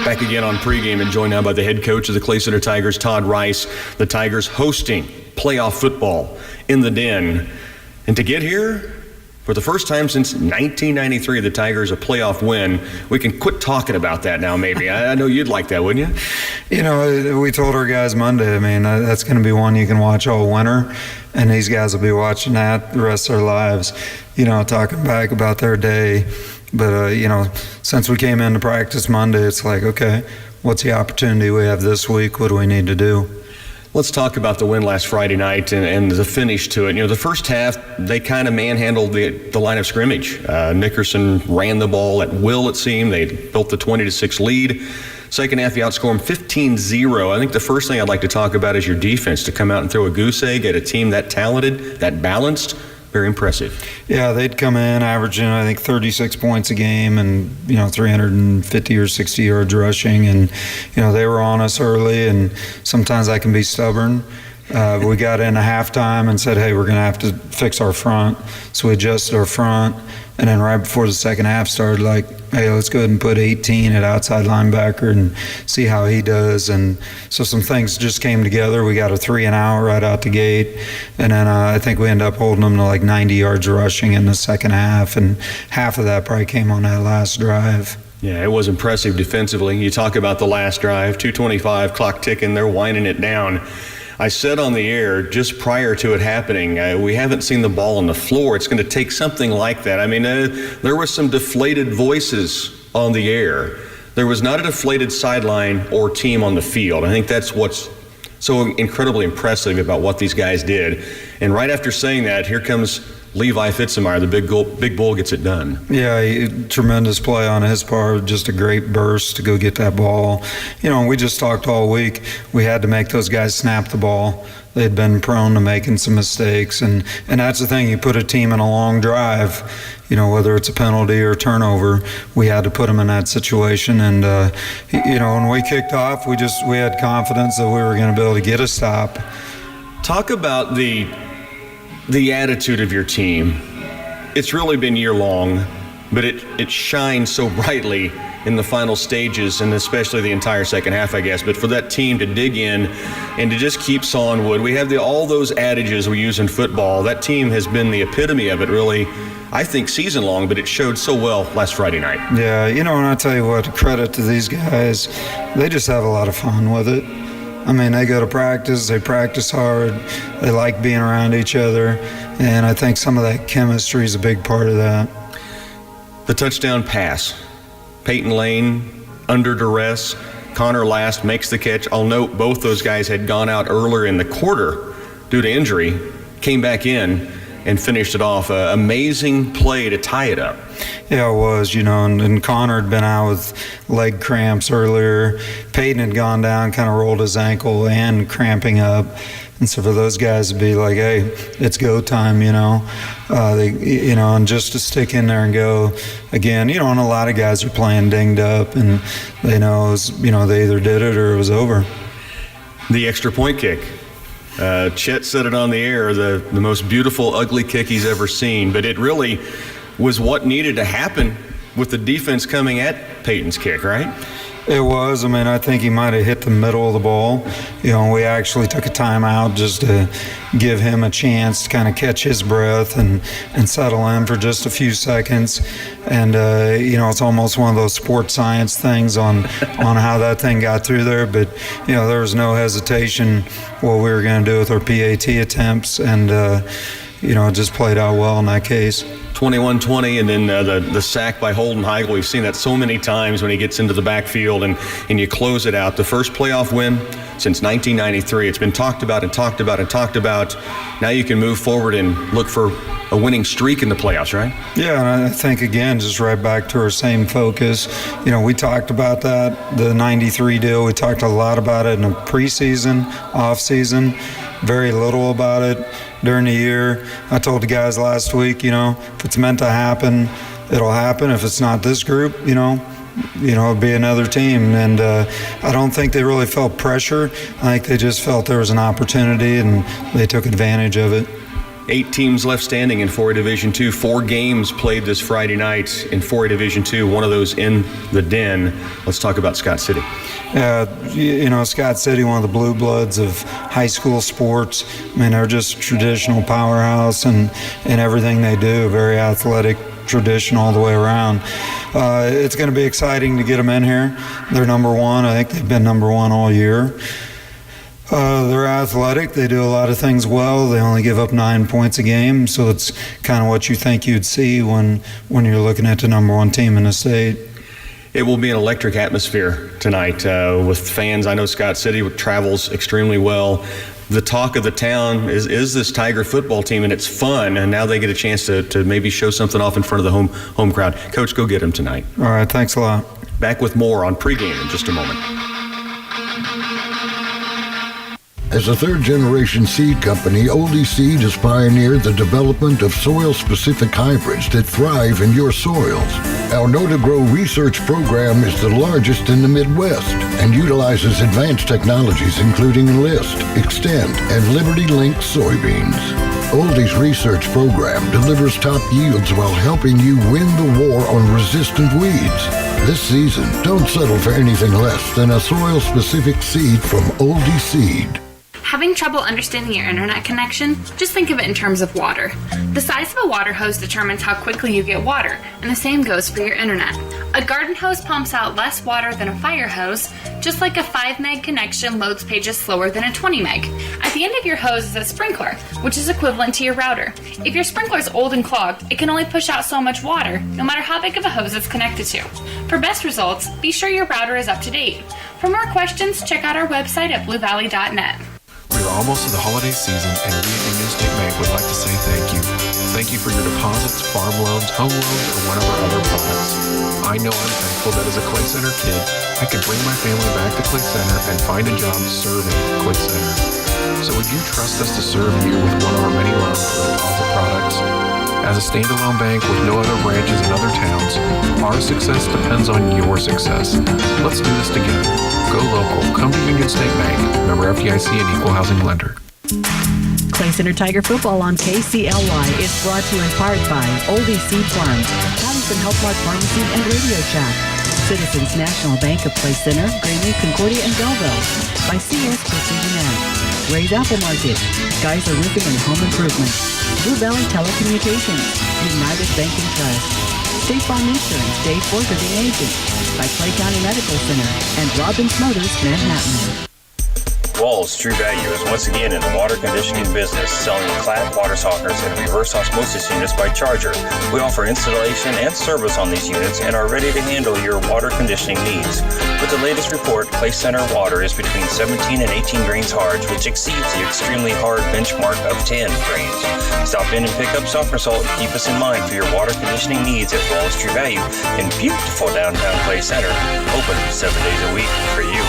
Back again on pregame and joined now by the head coach of the Clay Center Tigers, Todd Rice. The Tigers hosting playoff football in the Den. And to get here, for the first time since 1993, the Tigers a playoff win. We can quit talking about that now, maybe. I know you'd like that, wouldn't you? You know, we told our guys Monday, I mean, that's going to be one you can watch all winter, and these guys will be watching that the rest of their lives, you know, talking back about their day. But, you know, since we came into practice Monday, it's like, okay, what's the opportunity we have this week? What do we need to do? Let's talk about the win last Friday night and the finish to it. You know, the first half, they kind of manhandled the line of scrimmage. Nickerson ran the ball at will, it seemed. They built the 20-6 lead. Second half, you outscored them 15-0. I think the first thing I'd like to talk about is your defense. To come out and throw a goose egg at a team that talented, that balanced, very impressive. Yeah, they'd come in averaging, I think, 36 points a game and, you know, 350 or 60 yards rushing. And, you know, they were on us early, and sometimes I can be stubborn. We got in a halftime and said, hey, we're going to have to fix our front. So we adjusted our front. And then right before the second half started, like, hey, let's go ahead and put 18 at outside linebacker and see how he does. And so some things just came together. We got a 3-and-out right out the gate. And then I think we ended up holding them to like 90 yards rushing in the second half. And half of that probably came on that last drive. Yeah, it was impressive defensively. You talk about the last drive, 2:25, clock ticking, they're winding it down. I said on the air just prior to it happening, we haven't seen the ball on the floor. It's going to take something like that. I mean, there were some deflated voices on the air. There was not a deflated sideline or team on the field. I think that's what's so incredibly impressive about what these guys did. And right after saying that, here comes Levi Fitzemeyer, the big bull, gets it done. Yeah, tremendous play on his part, just a great burst to go get that ball. You know, we just talked all week. We had to make those guys snap the ball. They'd been prone to making some mistakes, and that's the thing. You put a team in a long drive, you know, whether it's a penalty or turnover, we had to put them in that situation. And, you know, when we kicked off, we had confidence that we were going to be able to get a stop. Talk about the attitude of your team. It's really been year-long, but it shines so brightly in the final stages, and especially the entire second half, I guess. But for that team to dig in and to just keep sawing wood, we have all those adages we use in football. That team has been the epitome of it, really, I think, season-long, but it showed so well last Friday night. Yeah, you know, and I'll tell you what, credit to these guys. They just have a lot of fun with it. I mean, they go to practice, they practice hard, they like being around each other, and I think some of that chemistry is a big part of that. The touchdown pass, Peyton Lane under duress, Connor Last makes the catch. I'll note both those guys had gone out earlier in the quarter due to injury, came back in and finished it off. Amazing play to tie it up. Yeah, it was, you know, and Connor had been out with leg cramps earlier. Peyton had gone down, kind of rolled his ankle and cramping up. And so for those guys to be like, hey, it's go time, you know, and just to stick in there and go again, you know, and a lot of guys are playing dinged up, and they know, they either did it or it was over. The extra point kick. Chet said it on the air, the most beautiful, ugly kick he's ever seen, but it really was what needed to happen with the defense coming at Peyton's kick, right? It was. I mean, I think he might have hit the middle of the ball. You know, we actually took a timeout just to give him a chance to kind of catch his breath and settle in for just a few seconds. And, it's almost one of those sports science things on how that thing got through there. But, you know, there was no hesitation what we were going to do with our PAT attempts. And, it just played out well in that case. 21-20, and then the sack by Holden Heigl. We've seen that so many times when he gets into the backfield and you close it out. The first playoff win since 1993. It's been talked about and talked about and talked about. Now you can move forward and look for a winning streak in the playoffs, right? Yeah, and I think, again, just right back to our same focus. You know, we talked about that, the 93 deal. We talked a lot about it in the preseason, off-season, very little about it during the year. I told the guys last week, if it's meant to happen, it'll happen. If it's not this group, it'll be another team. And I don't think they really felt pressure. I think they just felt there was an opportunity and they took advantage of it. 8 teams left standing in 4A Division II. 4 games played this Friday night in 4A Division II, one of those in the Den. Let's talk about Scott City. Scott City, one of the blue bloods of high school sports. I mean, they're just traditional powerhouse and everything they do, very athletic, tradition all the way around. It's going to be exciting to get them in here. They're number one. I think they've been number one all year. They're athletic. They do a lot of things well. They only give up 9 points a game, so it's kind of what you think you'd see when you're looking at the number one team in the state. It will be an electric atmosphere tonight with fans. I know Scott City travels extremely well. The talk of the town is this Tiger football team, and it's fun, and now they get a chance to maybe show something off in front of the home crowd. Coach, go get them tonight. All right, thanks a lot. Back with more on pregame in just a moment. As a third-generation seed company, Oldie Seed has pioneered the development of soil-specific hybrids that thrive in your soils. Our Know to Grow research program is the largest in the Midwest and utilizes advanced technologies including Enlist, Extend, and Liberty Link soybeans. Oldie's research program delivers top yields while helping you win the war on resistant weeds. This season, don't settle for anything less than a soil-specific seed from Oldie Seed. Having trouble understanding your internet connection? Just think of it in terms of water. The size of a water hose determines how quickly you get water, and the same goes for your internet. A garden hose pumps out less water than a fire hose, just like a 5 meg connection loads pages slower than a 20 meg. At the end of your hose is a sprinkler, which is equivalent to your router. If your sprinkler is old and clogged, it can only push out so much water, no matter how big of a hose it's connected to. For best results, be sure your router is up to date. For more questions, check out our website at bluevalley.net. We are almost to the holiday season, and we at Union State Bank would like to say thank you. Thank you for your deposits, farm loans, home loans, or whatever other products. I know I'm thankful that as a Clay Center kid, I could bring my family back to Clay Center and find a job serving Clay Center. So would you trust us to serve you with one of our many loans or deposit products? As a standalone bank with no other branches in other towns, our success depends on your success. Let's do this together. Go local. Come to Union State Bank. Member FDIC and equal housing lender. Clay Center Tiger Football on KCLY is brought to you in part by Oldie Seed Farms, Patterson Health Mart Pharmacy and Radio Shack, Citizens National Bank of Clay Center, Greenlee, Concordia, and Belleville, by CS Precision Ag, Ray's Apple Market, Geyser Roofing and Home Improvement, Blue Valley Telecommunications, United Bank and Trust, State Farm Insurance, Dave Forgiving Agent, by Clay County Medical Center, and Robbins Motors, Manhattan. Walls True Value is once again in the water conditioning business, selling clad water softeners and reverse osmosis units by Charger. We offer installation and service on these units and are ready to handle your water conditioning needs. With the latest report, Clay Center water is between 17 and 18 grains hard, which exceeds the extremely hard benchmark of 10 grains. Stop in and pick up softener salt and keep us in mind for your water conditioning needs at Walls True Value in beautiful downtown Clay Center, open 7 days a week for you.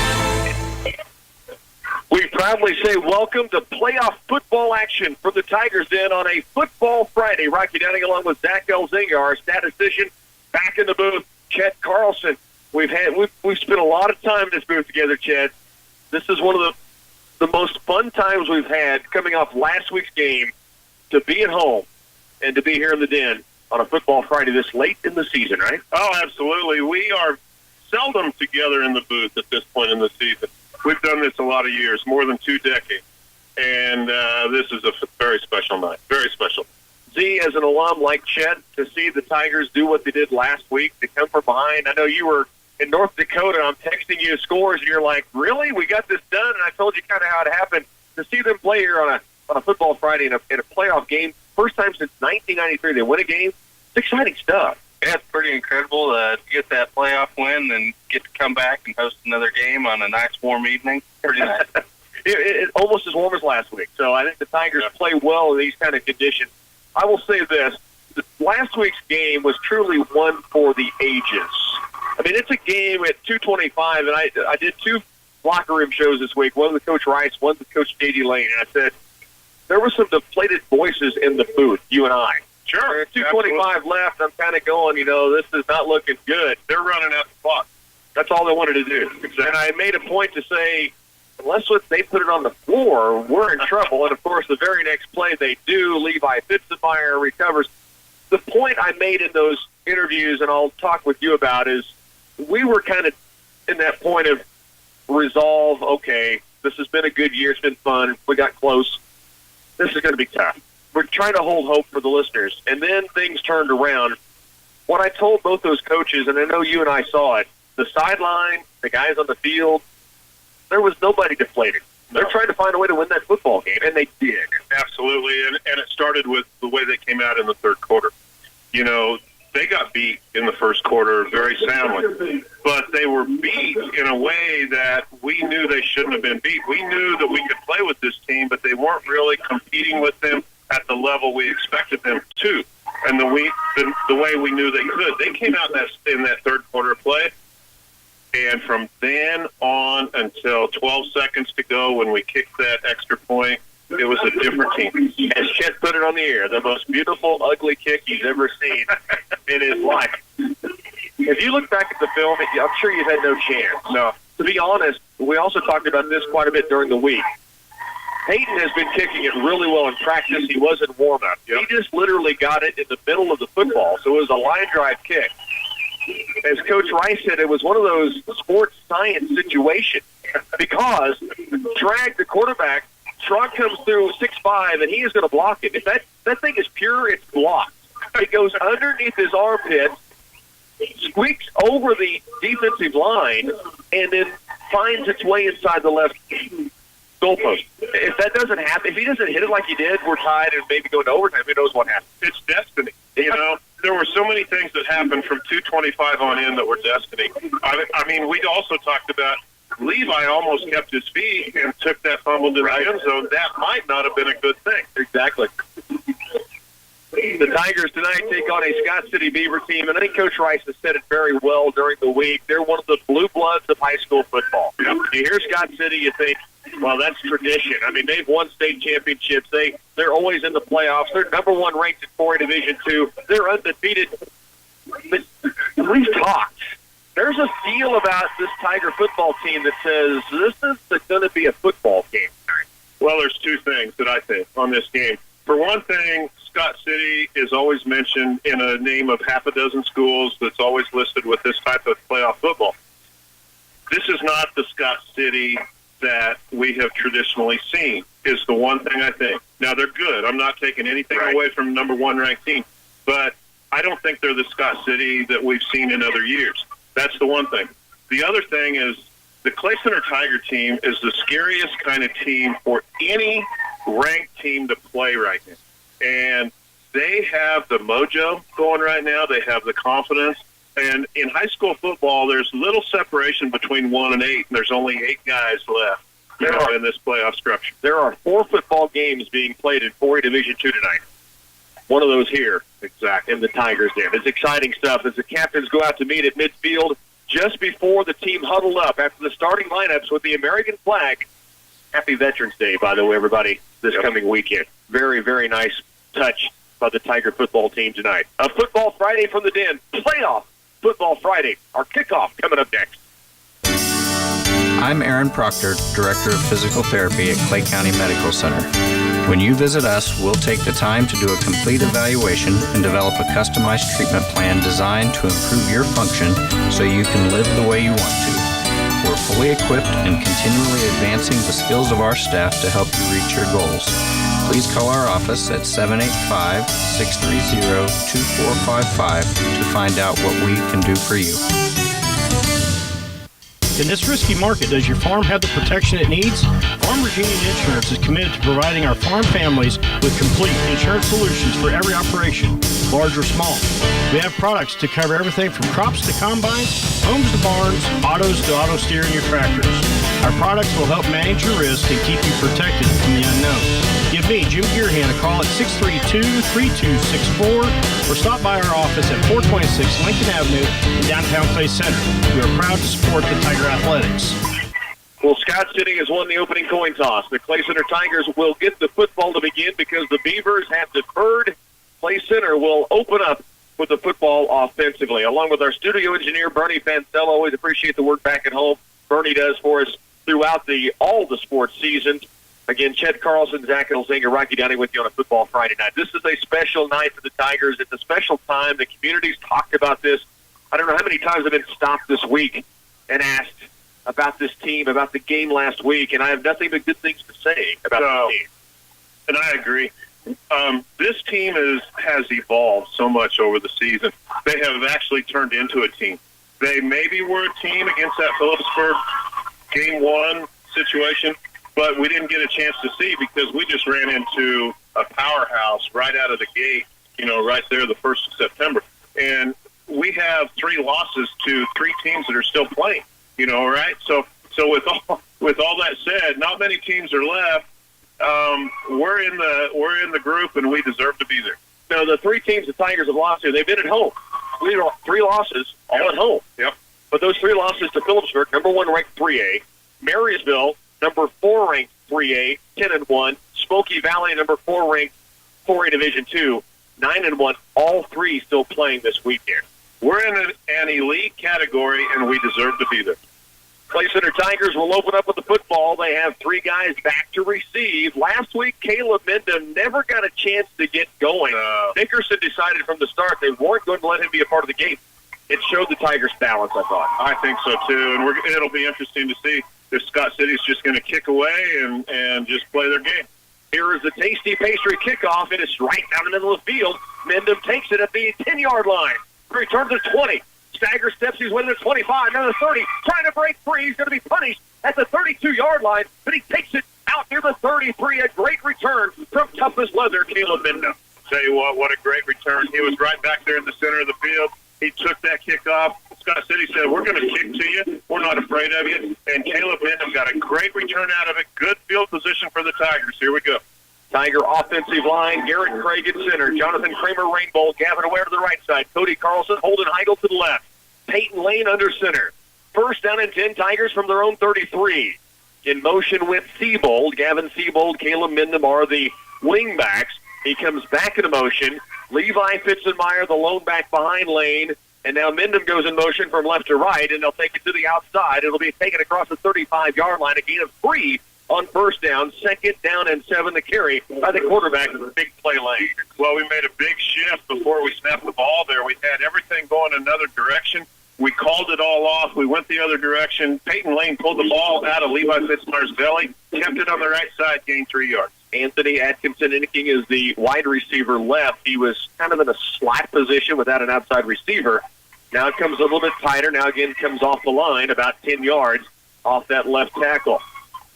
We proudly say welcome to playoff football action for the Tigers Den on a Football Friday. Rocky Downing along with Zach Elzinga, our statistician, back in the booth. Chet Carlson. We've spent a lot of time in this booth together, Chet. This is one of the most fun times we've had coming off last week's game to be at home and to be here in the Den on a Football Friday this late in the season, right? Oh, absolutely. We are seldom together in the booth at this point in the season. We've done this a lot of years, more than 2 decades. And this is a very special night, very special. Z, as an alum like Chet, to see the Tigers do what they did last week, to come from behind. I know you were in North Dakota. I'm texting you scores, and you're like, really? We got this done? And I told you kind of how it happened. To see them play here on a Football Friday in a playoff game, first time since 1993 they win a game, it's exciting stuff. Yeah, it's pretty incredible to get that playoff win and get to come back and host another game on a nice warm evening. Pretty nice. It almost as warm as last week. So I think the Tigers play well in these kind of conditions. I will say this. Last week's game was truly one for the ages. I mean, it's a game at 225, and I did 2 locker room shows this week, one with Coach Rice, one with Coach J.D. Lane, and I said, there were some deflated voices in the booth, you and I. Sure. 225 left. I'm kind of going, this is not looking good. They're running out the clock. That's all they wanted to do. Exactly. And I made a point to say, unless they put it on the floor, we're in trouble. And, of course, the very next play they do, Levi Fitzenmeyer recovers. The point I made in those interviews, and I'll talk with you about, is we were kind of in that point of resolve. Okay, this has been a good year. It's been fun. We got close. This is going to be tough. We're trying to hold hope for the listeners. And then things turned around. What I told both those coaches, and I know you and I saw it, the sideline, the guys on the field, there was nobody deflated. They're trying to find a way to win that football game, and they did. Absolutely, and it started with the way they came out in the third quarter. You know, they got beat in the first quarter very soundly, but they were beat in a way that we knew they shouldn't have been beat. We knew that we could play with this team, but they weren't really competing with them at the level we expected them to, and the way we knew they could. They came out in that third quarter play, and from then on until 12 seconds to go when we kicked that extra point, it was a different team. As Chet put it on the air, the most beautiful, ugly kick he's ever seen in his life. If you look back at the film, I'm sure you've had no chance. No. To be honest, we also talked about this quite a bit during the week. Peyton has been kicking it really well in practice. He was in warm-up. Yep. He just literally got it in the middle of the football, so it was a line drive kick. As Coach Rice said, it was one of those sports science situations because drag the quarterback, Trog comes through 6'5", and he is going to block it. If that thing is pure, it's blocked. It goes underneath his armpit, squeaks over the defensive line, and then finds its way inside the left goalpost. If that doesn't happen, if he doesn't hit it like he did, we're tied and maybe go into overtime. Who knows what happens? It's destiny. You know, there were so many things that happened from 2:25 on in that were destiny. I mean, we also talked about Levi almost kept his feet and took that fumble to the end zone. That might not have been a good thing. Exactly. The Tigers tonight take on a Scott City Beaver team, and I think Coach Rice has said it very well during the week. They're one of the blue bloods of high school football. Yep. You hear Scott City, you think, well, that's tradition. I mean, they've won state championships. They're always in the playoffs. They're number one ranked in 4A Division II. They're undefeated. But we've talked. There's a feel about this Tiger football team that says this is going to be a football game. Well, there's two things that I think on this game. For one thing, Scott City is always mentioned in a name of half a dozen schools that's always listed with this type of playoff football. This is not the Scott City that we have traditionally seen, is the one thing I think. Now, they're good. I'm not taking anything away from number one ranked team, but I don't think they're the Scott City that we've seen in other years. That's the one thing. The other thing is the Clay Center Tiger team is the scariest kind of team for any ranked team to play right now. And they have the mojo going right now. They have the confidence. And in high school football, there's little separation between 1 and 8, and there's only 8 guys left in this playoff structure. There are 4 football games being played in 4A Division II tonight. One of those here, exactly, in the Tigers Den. It's exciting stuff as the captains go out to meet at midfield just before the team huddled up after the starting lineups with the American flag. Happy Veterans Day, by the way, everybody, this coming weekend. Very, very nice touch by the Tiger football team tonight. A Football Friday from the Den. Playoff Football Friday. Our kickoff coming up next. I'm Aaron Proctor, Director of Physical Therapy at Clay County Medical Center. When you visit us, we'll take the time to do a complete evaluation and develop a customized treatment plan designed to improve your function so you can live the way you want to. We're fully equipped and continually advancing the skills of our staff to help you reach your goals. Please call our office at 785-630-2455 to find out what we can do for you. In this risky market, does your farm have the protection it needs? Farmers Union Insurance is committed to providing our farm families with complete insurance solutions for every operation, large or small. We have products to cover everything from crops to combines, homes to barns, autos to auto steer and your tractors. Our products will help manage your risk and keep you protected from the unknown. Give me, Jim Gearhan, a call at 632-3264 or stop by our office at 426 Lincoln Avenue in downtown Clay Center. We are proud to support the Tiger Athletics. Well, Scott City has won the opening coin toss. The Clay Center Tigers will get the football to begin because the Beavers have deferred. Clay Center will open up with the football offensively. Along with our studio engineer, Bernie Fancel, always appreciate the work back at home Bernie does for us. throughout all the sports seasons. Again, Chet Carlson, Zach Elzinger, Rocky Downey with you on a Football Friday night. This is a special night for the Tigers. It's a special time. The community's talked about this. I don't know how many times I've been stopped this week and asked about this team, about the game last week, and I have nothing but good things to say about the team. And I agree. This team has evolved so much over the season. They have actually turned into a team. They maybe were a team against that Phillipsburg Game 1 situation, but we didn't get a chance to see because we just ran into a powerhouse right out of the gate, right there the 1st of September. And we have 3 losses to 3 teams that are still playing, right? So with all that said, not many teams are left. We're in the group, and we deserve to be there. Now, the 3 teams the Tigers have lost to, they've been at home. 3 losses, all at home. Yep. But those 3 losses to Phillipsburg, number 1 ranked 3A, Marysville, number 4 ranked 3A, 10-1, Smoky Valley, number 4 ranked 4A Division 2, 9-1. All 3 still playing this weekend. We're in an elite category, and we deserve to be there. Clay Center Tigers will open up with the football. They have 3 guys back to receive. Last week, Caleb Mendham never got a chance to get going. Dickerson decided from the start they weren't going to let him be a part of the game. It showed the Tigers' balance, I thought. I think so, too. And it'll be interesting to see if Scott City's just going to kick away and just play their game. Here is the Tasty Pastry kickoff. It is right down the middle of the field. Mendham takes it at the 10-yard line. Returns at 20. Stagger steps. He's winning at 25. Now the 30. Trying to break free. He's going to be punished at the 32-yard line, but he takes it out near the 33. A great return from tough as leather, Caleb Mendham. Tell you what a great return. He was right back there in the center of the field. He took that kickoff. Scott City said, we're going to kick to you. We're not afraid of you. And Caleb Mendham got a great return out of it. Good field position for the Tigers. Here we go. Tiger offensive line, Garrett Craig at center, Jonathan Kramer Rainbow, Gavin Ware to the right side, Cody Carlson, Holden Heigl to the left, Peyton Lane under center. First down and 10, Tigers from their own 33. In motion with Siebold, Gavin Siebold, Caleb Mendham are the wing backs. He comes back into motion. Levi Fitzenmeyer, the lone back behind Lane, and now Mendham goes in motion from left to right, and they'll take it to the outside. It'll be taken across the 35-yard line, a gain of 3 on first down, 2nd down and 7 to carry by the quarterback in the big play lane. Well, we made a big shift before we snapped the ball there. We had everything going another direction. We called it all off. We went the other direction. Peyton Lane pulled the ball out of Levi Fitzmeyer's belly, kept it on the right side, gained 3 yards. Anthony Atkinson Inking is the wide receiver left. He was kind of in a slot position without an outside receiver. Now it comes a little bit tighter. Now again comes off the line about 10 yards off that left tackle.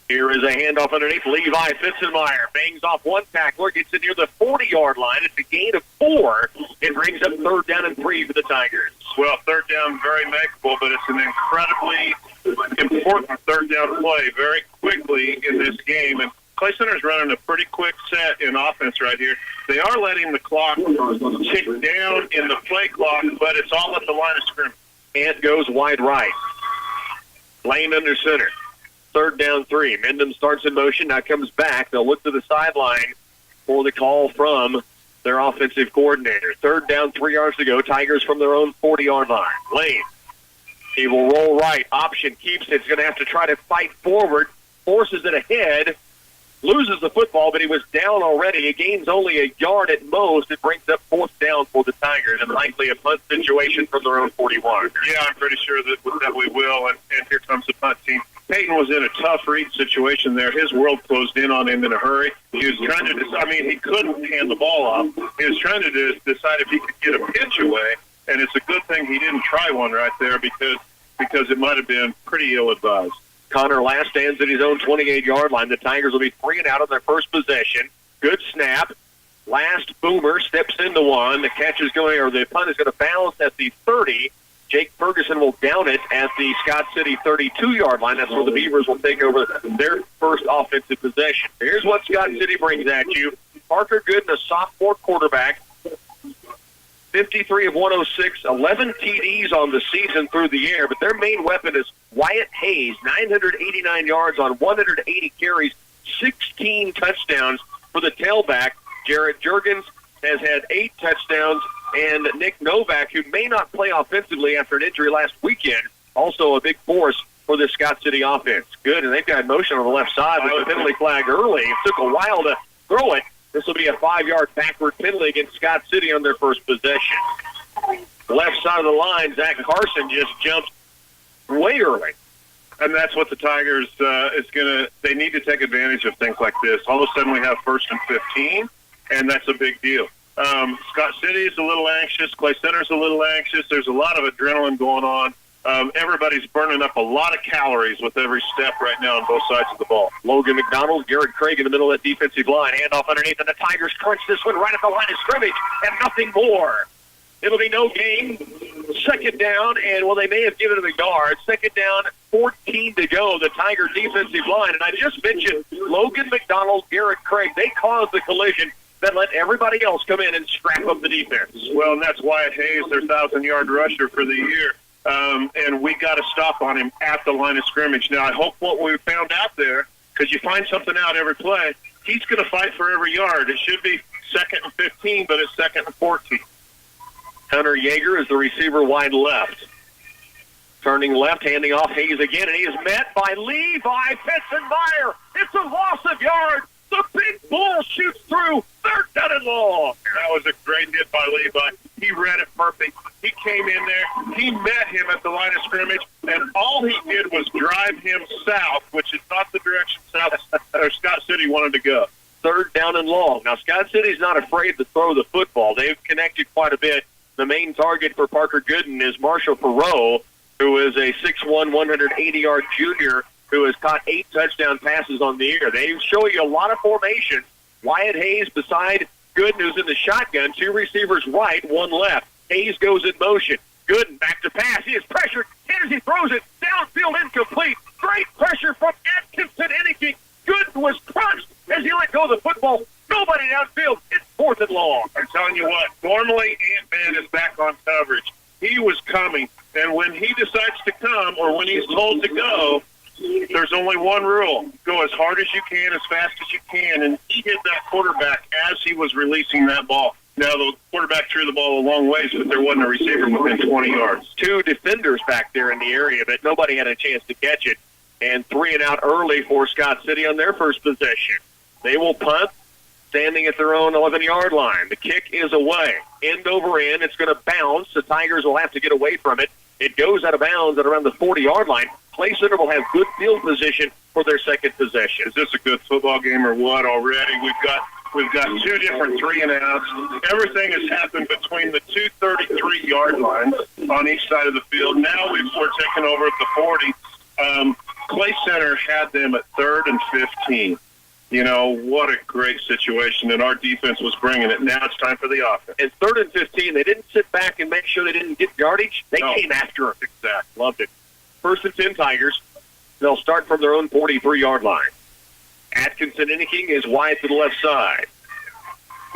Here is a handoff underneath. Levi Fitzenmeyer bangs off one tackler, gets it near the 40-yard line. It's a gain of 4. It brings up 3rd down and 3 for the Tigers. Well, 3rd down, very makeable, but it's an incredibly important 3rd down play very quickly in this game. And Clay Center's running a pretty quick set in offense right here. They are letting the clock tick down in the play clock, but it's all at the line of scrimmage. Ant goes wide right. Lane under center. 3rd down 3. Mendham starts in motion, now comes back. They'll look to the sideline for the call from their offensive coordinator. 3rd down, 3 yards to go. Tigers from their own 40-yard line. Lane. He will roll right. Option keeps it. He's going to have to try to fight forward. Forces it ahead. Loses the football, but he was down already. He gains only a yard at most. It brings up 4th down for the Tigers and likely a punt situation from their own 41. Yeah, I'm pretty sure that we will. And here comes the punt team. Peyton was in a tough read situation there. His world closed in on him in a hurry. He was trying to he couldn't hand the ball off. He was trying to decide if he could get a pitch away, and it's a good thing he didn't try one right there because it might have been pretty ill-advised. Connor Last stands at his own 28-yard line. The Tigers will be 3 and out on their first possession. Good snap. Last Boomer steps into one. The catch is going, or the punt is going to bounce at the 30. Jake Ferguson will down it at the Scott City 32-yard line. That's where the Beavers will take over their first offensive possession. Here's what Scott City brings at you. Parker Gooden, a sophomore quarterback, 53 of 106, 11 TDs on the season through the air, but their main weapon is Wyatt Hayes, 989 yards on 180 carries, 16 touchdowns for the tailback. Jared Juergens has had 8 touchdowns, and Nick Novak, who may not play offensively after an injury last weekend, also a big force for for this Scott City offense. Good, and they've got motion on the left side, but the penalty flag early. It took a while to throw it. This will be a 5-yard backward penalty against Scott City on their first possession. Left side of the line, Zach Carson just jumped way early. And that's what the Tigers they need to take advantage of things like this. All of a sudden we have 1st and 15, and that's a big deal. Scott City is a little anxious. Clay Center's a little anxious. There's a lot of adrenaline going on. Everybody's burning up a lot of calories with every step right now on both sides of the ball. Logan McDonald, Garrett Craig in the middle of that defensive line. Handoff underneath, and the Tigers crunch this one right at the line of scrimmage, and nothing more. It'll be no gain. Second down, and, well, they may have given him a yard. Second down, 14 to go, the Tiger defensive line. And I just mentioned Logan McDonald, Garrett Craig. They caused the collision that let everybody else come in and scrap up the defense. Well, and that's Wyatt Hayes, their 1,000-yard rusher for the year. And we got to stop on him at the line of scrimmage. Now, I hope what we found out there, because you find something out every play, he's going to fight for every yard. It should be 2nd and 15, but it's 2nd and 14. Hunter Yeager is the receiver wide left. Turning left, handing off Hayes again, and he is met by Levi Fitzenmeyer. It's a loss of yards. The big bull shoots through. 3rd down and long. That was a great hit by Levi. He read it perfect. He came in there. He met him at the line of scrimmage, and all he did was drive him south, which is not the direction Scott City wanted to go. 3rd down and long. Now, Scott City's not afraid to throw the football. They've connected quite a bit. The main target for Parker Gooden is Marshall Perot, who is a 6'1", 180-yard junior who has caught 8 touchdown passes on the year. They show you a lot of formation. Wyatt Hayes beside Gooden, who's in the shotgun. 2 receivers right, 1 left. Hayes goes in motion. Gooden back to pass. He is pressured. He throws it. Downfield incomplete. Great pressure from Atkinson Enniking. Gooden was crunched as he let go of the football. Nobody downfield. It's 4th and long. I'm telling you what, normally Ant-Man is back on coverage. He was coming, and when he decides to come or when he's told to go, there's only one rule. Go as hard as you can, as fast as you can, and he hit that quarterback as he was releasing that ball. Now, the quarterback threw the ball a long ways, but there wasn't a receiver within 20 yards. 2 defenders back there in the area, but nobody had a chance to catch it. And 3 and out early for Scott City on their first possession. They will punt, standing at their own 11-yard line. The kick is away. End over end. It's going to bounce. The Tigers will have to get away from it. It goes out of bounds at around the 40-yard line. Clay Center will have good field position for their second possession. Is this a good football game or what already? We've got 2 different 3-and-outs. Everything has happened between the 2 33-yard lines on each side of the field. Now we're taking over at the 40. Clay Center had them at 3rd and 15. You know, what a great situation, and our defense was bringing it. Now it's time for the offense. And 3rd and 15, they didn't sit back and make sure they didn't get yardage. They came after them. Exactly. Loved it. 1st and 10 Tigers. They'll start from their own 43-yard line. Atkinson Enniking is wide to the left side.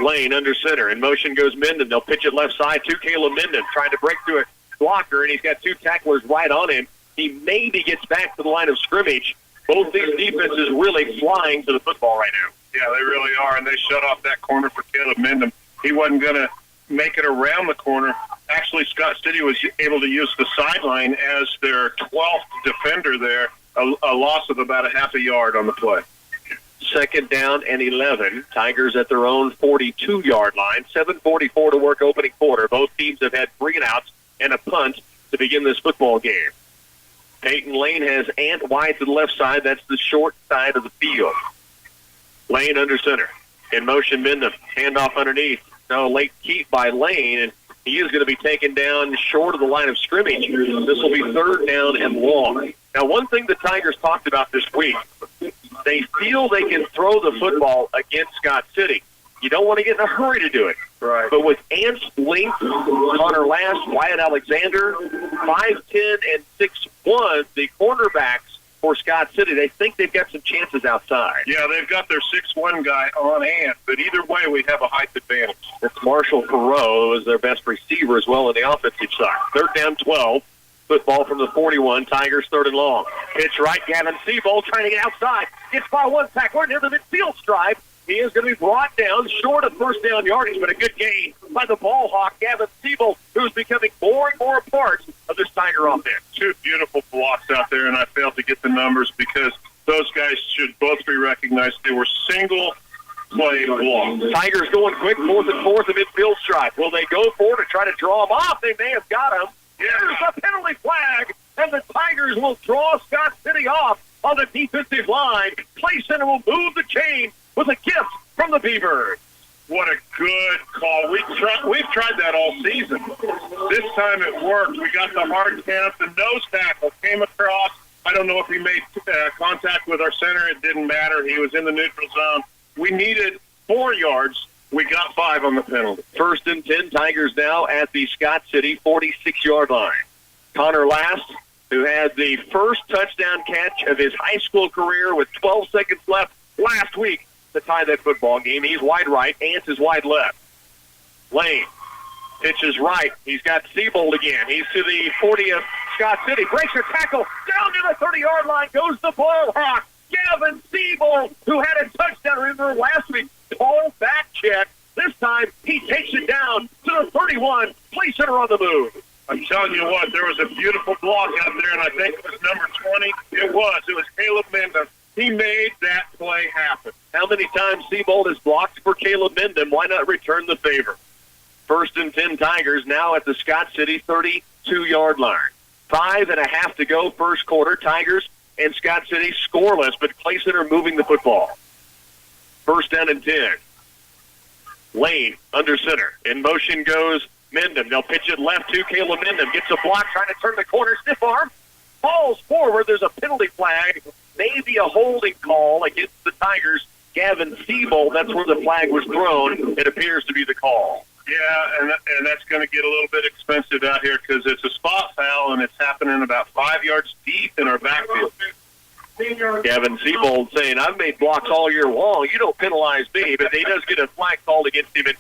Lane under center. In motion goes Minden. They'll pitch it left side to Caleb Minden, trying to break through a blocker, and he's got 2 tacklers right on him. He maybe gets back to the line of scrimmage. Both these defenses really flying to the football right now. Yeah, they really are, and they shut off that corner for Caleb Minden. He wasn't going to make it around the corner. Actually, Scott City was able to use the sideline as their 12th defender there, a loss of about a half a yard on the play. 2nd down and 11. Tigers at their own 42-yard line. 7:44 to work opening quarter. Both teams have had 3-and-outs and a punt to begin this football game. Peyton Lane has Ant wide to the left side. That's the short side of the field. Lane under center. In motion, Minden. Handoff underneath. No, late keep by Lane, and he is going to be taken down short of the line of scrimmage. This will be 3rd down and long. Now, one thing the Tigers talked about this week, they feel they can throw the football against Scott City. You don't want to get in a hurry to do it. Right. But with Ant's length, Connor Last, Wyatt Alexander, 5'10", and 6'1", the cornerbacks for Scott City, they think they've got some chances outside. Yeah, they've got their 6'1" guy on Ant, but either way, we have a height advantage. It's Marshall Perot, who is their best receiver as well on the offensive side. 3rd down, 12. Football from the 41. Tigers 3rd and long. Pitch right, Gavin Seabold trying to get outside. Gets by 1 tackler near the midfield stripe. He is going to be brought down short of 1st down yardage, but a good gain by the ball hawk, Gavin Seabold, who's becoming more and more a part of this Tiger offense. Two beautiful blocks out there, and I failed to get the numbers because those guys should both be recognized. They were single play blocks. Tigers going quick, 4th and 4 the midfield stripe. Will they go for it or try to draw them off? They may have got him. There's a penalty flag, and the Tigers will draw Scott City off on the defensive line. Play Center will move the chain with a gift from the Beavers. What a good call. We've tried that all season. This time it worked. We got the hard count. The nose tackle came across. I don't know if he made contact with our center. It didn't matter. He was in the neutral zone. We needed 4 yards. We got 5 on the penalty. 1st and 10, Tigers now at the Scott City 46-yard line. Connor Last, who had the first touchdown catch of his high school career with 12 seconds left last week to tie that football game. He's wide right. Ants is wide left. Lane pitches right. He's got Siebold again. He's to the 40 of Scott City. Breaks her tackle. Down to the 30-yard line goes the ball hawk. Gavin Siebold, who had a touchdown, remember last week, tall back check. This time, he takes it down to the 31. Play Center on the move. I'm telling you what, there was a beautiful block out there, and I think it was number 20. It was Caleb Mendham. He made that play happen. How many times Siebold has blocked for Caleb Mendham? Why not return the favor? 1st and 10 Tigers now at the Scott City 32-yard line. 5.5 to go first quarter. Tigers and Scott City scoreless, but Clay Center moving the football. 1st down and 10. Lane under center. In motion goes Mendham. They'll pitch it left to Caleb Mendham. Gets a block, trying to turn the corner. Stiff arm. Falls forward. There's a penalty flag. Maybe a holding call against the Tigers. Gavin Siebold, that's where the flag was thrown. It appears to be the call. Yeah, and that's going to get a little bit expensive out here because it's a spot foul, and it's happening about 5 yards deep in our backfield. Gavin Siebold saying, I've made blocks all year long. You don't penalize me, but he does get a flag called against him and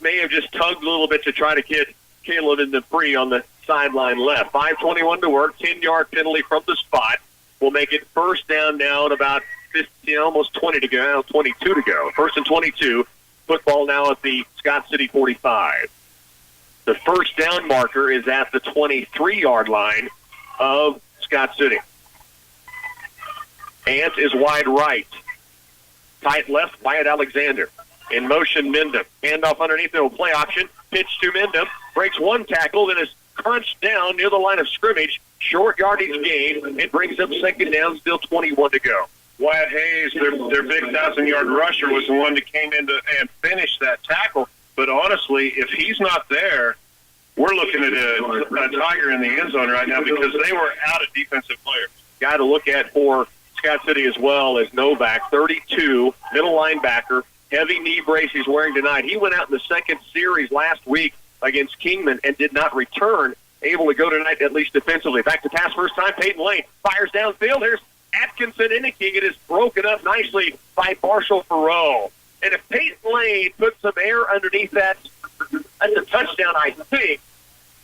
may have just tugged a little bit to try to get Caleb in the free on the sideline left. 5:21 to work, 10-yard penalty from the spot. We'll make it 1st down now at about 15, almost 20 to go, 22 to go. 1st and 22. Football now at the Scott City 45. The 1st down marker is at the 23-yard line of Scott City. Ant is wide right. Tight left, Wyatt Alexander. In motion, Mendham. Handoff underneath, no play option. Pitch to Mendham. Breaks one tackle, then is crunched down near the line of scrimmage. Short yardage gain. It brings up 2nd down, still 21 to go. Wyatt Hayes, their big 1,000-yard rusher, was the one that came in and finished that tackle. But honestly, if he's not there, we're looking at a Tiger in the end zone right now because they were out of defensive players. Guy to look at for Scott City as well as Novak, 32, middle linebacker, heavy knee brace he's wearing tonight. He went out in the second series last week against Kingman and did not return, able to go tonight at least defensively. Back to pass first time, Peyton Lane fires downfield. Here's Atkinson indicating it is broken up nicely by Marshall Farrow. And if Peyton Lane puts some air underneath that, that's a touchdown, I think.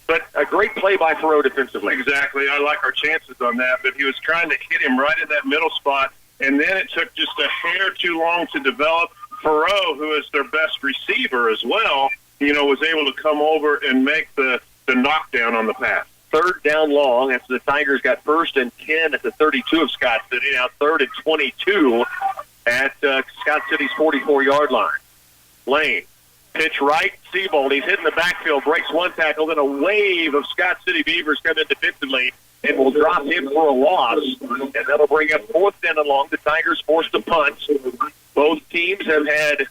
But a great play by Farrow defensively. Exactly. I like our chances on that. But he was trying to hit him right in that middle spot, and then it took just a hair too long to develop. Farrow, who is their best receiver as well, was able to come over and make the knockdown on the pass. 3rd down long after the Tigers got 1st and 10 at the 32 of Scott City. Now 3rd and 22 at Scott City's 44-yard line. Lane, pitch right, Siebold. He's hitting the backfield, breaks one tackle, then a wave of Scott City Beavers come in defensively and will drop him for a loss. And that'll bring up 4th down and long. The Tigers forced a punt. Both teams have had,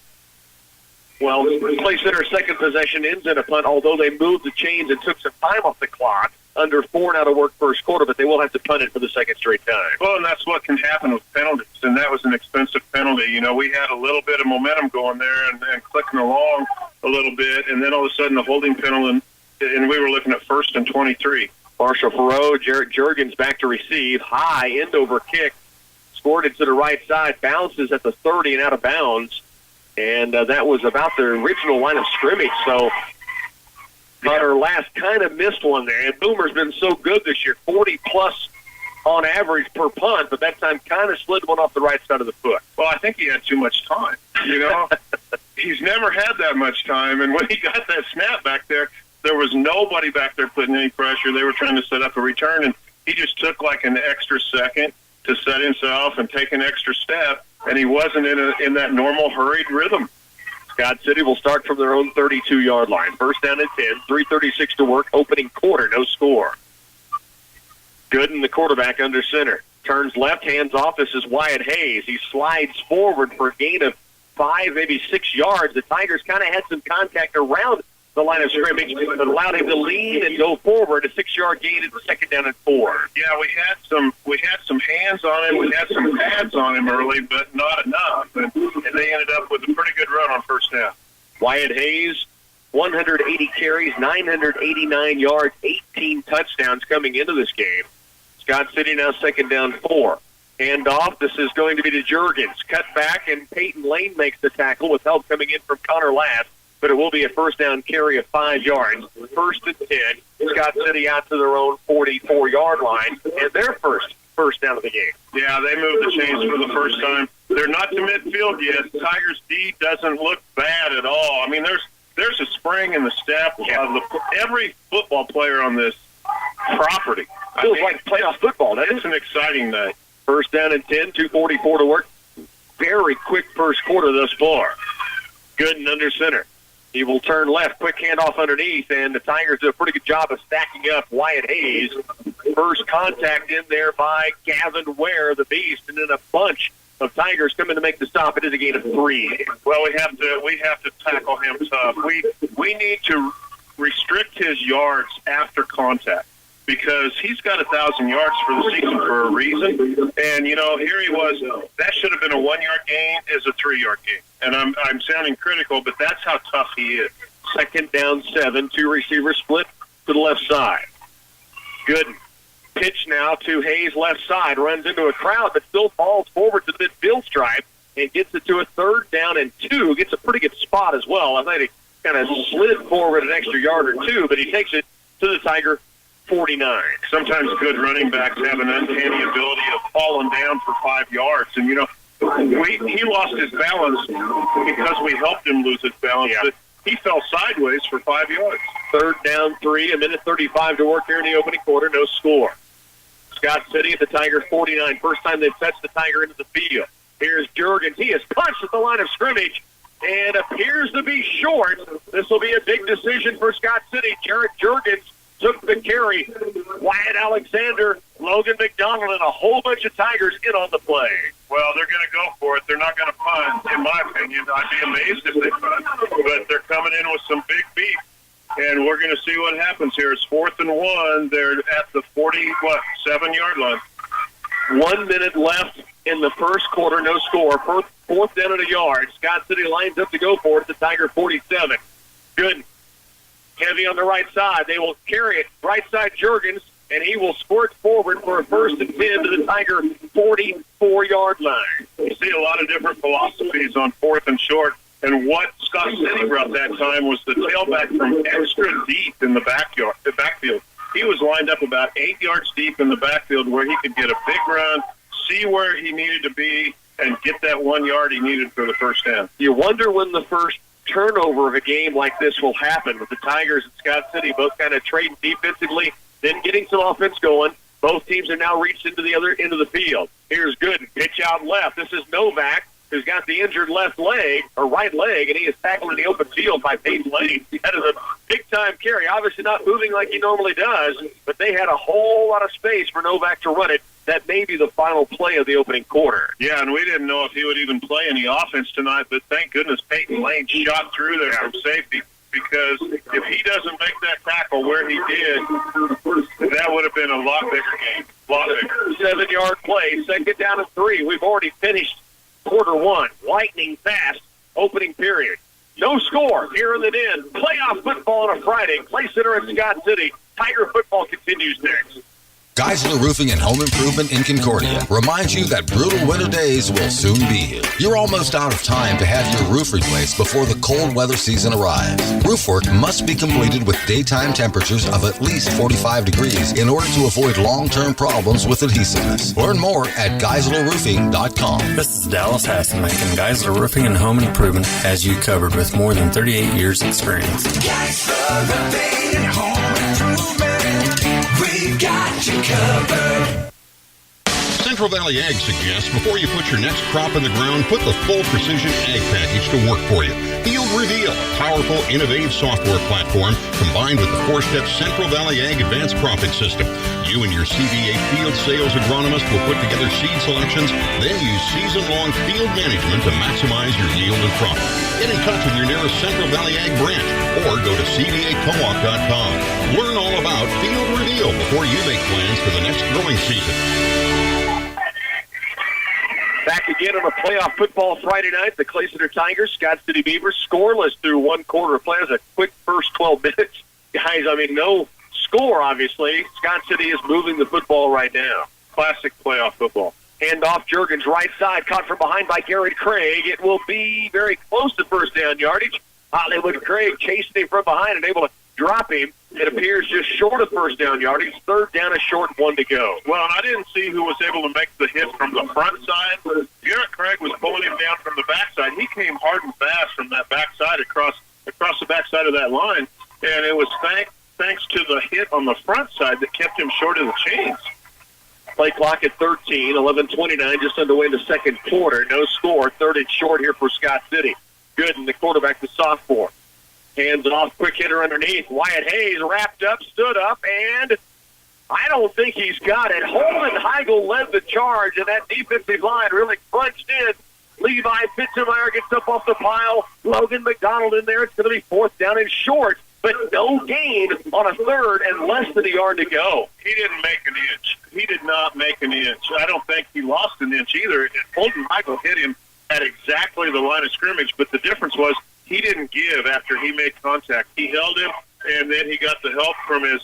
Clay Center second possession ends in a punt, although they moved the chains and took some time off the clock. Under 4 now to work first quarter, but they will have to punt it for the second straight time. Well, and that's what can happen with penalties, and that was an expensive penalty. We had a little bit of momentum going there and clicking along a little bit, and then all of a sudden a holding penalty, and we were looking at 1st and 23. Marshall Farrow, Jarrett Juergens back to receive. High end over kick. Scored it to the right side. Bounces at the 30 and out of bounds. And that was about the original line of scrimmage. So Connor Last kind of missed one there. And Boomer's been so good this year, 40-plus on average per punt, but that time kind of slid one off the right side of the foot. Well, I think he had too much time. He's never had that much time, and when he got that snap back there, there was nobody back there putting any pressure. They were trying to set up a return, and he just took like an extra second to set himself and take an extra step, and he wasn't in that normal hurried rhythm. Scott City will start from their own 32-yard line. First down and 10, 3:36 to work, opening quarter, no score. Gooden, the quarterback, under center. Turns left, hands off. This is Wyatt Hayes. He slides forward for a gain of 5, maybe 6 yards. The Tigers kind of had some contact around the line of scrimmage that allowed him to lean and go forward. A 6-yard gain at the second down and 4. Yeah, we had some hands on him. We had some pads on him early, but not enough. And they ended up with a pretty good run on first down. Wyatt Hayes, 180 carries, 989 yards, 18 touchdowns coming into this game. Scott City now second down 4. Hand off. This is going to be to Juergens. Cut back, and Peyton Lane makes the tackle with help coming in from Connor Last. But it will be a first down carry of 5 yards. First and 10. Scott City out to their own 44-yard line, and their first down of the game. Yeah, they moved the chains for the first time. They're not to midfield yet. Tigers D doesn't look bad at all. I mean, there's a spring in the step of every football player on this property. Feels like playoff football. It's an exciting night. First down and 10, 2:44 to work. Very quick first quarter thus far. Gooden under center. He will turn left, quick handoff underneath, and the Tigers do a pretty good job of stacking up Wyatt Hayes. First contact in there by Gavin Ware, the Beast, and then a bunch of Tigers coming to make the stop. It is a gain of 3. Well, we have to tackle him tough. We need to restrict his yards after contact, because he's got 1,000 yards for the season for a reason. And, here he was. That should have been a 1-yard gain, is a 3-yard gain. And I'm sounding critical, but that's how tough he is. Second down 7, 2 receiver split to the left side. Good pitch now to Hayes left side. Runs into a crowd, but still falls forward to the midfield stripe and gets it to a 3rd down and 2. Gets a pretty good spot as well. I think he kind of slid forward an extra yard or 2, but he takes it to the Tiger 49. Sometimes good running backs have an uncanny ability of falling down for 5 yards. And, he lost his balance because we helped him lose his balance. Yeah. But he fell sideways for 5 yards. 3rd down 3, 1:35 to work here in the opening quarter. No score. Scott City at the Tiger 49. First time they've touched the Tiger into the field. Here's Juergens. He is punched at the line of scrimmage and appears to be short. This will be a big decision for Scott City. Jarrett Juergens took the carry. Wyatt Alexander, Logan McDonald, and a whole bunch of Tigers in on the play. Well, they're going to go for it. They're not going to punt, in my opinion. I'd be amazed if they punt. But they're coming in with some big beef, and we're going to see what happens here. It's 4th and 1. They're at the 7-yard line. 1 minute left in the first quarter. No score. Fourth down and a yard. Scott City lines up to go for it at the Tiger 47. Good. Heavy on the right side. They will carry it. Right side Juergens, and he will squirt forward for a 1st and 10 to the Tiger 44-yard line. You see a lot of different philosophies on 4th and short, and what Scott City brought that time was the tailback from extra deep in the backfield. He was lined up about 8 yards deep in the backfield where he could get a big run, see where he needed to be, and get that 1 yard he needed for the first down. You wonder when the first turnover of a game like this will happen, with the Tigers and Scott City both kind of trading defensively, then getting some offense going. Both teams have now reached into the other end of the field. Here's Gooden. Pitch out left. This is Novak, who's got the injured left leg, or right leg, and he is tackled in the open field by Peyton Lane. That is a big-time carry. Obviously not moving like he normally does, but they had a whole lot of space for Novak to run it. That may be the final play of the opening quarter. Yeah, and we didn't know if he would even play any offense tonight, but thank goodness Peyton Lane shot through there from safety, because if he doesn't make that tackle where he did, that would have been a lot bigger game. A lot bigger. 7-yard play, second down and 3. We've already finished quarter 1. Lightning fast opening period. No score here in the Den. Playoff football on a Friday. Clay Center in Scott City. Tiger football continues next. Geisler Roofing and Home Improvement in Concordia reminds you that brutal winter days will soon be here. You're almost out of time to have your roof replaced before the cold weather season arrives. Roof work must be completed with daytime temperatures of at least 45 degrees in order to avoid long-term problems with adhesiveness. Learn more at GeislerRoofing.com. This is Dallas Hasselmack, and Geisler Roofing and Home Improvement has you covered with more than 38 years experience. Geisler Roofing and Home Improvement. We've got you covered. Central Valley Ag suggests before you put your next crop in the ground, put the full Precision Ag package to work for you. Field Reveal, a powerful, innovative software platform combined with the 4-step Central Valley Ag Advanced Profit System. You and your CVA field sales agronomist will put together seed selections, then use season-long field management to maximize your yield and profit. Get in touch with your nearest Central Valley Ag branch or go to cvacoop.com. Learn all about Field Reveal before you make plans for the next growing season. Back again on a playoff football Friday night. The Clay Center Tigers, Scott City Beavers, scoreless through one quarter of play. It was a quick first 12 minutes. Guys, I mean, no score, obviously. Scott City is moving the football right now. Classic playoff football. Handoff, Juergens, right side, caught from behind by Garrett Craig. It will be very close to first down yardage. Hollywood Craig chasing him from behind and able to drop him. It appears just short of first down yardage. Third down, a short one to go. Well, and I didn't see who was able to make the hit from the front side. Garrett Craig was pulling him down from the backside. He came hard and fast from that backside across the backside of that line, and it was thanks to the hit on the front side that kept him short of the chains. Play clock at 13, 11:29, just underway in the second quarter. No score, third and short here for Scott City. Gooden, the quarterback, the sophomore. Hands off, quick hitter underneath. Wyatt Hayes wrapped up, stood up, and I don't think he's got it. Holden Heigl led the charge, and that defensive line really crunched in. Levi Fitzemeyer gets up off the pile. Logan McDonald in there. It's going to be fourth down and short, but no gain on a third and less than a yard to go. He didn't make an inch. He did not make an inch. I don't think he lost an inch either. And Holden Heigl hit him at exactly the line of scrimmage, but the difference was he didn't give after he made contact. He held him, and then he got the help from his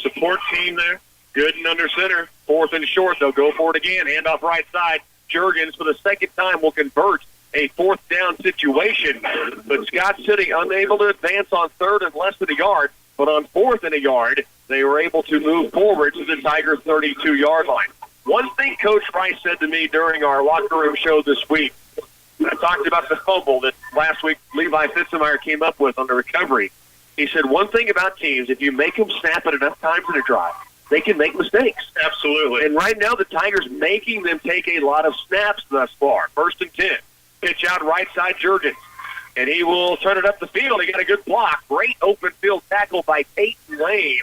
support team there. Gooden under center. Fourth and short. They'll go for it again. Handoff right side. Juergens for the second time will convert a fourth down situation. But Scott City unable to advance on third and less than a yard. But on fourth and a yard, they were able to move forward to the Tiger 32-yard line. One thing Coach Rice said to me during our locker room show this week, I talked about the fumble that last week Levi Fitzemeyer came up with on the recovery. He said one thing about teams, if you make them snap it enough times in a drive, they can make mistakes. Absolutely. And right now the Tigers making them take a lot of snaps thus far. First and 10. Pitch out right side, Juergens. And he will turn it up the field. He got a good block. Great open field tackle by Peyton Lane.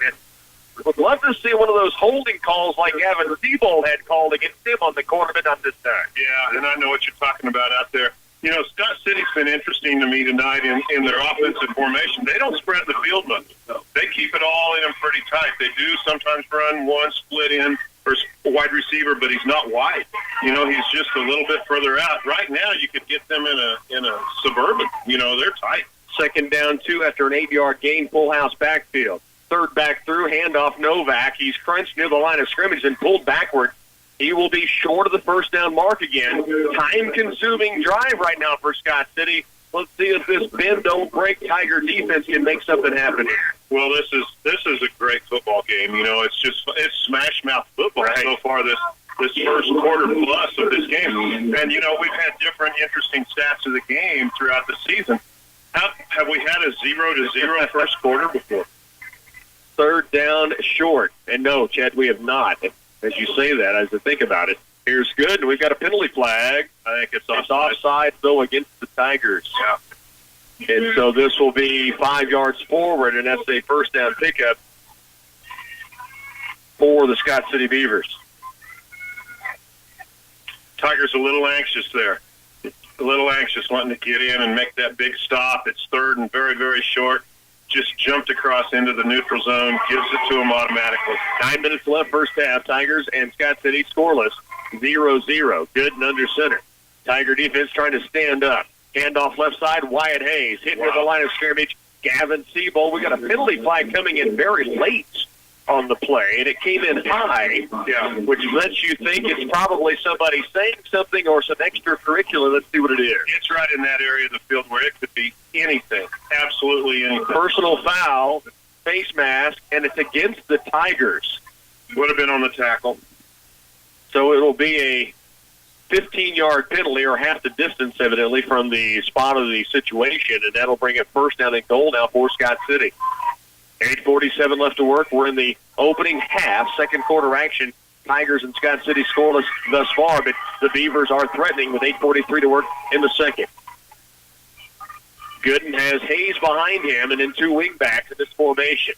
Would love to see one of those holding calls like Gavin Seabold had called against him on the corner, but not this time. Yeah, and I know what you're talking about out there. You know, Scott City's been interesting to me tonight in their offensive formation. They don't spread the field much. They keep it all in pretty tight. They do sometimes run one split in for a wide receiver, but he's not wide. You know, he's just a little bit further out. Right now, you could get them in a suburban. You know, they're tight. Second down, 2 after an 8-yard gain, full house backfield. Third back through, handoff Novak. He's crunched near the line of scrimmage and pulled backward. He will be short of the first down mark again. Time-consuming drive right now for Scott City. Let's see if this bend-don't-break Tiger defense can make something happen here. Well, this is a great football game. You know, it's smash-mouth football so far this first quarter plus of this game. And, you know, we've had different interesting stats of the game throughout the season. Have we had a 0-0 first quarter before? Third down short. And no, Chad, we have not. As you say that, as I think about it, here's good. And we've got a penalty flag. I think it's offside, though, against the Tigers. Yeah. And so this will be 5 yards forward, and that's a first down pickup for the Scott City Beavers. Tigers a little anxious there. A little anxious wanting to get in and make that big stop. It's third and very, very short. Just jumped across into the neutral zone, gives it to him automatically. 9 minutes left first half. Tigers and Scott City scoreless, 0-0. Good and under center. Tiger defense trying to stand up. Handoff left side, Wyatt Hayes. Hitting near the line of scrimmage, Gavin Seabold. We got a penalty flag coming in very late. on the play, and it came in high, which lets you think it's probably somebody saying something or some extracurricular. Let's see what it is. It's right in that area of the field where it could be anything, absolutely anything. Personal foul, face mask, and it's against the Tigers. Would have been on the tackle. So it'll be a 15-yard penalty, or half the distance, evidently, from the spot of the situation, and that'll bring it first down and goal now for Scott City. 8:47 left to work. We're in the opening half, second quarter action. Tigers and Scott City scoreless thus far, but the Beavers are threatening with 8:43 to work in the second. Gooden has Hayes behind him and then two wingbacks in this formation.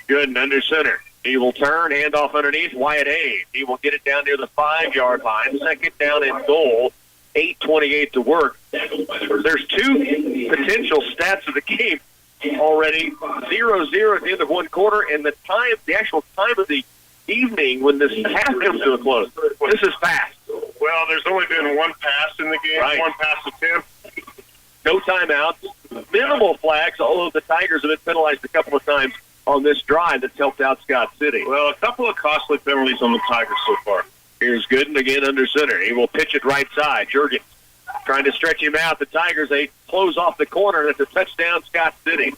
Gooden under center. He will turn, hand off underneath, Wyatt Hayes. He will get it down near the 5-yard line. Second down and goal. 8:28 to work. There's two potential stats of the game already. 0-0 at the end of one quarter, and the actual time of the evening when this half comes to a close. This is fast. Well, there's only been one pass in the game, one pass attempt. No timeouts, minimal flags, although the Tigers have been penalized a couple of times on this drive that's helped out Scott City. Well, a couple of costly penalties on the Tigers so far. Here's Gooden again under center. He will pitch it right side. Jurgens trying to stretch him out. The Tigers, they close off the corner, and it's a touchdown, Scott City.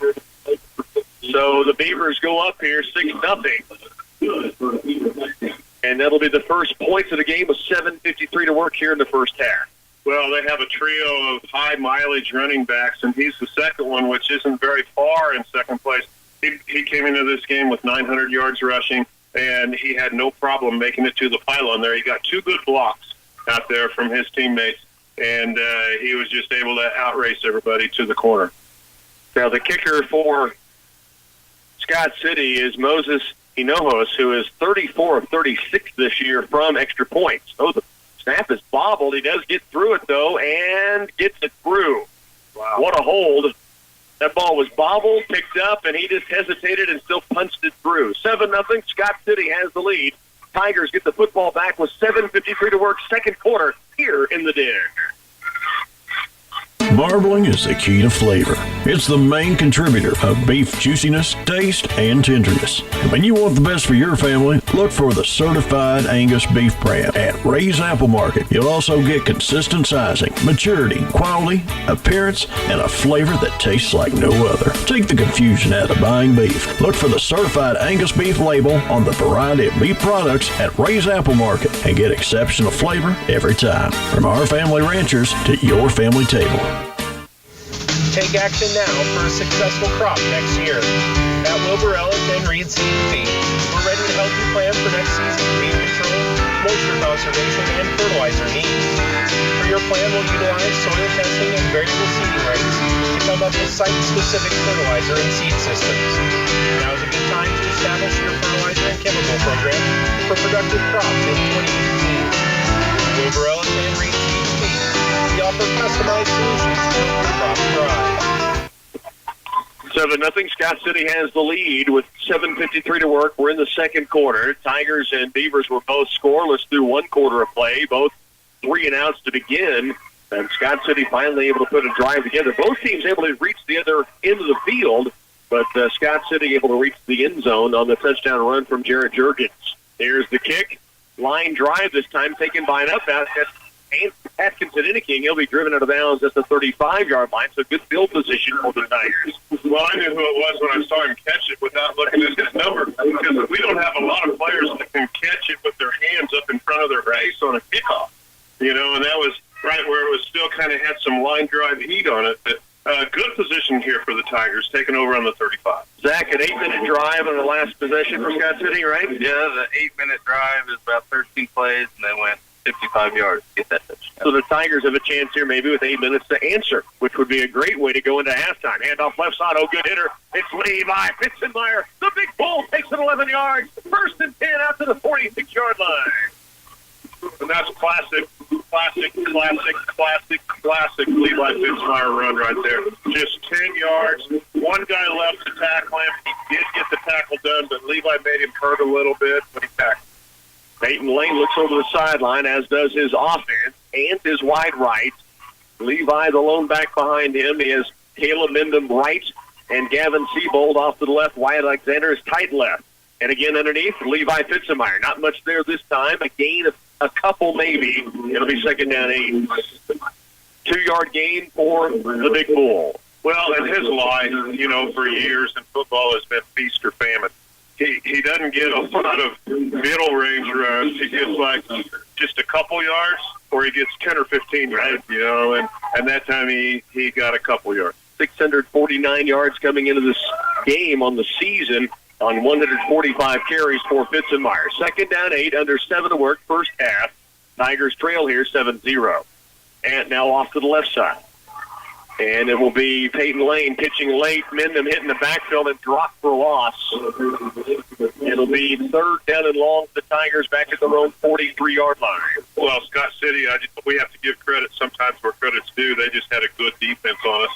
So the Beavers go up here 6-0. And that'll be the first points of the game with 7:53 to work here in the first half. Well, they have a trio of high-mileage running backs, and he's the second one, which isn't very far in second place. He came into this game with 900 yards rushing, and he had no problem making it to the pylon there. He got two good blocks out there from his teammates, and he was just able to outrace everybody to the corner. Now, the kicker for Scott City is Moses Hinojos, who is 34 of 36 this year from extra points. Oh, the snap is bobbled. He does get through it, though, and gets it through. Wow. What a hold. That ball was bobbled, picked up, and he just hesitated and still punched it through. 7-0. Scott City has the lead. Tigers get the football back with 7:53 to work, second quarter, here in the Den. Marbling is the key to flavor. It's the main contributor of beef juiciness, taste, and tenderness. When you want the best for your family, look for the certified Angus beef brand at Ray's Apple Market. You'll also get consistent sizing, maturity, quality, appearance, and a flavor that tastes like no other. Take the confusion out of buying beef. Look for the certified Angus beef label on the variety of beef products at Ray's Apple Market and get exceptional flavor every time. From our family ranchers to your family table. Take action now for a successful crop next year. At Wilbur Ellis and Reed Seed and Feed, we're ready to help you plan for next season's weed control, moisture conservation, and fertilizer needs. For your plan, we'll utilize soil testing and variable seeding rates to come up with site-specific fertilizer and seed systems. Now is a good time to establish your fertilizer and chemical program for productive crops in 2018. Wilbur Ellis and Reed Seed and Feed. We offer customized solutions to help your crops thrive. 7-0. Scott City has the lead with 7:53 to work. We're in the second quarter. Tigers and Beavers were both scoreless through one quarter of play, both 3 and outs to begin. And Scott City finally able to put a drive together. Both teams able to reach the other end of the field, but Scott City able to reach the end zone on the touchdown run from Jarrett Jurgens. Here's the kick. Line drive this time taken by an up out. Atkinson indicating he'll be driven out of bounds at the 35-yard line, so good field position for the Tigers. Well, I knew who it was when I saw him catch it without looking at his number, because we don't have a lot of players that can catch it with their hands up in front of their face on a kickoff. You know, and that was right where it was still kind of had some line drive heat on it. But good position here for the Tigers, taking over on the 35. Zach, an 8-minute drive on the last possession for Scott City, right? Yeah, the 8-minute drive is about 13 plays, and they went 55 yards to get that touchdown. So the Tigers have a chance here maybe with 8 minutes to answer, which would be a great way to go into halftime. Handoff left side, oh, good hitter. It's Levi Pitzenmeyer. The big bull takes it 11 yards. First and 10 out to the 46-yard line. And that's classic Levi Pitzenmeyer run right there. Just 10 yards. One guy left to tackle him. He did get the tackle done, but Levi made him hurt a little bit when he tackled. Peyton Lane looks over the sideline, as does his offense. Ant is wide right. Levi, the lone back behind him, is Caleb Mendham right. And Gavin Siebold off to the left. Wyatt Alexander is tight left. And again underneath, Levi Fitzemeyer. Not much there this time. A gain of a couple maybe. It'll be second down 8. 2-yard gain for the Big Bull. Well, and his life, for years in football has been feast or famine. He doesn't get a lot of middle range runs. He gets like just a couple yards, or he gets 10 or 15 yards, and that time he got a couple yards. 649 yards coming into this game on the season on 145 carries for Fitzenmeyer. Second down 8, under 7 to work, first half. Tigers trail here 7-0. And now off to the left side. And it will be Peyton Lane pitching late. Mendham hitting the backfield and dropped for a loss. It'll be third down and long. The Tigers back at their own 43-yard line. Well, Scott City, we have to give credit sometimes where credit's due. They just had a good defense on us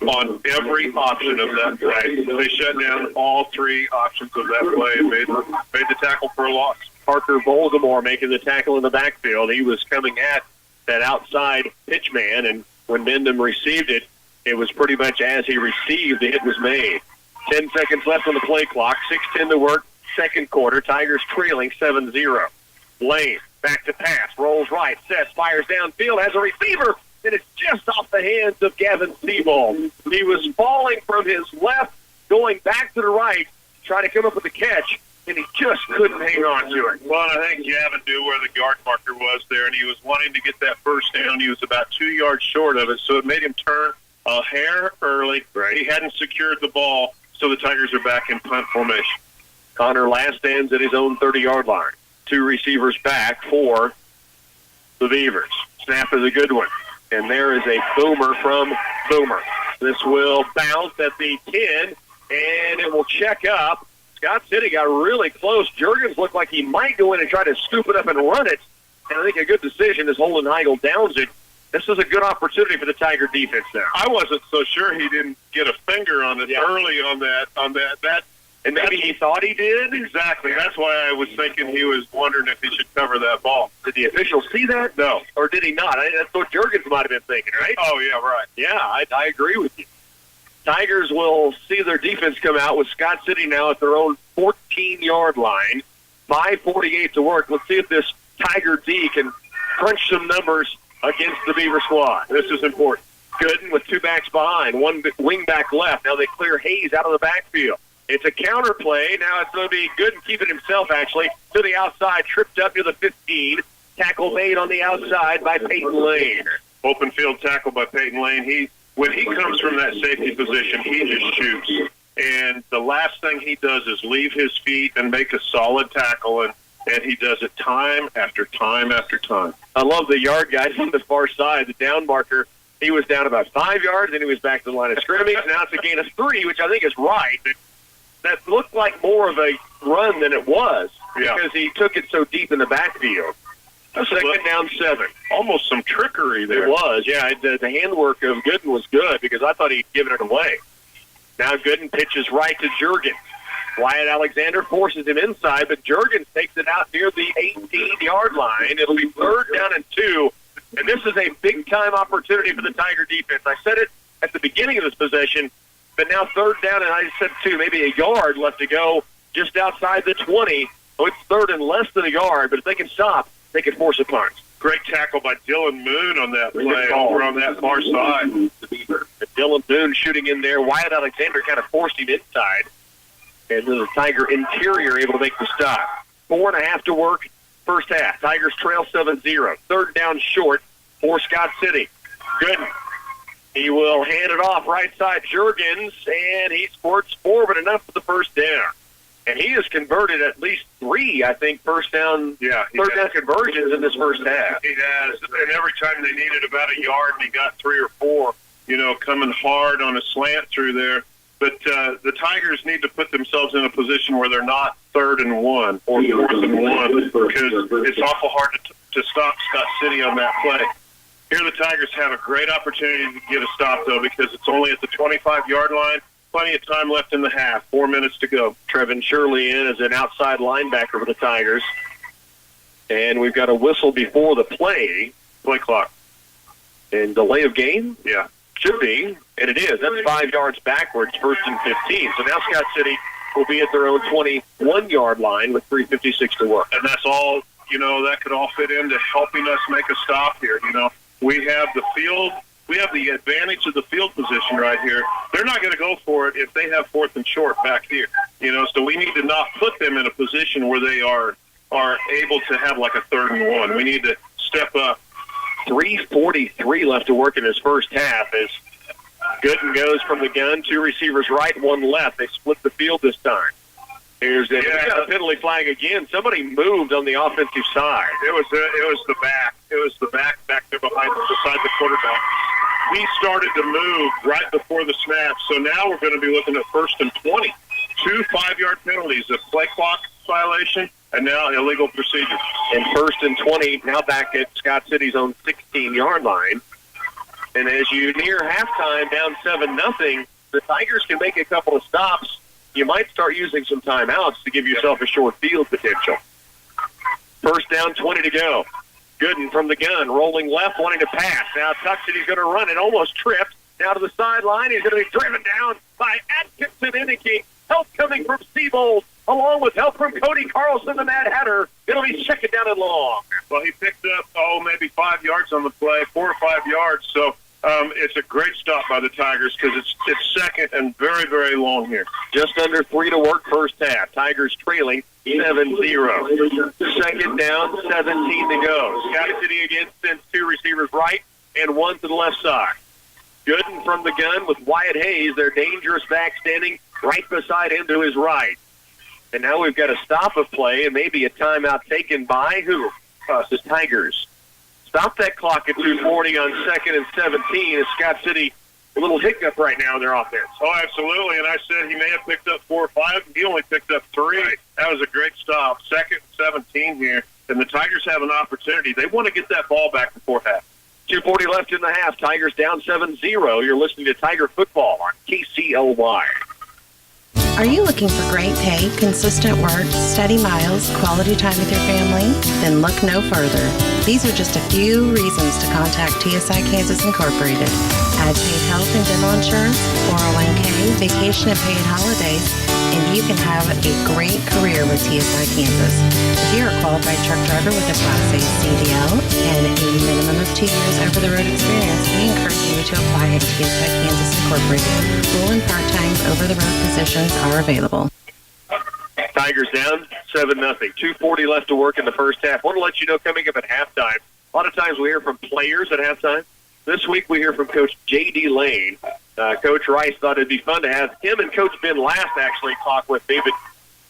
on every option of that play. They shut down all 3 options of that play and made the tackle for a loss. Parker Voldemore making the tackle in the backfield. He was coming at that outside pitch man, and when Mendham received it, it was pretty much as he received, the hit was made. 10 seconds left on the play clock. 6:10 to work, second quarter. Tigers trailing 7-0. Lane, back to pass, rolls right, sets, fires downfield, has a receiver, and it's just off the hands of Gavin Siebold. He was falling from his left, going back to the right, trying to come up with the catch, and he just couldn't hang on to it. Well, I think Gavin knew where the yard marker was there, and he was wanting to get that first down. He was about 2 yards short of it, so it made him turn a hair early. Right. He hadn't secured the ball, so the Tigers are back in punt formation. Connor last stands at his own 30-yard line. 2 receivers back for the Beavers. Snap is a good one. And there is a boomer from Boomer. This will bounce at the 10, and it will check up. Scott City got really close. Juergens looked like he might go in and try to scoop it up and run it. And I think a good decision is Holden Heigl downs it. This is a good opportunity for the Tiger defense now. I wasn't so sure he didn't get a finger on it early on that. And maybe he thought he did? Exactly. That's why I was thinking he was wondering if he should cover that ball. Did the officials see that? No. Or did he not? That's what Juergens might have been thinking, right? Oh, yeah, right. Yeah, I agree with you. Tigers will see their defense come out with Scott City now at their own 14-yard line. 5:48 to work. Let's see if this Tiger D can crunch some numbers against the Beaver squad. This is important. Gooden with 2 backs behind, 1 wing back left. Now they clear Hayes out of the backfield. It's a counter play. Now it's going to be Gooden keeping himself, actually, to the outside, tripped up near the 15. Tackle made on the outside by Peyton Lane. Open field tackle by Peyton Lane. When he comes from that safety position, he just shoots. And the last thing he does is leave his feet and make a solid tackle, and he does it time after time after time. I love the yard guys on the far side. The down marker, he was down about 5 yards, and he was back to the line of scrimmage. Now it's a gain of 3, which I think is right. That looked like more of a run than it was because he took it so deep in the backfield. Second down 7. Almost some trickery there. It was, yeah. The handwork of Gooden was good because I thought he'd given it away. Now Gooden pitches right to Juergens. Wyatt Alexander forces him inside, but Juergens takes it out near the 18-yard line. It'll be third down and 2, and this is a big-time opportunity for the Tiger defense. I said it at the beginning of this possession, but now third down, and I said 2, maybe a yard left to go just outside the 20. So it's third and less than a yard, but if they can stop, they can force a punt. Great tackle by Dylan Moon on that play over on that far side. Dylan Moon shooting in there. Wyatt Alexander kind of forced him inside. And then the Tiger interior able to make the stop. 4.5 to work, first half. Tigers trail 7-0. Third down short for Scott City. Gooden. He will hand it off right side Juergens, and he sports 4, but enough for the first down. And he has converted at least 3, I think, third down conversions in this first half. He has, and every time they needed about a yard, he got 3 or 4, coming hard on a slant through there. But the Tigers need to put themselves in a position where they're not 3rd and 1 or 4th and 1 because it's awful hard to stop Scott City on that play. Here the Tigers have a great opportunity to get a stop, though, because it's only at the 25-yard line. Plenty of time left in the half. 4 minutes to go. Trevin Shirley in as an outside linebacker for the Tigers. And we've got a whistle before the play. Play clock. And delay of game? Yeah. should be, and it is. That's 5 yards backwards, 1st and 15. So now Scott City will be at their own 21-yard line with 3:56 to work. And that's all, that could all fit into helping us make a stop here. We have the field. We have the advantage of the field position right here. They're not going to go for it if they have 4th and short back here. So we need to not put them in a position where they are able to have like a 3rd and 1. We need to step up. 3:43 left to work in his first half as Gooden goes from the gun. 2 receivers right, 1 left. They split the field this time. We got a penalty flag again. Somebody moved on the offensive side. It was the back. It was the back there beside the quarterback. He started to move right before the snap, so now we're going to be looking at 1st and 20. 2 5-yard penalties, a play clock violation, and now illegal procedure. And 1st and 20, now back at Scott City's own 16-yard line. And as you near halftime, down 7-0, the Tigers can make a couple of stops. You might start using some timeouts to give yourself a short field potential. 1st down, 20 to go. Gooden from the gun, rolling left, wanting to pass. Now Tuck City's going to run it, almost tripped. Now to the sideline, he's going to be driven down by Atkinson, indicating help coming from Seabold, along with help from Cody Carlson, the Mad Hatter. It'll be second down and long. Well, he picked up, maybe 5 yards on the play, 4 or 5 yards. So it's a great stop by the Tigers because it's second and very, very long here. Just under 3 to work first half. Tigers trailing 7-0. Second down, 17 to go. Scott City again sends 2 receivers right and 1 to the left side. Gooden from the gun with Wyatt Hayes, their dangerous back standing right beside him to his right. And now we've got a stop of play and maybe a timeout taken by who? Us, the Tigers. Stop that clock at 2:40 on 2nd and 17. Is Scott City a little hiccup right now in their offense? Oh, absolutely. And I said he may have picked up 4 or 5. He only picked up 3. Right. That was a great stop. 2nd and 17 here. And the Tigers have an opportunity. They want to get that ball back before half. 2:40 left in the half. Tigers down 7-0. You're listening to Tiger Football on KCLY. Are you looking for great pay, consistent work, steady miles, quality time with your family? Then look no further. These are just a few reasons to contact TSI Kansas Incorporated. Add paid health and dental insurance, 401k, vacation and paid holidays, and you can have a great career with TSI Kansas. If you're a qualified truck driver with a Class A CDL and a minimum of 2 years over-the-road experience, we encourage you to apply at TSI Kansas Incorporated. Full and part-time over-the-road positions are available. Tigers down 7-0. 2:40 left to work in the first half. I want to let you know coming up at halftime, a lot of times we hear from players at halftime. This week we hear from Coach J.D. Lane. Coach Rice thought it'd be fun to have him and Coach Ben Last actually talk with me, but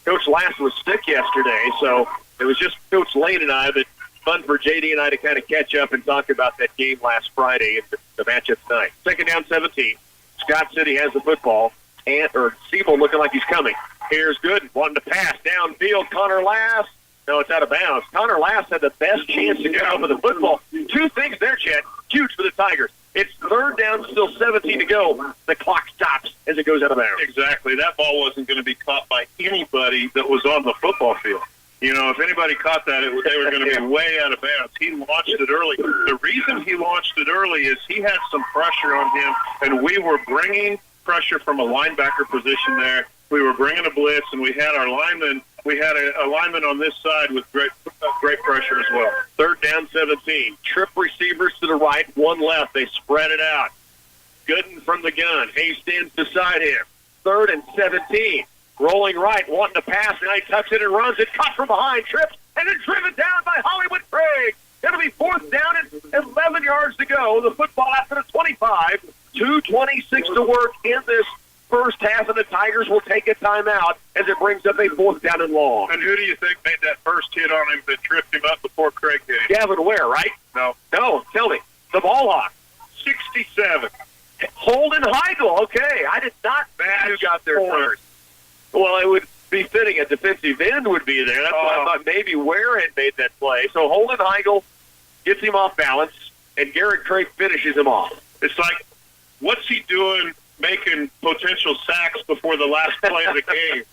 Coach Last was sick yesterday, so it was just Coach Lane and I, but fun for J.D. and I to kind of catch up and talk about that game last Friday and the matchup tonight. Second down 17. Scott City has the football. Siebel looking like he's coming. Here's Gooden wanting to pass downfield. Connor Lass. No, it's out of bounds. Connor Lass had the best chance to get over the football. 2 things there, Chet. Huge for the Tigers. It's 3rd down, still 17 to go. The clock stops as it goes out of bounds. Exactly. That ball wasn't going to be caught by anybody that was on the football field. If anybody caught that, they were going to be way out of bounds. He launched it early. The reason he launched it early is he had some pressure on him, and we were bringing pressure from a linebacker position there. We were bringing a blitz, and we had our lineman. We had a lineman on this side with great pressure as well. 3rd down 17. Trip receivers to the right, 1 left. They spread it out. Gooden from the gun. Hayes stands beside him. 3rd and 17. Rolling right, wanting to pass. Now he tucks it and runs it. Caught from behind, trips, and then driven down by Hollywood Craig. It'll be 4th down and 11 yards to go. The football after the 25. 2:26 to work in this first half, and the Tigers will take a timeout as it brings up a 4th down and long. And who do you think made that first hit on him that tripped him up before Craig hit him? Gavin Ware, right? No, tell me. The ball hawk. 67. Holden Heigl. Okay, I did not match who got there first. Well, it would be fitting a defensive end would be there. That's why I thought maybe Ware had made that play. So Holden Heigl gets him off balance, and Garrett Craig finishes him off. It's like, what's he doing making potential sacks before the last play of the game,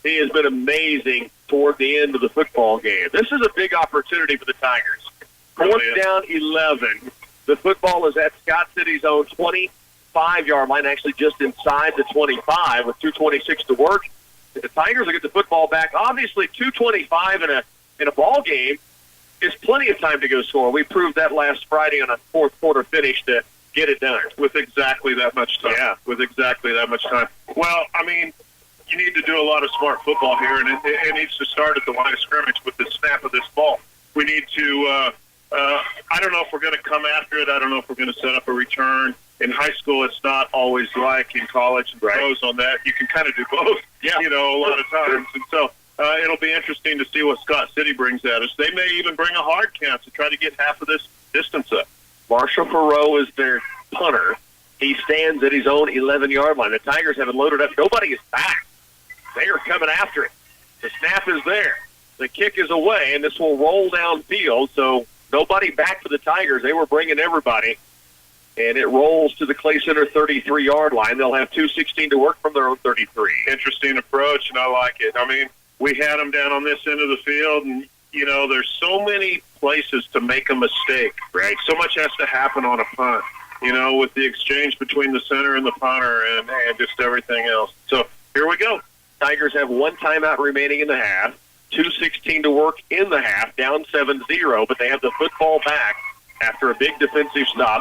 He has been amazing toward the end of the football game. This is a big opportunity for the Tigers. 4th down 11. The football is at Scott City's own 25-yard line, actually just inside the 25 with 2:26 to work. If the Tigers will get the football back, obviously 2:25 in a ball game is plenty of time to go score. We proved that last Friday on a fourth quarter finish to get it done. With exactly that much time. Yeah. With exactly that much time. Well, I mean, you need to do a lot of smart football here, and it needs to start at the line of scrimmage with the snap of this ball. We need to, I don't know if we're going to come after it. I don't know if we're going to set up a return. In high school, it's not always like in college and pros on that. You can kind of do both, a lot of times. And so it'll be interesting to see what Scott City brings at us. They may even bring a hard count to try to get half of this distance up. Marshall Perot is their punter. He stands at his own 11-yard line. The Tigers have it loaded up. Nobody is back. They are coming after it. The snap is there. The kick is away, and this will roll downfield. So nobody back for the Tigers. They were bringing everybody. And it rolls to the Clay Center 33-yard line. They'll have 2:16 to work from their own 33. Interesting approach, and I like it. I mean, we had them down on this end of the field, and, there's so many places to make a mistake. Right. So much has to happen on a punt, with the exchange between the center and the punter and just everything else. So here we go. Tigers have one timeout remaining in the half. 2:16 to work in the half, down 7-0, but they have the football back after a big defensive stop,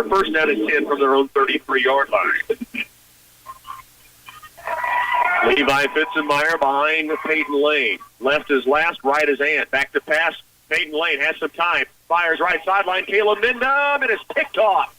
first down and 10 from their own 33-yard line. Levi Fitzenmeyer behind Peyton Lane. Left is last, right is Ant. Back to pass. Peyton Lane has some time. Fires right sideline. Caleb Mendham. It is picked off.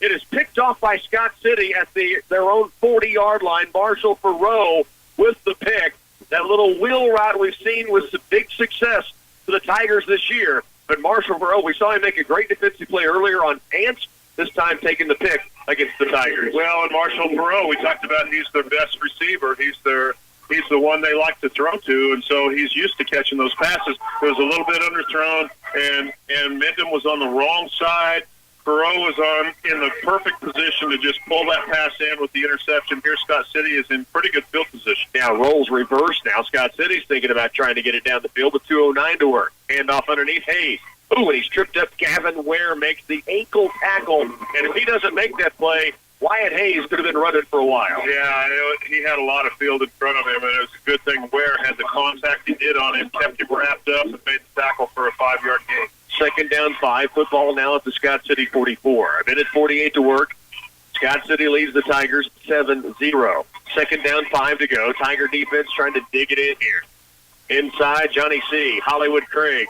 It is picked off by Scott City at their own 40-yard line. Marshall Perot with the pick. That little wheel route we've seen was a big success for the Tigers this year. But Marshall Perot, we saw him make a great defensive play earlier on Ants, this time taking the pick against the Tigers. Well, and Marshall Perot, we talked about he's their best receiver. He's the one they like to throw to, and so he's used to catching those passes. It was a little bit underthrown, and Mendham was on the wrong side. Perot was in the perfect position to just pull that pass in with the interception. Here, Scott City is in pretty good field position. Now, rolls reversed now. Scott City's thinking about trying to get it down the field with 2:09 to work. Handoff underneath Hayes. Ooh, and he's tripped up. Gavin Ware makes the ankle tackle. And if he doesn't make that play, Wyatt Hayes could have been running for a while. Yeah, he had a lot of field in front of him, and it was a good thing Ware had the contact he did on him, kept him wrapped up, and made the tackle for a 5-yard gain. Second down 5. Football now at the Scott City 44. A minute 48 to work. Scott City leads the Tigers 7-0. Second down 5 to go. Tiger defense trying to dig it in here. Inside, Johnny C. Hollywood Craig.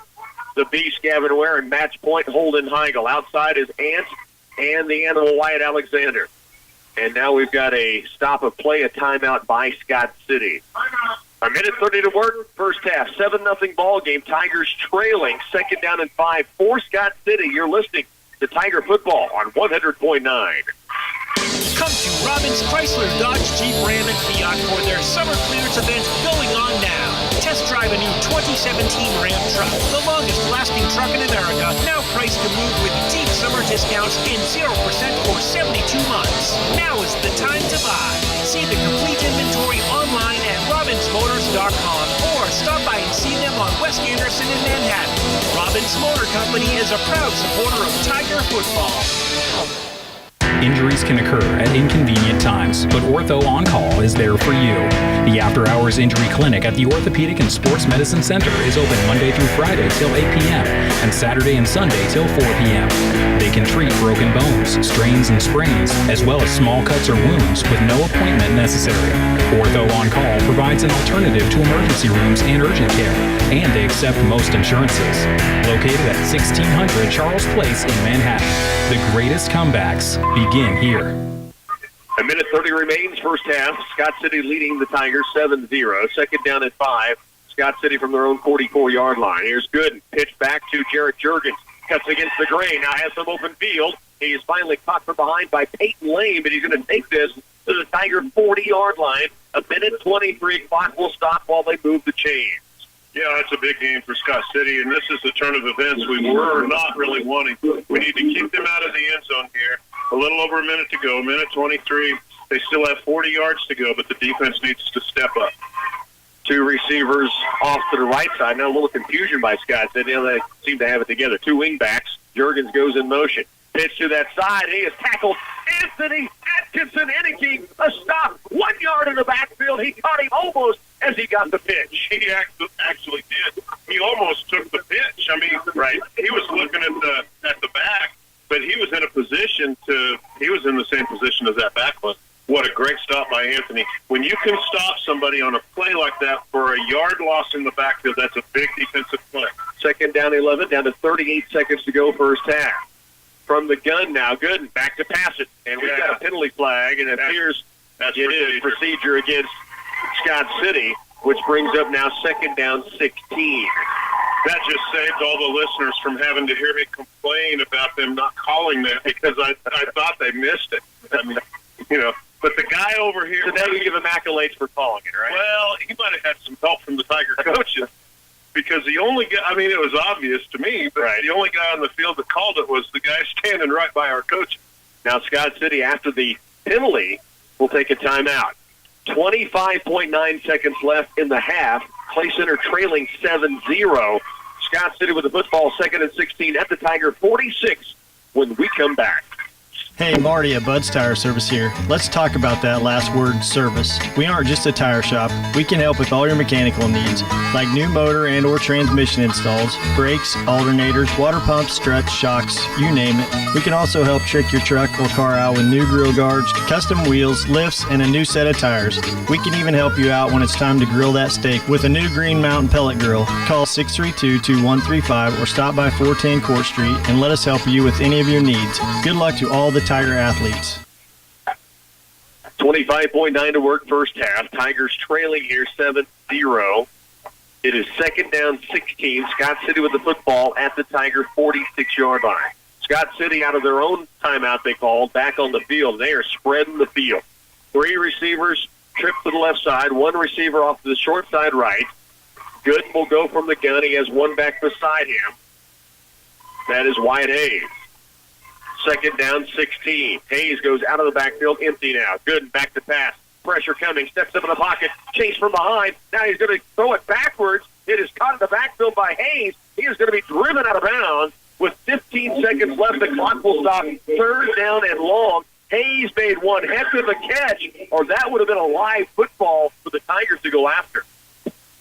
The Beast, Gavin Ware, and match point Holden Heigl. Outside is Ant and the Animal Wyatt Alexander. And now we've got a stop of play, a timeout by Scott City. A minute 30 to work, first half, 7-0 ball game. Tigers trailing, second down and 5 for Scott City. You're listening to Tiger Football on 100.9. Come to Robbins Chrysler Dodge Jeep Ram and Fiat for their summer clearance event going on now. Test drive a new 2017 Ram truck, the longest lasting truck in America, now priced to move with deep summer discounts in 0% for 72 months. Now is the time to buy. See the complete inventory online at robbinsmotors.com or stop by and see them on West Anderson in Manhattan. Robbins Motor Company is a proud supporter of Tiger football. Injuries can occur at inconvenient times, but Ortho On Call is there for you. The after-hours injury clinic at the Orthopedic and Sports Medicine Center is open Monday through Friday till 8 p.m. and Saturday and Sunday till 4 p.m. They can treat broken bones, strains and sprains, as well as small cuts or wounds with no appointment necessary. Ortho On Call provides an alternative to emergency rooms and urgent care, and they accept most insurances. Located at 1600 Charles Place in Manhattan. The greatest comebacks begin here. A minute 30 remains, first half. Scott City leading the Tigers 7-0. Second down at 5. Scott City from their own 44-yard line. Here's Gooden. Pitch back to Jarrett Juergens. Cuts against the grain. Now has some open field. He is finally caught from behind by Peyton Lane, but he's going to take this to the Tiger 40-yard line. A minute 23. Clock will stop while they move the chains. Yeah, it's a big game for Scott City, and this is the turn of events we were not really wanting. We need to keep them out of the end zone here. A little over a minute to go, a minute 23. They still have 40 yards to go, but the defense needs to step up. Two receivers off to the right side. Now a little confusion by Scott City. They seem to have it together. Two wing backs. Juergens goes in motion. Pitch to that side. He is tackled. Anthony Atkinson, Eneke, a stop. 1 yard in the backfield. He caught him almost as he got the pitch. He actually did. He almost took the pitch. I mean, right. He was looking at the back, but he was in a position he was in the same position as that back was. What a great stop by Anthony. When you can stop somebody on a play like that for a yard loss in the backfield, that's a big defensive play. Second down 11, down to 38 seconds to go first half. From the gun now, Gooden back to pass it. And we've got a penalty flag, and it appears it is procedure against Scott City, which brings up now second down 16. That just saved all the listeners from having to hear me complain about them not calling that because I thought they missed it. I mean, but the guy over here... So now you give him accolades for calling it, right? Well, he might have had some help from the Tiger coaches because the only guy... I mean, it was obvious to me, but the only guy on the field that called it was the guy standing right by our coach. Now Scott City, after the penalty, will take a timeout. 25.9 seconds left in the half. Clay Center trailing 7-0. Scott City with the football, second and 16 at the Tiger 46 when we come back. Hey, Marty at Bud's Tire Service here. Let's talk about that last word, service. We aren't just a tire shop. We can help with all your mechanical needs, like new motor and or transmission installs, brakes, alternators, water pumps, struts, shocks, you name it. We can also help trick your truck or car out with new grill guards, custom wheels, lifts, and a new set of tires. We can even help you out when it's time to grill that steak with a new Green Mountain pellet grill. Call 632-2135 or stop by 410 Court Street and let us help you with any of your needs. Good luck to all the Tiger athletes. 25.9 to work first half. Tigers trailing here 7-0. It is second down 16. Scott City with the football at the Tiger 46-yard line. Scott City out of their own timeout they called back on the field. They are spreading the field. 3 receivers trip to the left side. 1 receiver off to the short side right. Gooden will go from the gun. He has 1 back beside him. That is Wyatt Hayes. Second down 16. Hayes goes out of the backfield, empty now. Gooden back to pass. Pressure coming. Steps up in the pocket. Chase from behind. Now he's going to throw it backwards. It is caught in the backfield by Hayes. He is going to be driven out of bounds. With 15 seconds left, the clock will stop. Third down and long. Hayes made one heck of a catch, or that would have been a live football for the Tigers to go after.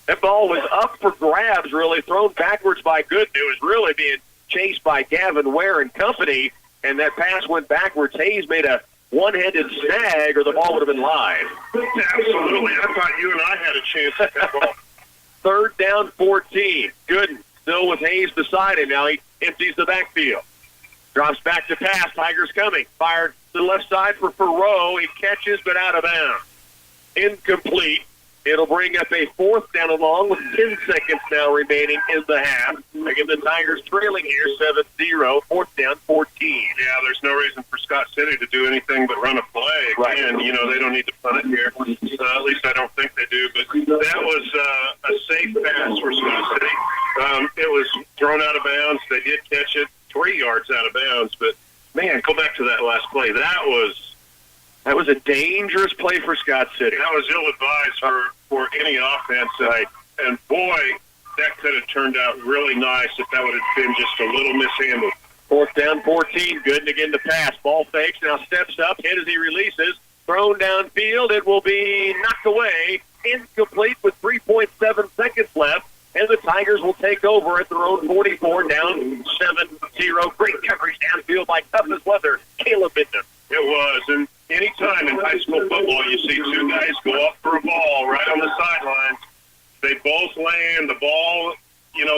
That ball was up for grabs, really, thrown backwards by Gooden. It was really being chased by Gavin Ware and company. And that pass went backwards. Hayes made a one-handed snag, or the ball would have been live. Absolutely. I thought you and I had a chance at that ball. Third down 14. Gooden still with Hayes beside him. Now he empties the backfield. Drops back to pass. Tigers coming. Fired to the left side for Farrow. He catches, but out of bounds. Incomplete. It'll bring up a fourth down and long with 10 seconds now remaining in the half. Again, the Tigers trailing here 7-0, fourth down 14. Yeah, there's no reason for Scott City to do anything but run a play. Right. And, they don't need to punt it here. At least I don't think they do. But that was a safe pass for Scott City. It was thrown out of bounds. They did catch it 3 yards out of bounds. But, man, go back to that last play. That was a dangerous play for Scott City. That was ill-advised for any offense. And, boy, that could have turned out really nice if that would have been just a little mishandled. Fourth down 14. Gooden again to pass. Ball fakes. Now steps up. Hit as he releases. Thrown downfield. It will be knocked away. Incomplete with 3.7 seconds left. And the Tigers will take over at their own 44, down 7-0. Great coverage downfield by tough as leather, Caleb Bidden. It was. And any time in high school football you see 2 guys go up for a ball right on the sidelines, they both land, the ball,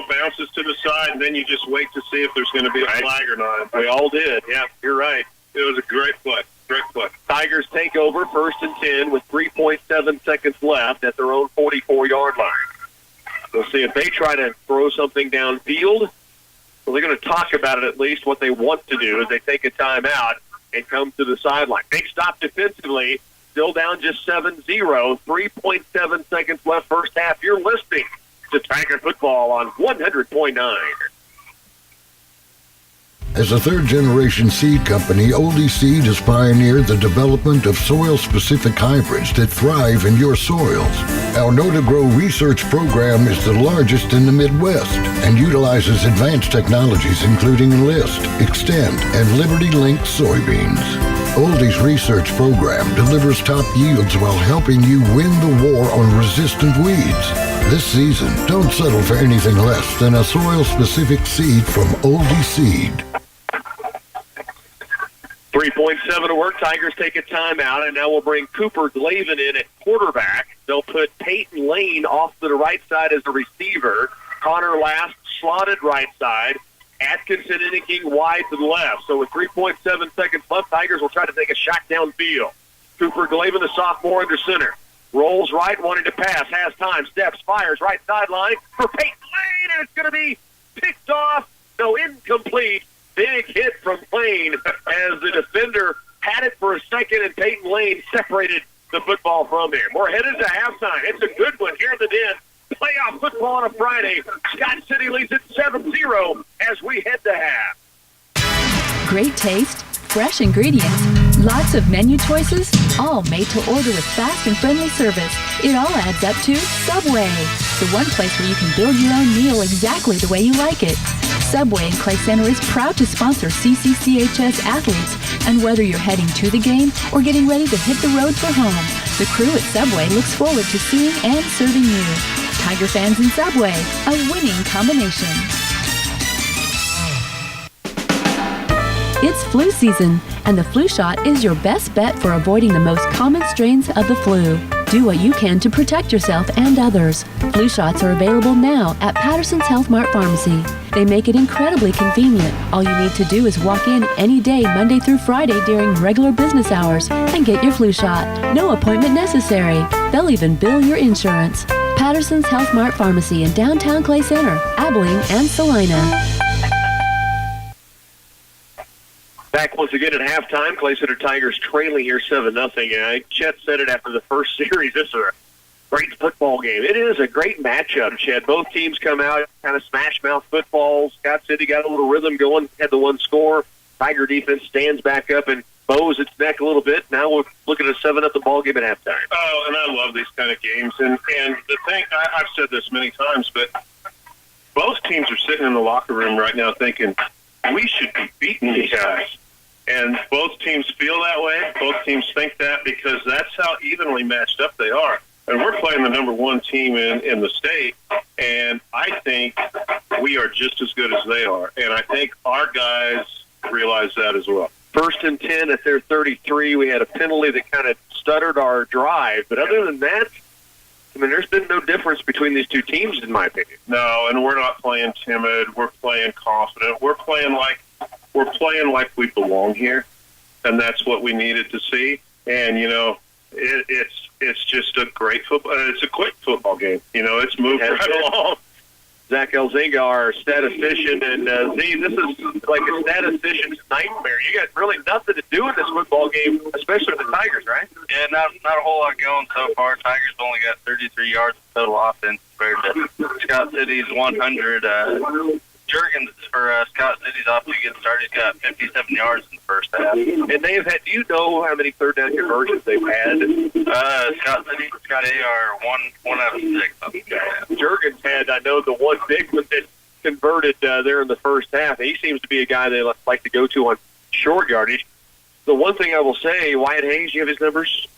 bounces to the side, and then you just wait to see if there's going to be a flag or not. We all did. Yeah, you're right. It was a great play. Great play. Tigers take over first and 10 with 3.7 seconds left at their own 44-yard line. We'll see if they try to throw something downfield. Well, they're going to talk about it at least. What they want to do is they take a timeout and come to the sideline. Big stop defensively. Still down just 7-0. 3.7 seconds left first half. You're listening to Tiger Football on 100.9. As a third-generation seed company, Oldie Seed has pioneered the development of soil-specific hybrids that thrive in your soils. Our Know-to-Grow research program is the largest in the Midwest and utilizes advanced technologies including Enlist, Extend, and Liberty Link soybeans. Oldie's research program delivers top yields while helping you win the war on resistant weeds. This season, don't settle for anything less than a soil-specific seed from Oldie Seed. 3.7 to work. Tigers take a timeout, and now we'll bring Cooper Glavin in at quarterback. They'll put Peyton Lane off to the right side as a receiver. Connor Last slotted right side. Atkinson and King wide to the left. So with 3.7 seconds left, Tigers will try to take a shot downfield. Cooper Glavin, the sophomore, under center. Rolls right, wanting to pass, has time, steps, fires, right sideline for Peyton Lane, and it's going to be picked off. No, incomplete. Big hit from Lane as the defender had it for a second, and Peyton Lane separated the football from him. We're headed to halftime. It's a good one here in the Den. Playoff football on a Friday. Scott City leads it 7-0 as we head to half. Great taste, fresh ingredients, lots of menu choices, all made to order with fast and friendly service. It all adds up to Subway, the one place where you can build your own meal exactly the way you like it. Subway in Clay Center is proud to sponsor CCCHS athletes, and whether you're heading to the game or getting ready to hit the road for home, the crew at Subway looks forward to seeing and serving you. Tiger fans and Subway, a winning combination. It's flu season, and the flu shot is your best bet for avoiding the most common strains of the flu. Do what you can to protect yourself and others. Flu shots are available now at Patterson's Health Mart Pharmacy. They make it incredibly convenient. All you need to do is walk in any day, Monday through Friday during regular business hours, and get your flu shot. No appointment necessary. They'll even bill your insurance. Patterson's Health Mart Pharmacy in downtown Clay Center, Abilene, and Salina. Back once again at halftime. Clay Center Tigers trailing here 7-0. Chet said it after the first series. This is a great football game. It is a great matchup, Chet. Both teams come out kind of smash-mouth football. Scott City got a little rhythm going, had the one score. Tiger defense stands back up and bows its neck a little bit. Now we're looking at a 7-0 ball game at halftime. Oh, and I love these kind of games. And the thing, I've said this many times, but both teams are sitting in the locker room right now thinking, we should be beating these guys. And both teams feel that way. Both teams think that because that's how evenly matched up they are. And we're playing the number one team in the state, and I think we are just as good as they are. And I think our guys realize that as well. 1st and 10 at their 33. We had a penalty that kind of stuttered our drive. But other than that, I mean, there's been no difference between these two teams, in my opinion. No, and we're not playing timid. We're playing confident. We're playing like we belong here, and that's what we needed to see. And, you know, it's just a great football. It's a quick football game. You know, it's moved right along. Zach Elzinga, our statistician, and Z, this is like a statistician's nightmare. You got really nothing to do in this football game, especially with the Tigers, right? Yeah, not a whole lot going so far. Tigers only got 33 yards of total offense compared to Scott City's 100. Jurgens for Scott City's off to get started. He's got 57 yards in the first half. And they've had, do you know how many third down conversions they've had? Scott City, they are one out of 6. Jurgens had, I know, the one big one that converted there in the first half. He seems to be a guy they like to go to on short yardage. The one thing I will say, Wyatt Hayes, you have his numbers?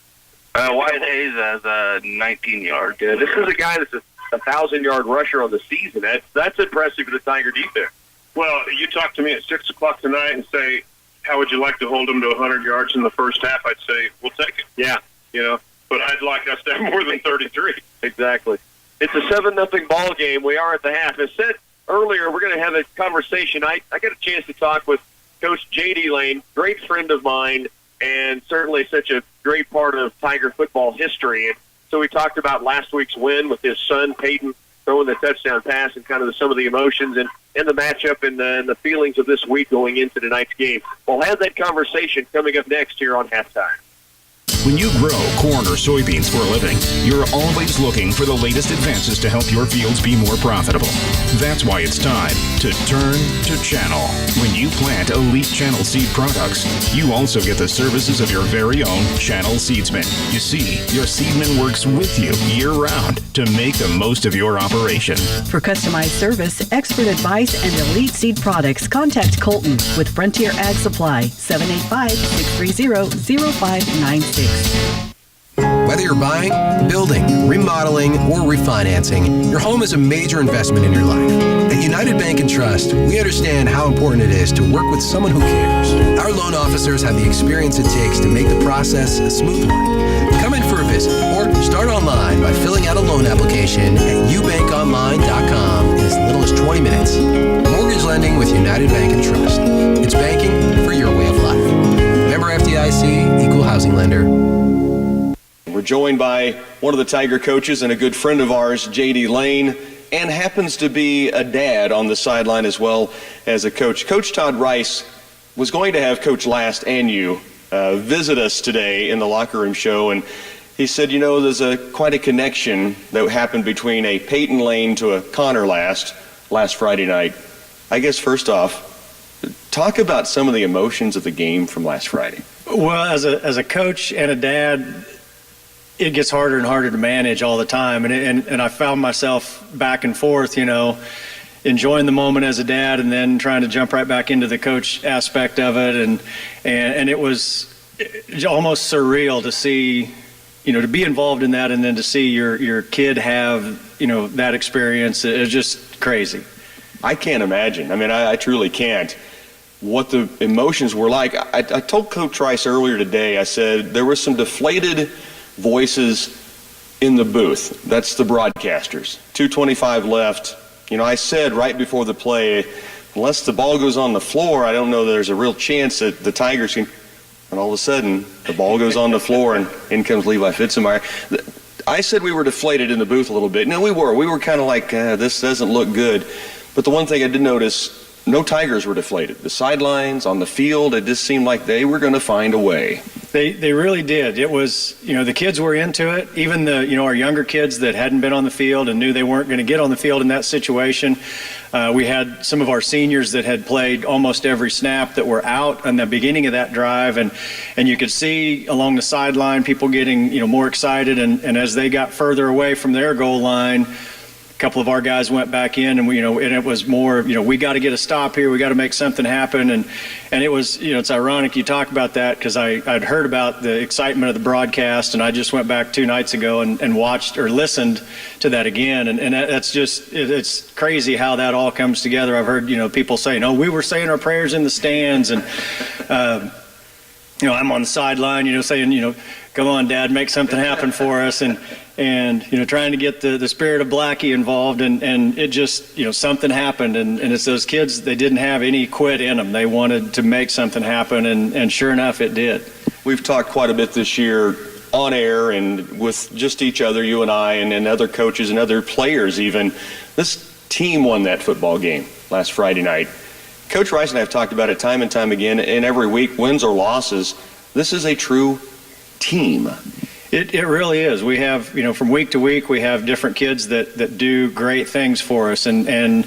Wyatt Hayes has 19 yards. Yeah, this is a guy that's a 1,000-yard rusher on the season. That's impressive for the Tiger defense. Well, you talk to me at 6 o'clock tonight and say, how would you like to hold them to 100 yards in the first half? I'd say, we'll take it. Yeah. You know, but I'd like us to have more than 33. Exactly. It's a 7-0 ball game. We are at the half. As said earlier, we're going to have a conversation. I got a chance to talk with Coach J.D. Lane, great friend of mine, and certainly such a great part of Tiger football history. And so we talked about last week's win with his son, Peyton, throwing the touchdown pass and kind of some of the emotions and the matchup and the feelings of this week going into tonight's game. We'll have that conversation coming up next here on Halftime. When you grow corn or soybeans for a living, you're always looking for the latest advances to help your fields be more profitable. That's why it's time to turn to Channel. When you plant elite Channel seed products, you also get the services of your very own Channel seedsman. You see, your seedman works with you year-round to make the most of your operation. For customized service, expert advice, and elite seed products, contact Colton with Frontier Ag Supply, 785-630-0596. Whether you're buying, building, remodeling, or refinancing, your home is a major investment in your life. At United Bank and Trust, we understand how important it is to work with someone who cares. Our loan officers have the experience it takes to make the process a smooth one. Come in for a visit or start online by filling out a loan application at ubankonline.com in as little as 20 minutes. Mortgage lending with United Bank and Trust. It's banking for your way of life. Member FDIC, Equal Housing Lender. We're joined by one of the Tiger coaches and a good friend of ours, J.D. Lane, and happens to be a dad on the sideline as well as a coach. Coach Todd Rice was going to have Coach Last and you visit us today in the locker room show, and he said, you know, there's quite a connection that happened between a Peyton Lane to a Connor last Friday night. I guess first off, talk about some of the emotions of the game from last Friday. Well, as a coach and a dad, it gets harder and harder to manage all the time. And I found myself back and forth, you know, enjoying the moment as a dad and then trying to jump right back into the coach aspect of it. And it was almost surreal to see, you know, to be involved in that and then to see your kid have, you know, that experience. It's just crazy. I can't imagine. I mean, I truly can't. What the emotions were like. I told Coach Rice earlier today, I said there were some deflated voices in the booth. That's the broadcasters. 2:25 left. You know, I said right before the play, unless the ball goes on the floor, I don't know there's a real chance that the Tigers can. And all of a sudden, the ball goes on the floor, and in comes Levi Fitzemeyer. I said we were deflated in the booth a little bit. No, we were. We were kind of like, this doesn't look good. But the one thing I did notice, no Tigers were deflated. The sidelines, on the field, it just seemed like they were going to find a way. They really did. It was, you know, the kids were into it. Even our younger kids that hadn't been on the field and knew they weren't going to get on the field in that situation. We had some of our seniors that had played almost every snap that were out in the beginning of that drive, and you could see along the sideline people getting, you know, more excited, and as they got further away from their goal line, a couple of our guys went back in, and and it was more, you know, we got to get a stop here, we got to make something happen, and it was, you know, it's ironic you talk about that because I'd heard about the excitement of the broadcast, and I just went back 2 nights ago and watched or listened to that again, and that's just, it's crazy how that all comes together. I've heard, you know, people saying, oh, we were saying our prayers in the stands, and you know, I'm on the sideline, you know, saying, you know, come on, Dad, make something happen for us, and you know, trying to get the spirit of Blackie involved, and it just, you know, something happened, and it's those kids, they didn't have any quit in them. They wanted to make something happen, and sure enough, it did. We've talked quite a bit this year on air and with just each other, you and I, and other coaches and other players even. This team won that football game last Friday night. Coach Rice and I have talked about it time and time again, and every week, wins or losses, this is a true team. It really is. We have, you know, from week to week, we have different kids that do great things for us, and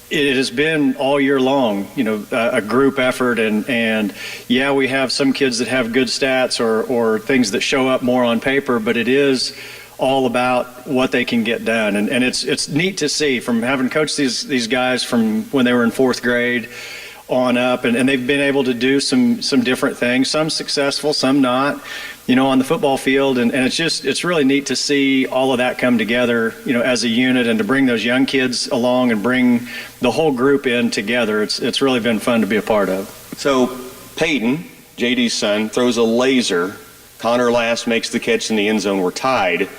it has been all year long, you know, a group effort, and yeah, we have some kids that have good stats or things that show up more on paper, but it is all about what they can get done, and it's neat to see from having coached these guys from when they were in 4th grade on up, and they've been able to do some different things, some successful, some not, you know, on the football field, and it's really neat to see all of that come together, you know, as a unit, and to bring those young kids along and bring the whole group in together. It's really been fun to be a part of. So Peyton, JD's son, throws a laser. Connor Last makes the catch in the end zone. We're tied.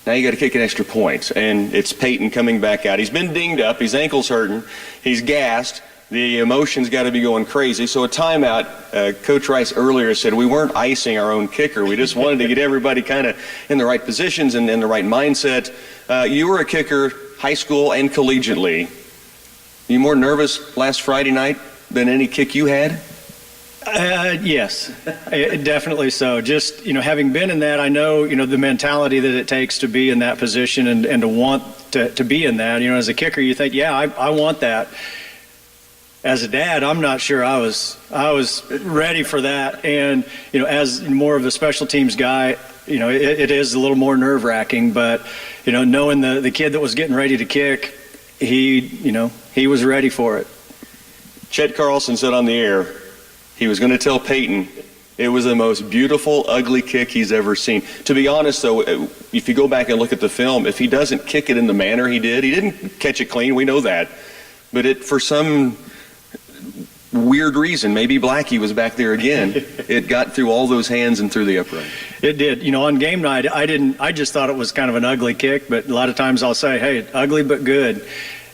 Now you got to kick an extra point, and it's Peyton coming back out. He's been dinged up. His ankle's hurting. He's gassed. The emotions got to be going crazy. So a timeout. Coach Rice earlier said we weren't icing our own kicker. We just wanted to get everybody kind of in the right positions and in the right mindset. You were a kicker, high school and collegiately. You more nervous last Friday night than any kick you had? Yes, definitely so. Just, having been in that, I know, the mentality that it takes to be in that position and to want to be in that. As a kicker, you think, yeah, I want that. As a dad, I'm not sure I was ready for that. And, as more of a special teams guy, it is a little more nerve-wracking. But, knowing the kid that was getting ready to kick, he was ready for it. Chet Carlson said on the air he was going to tell Peyton it was the most beautiful, ugly kick he's ever seen. To be honest, though, if you go back and look at the film, if he doesn't kick it in the manner he didn't catch it clean, we know that. But for some weird reason, maybe Blackie was back there again, it got through all those hands and through the upright. It did. On game night, I just thought it was kind of an ugly kick, but a lot of times I'll say, hey, ugly but good.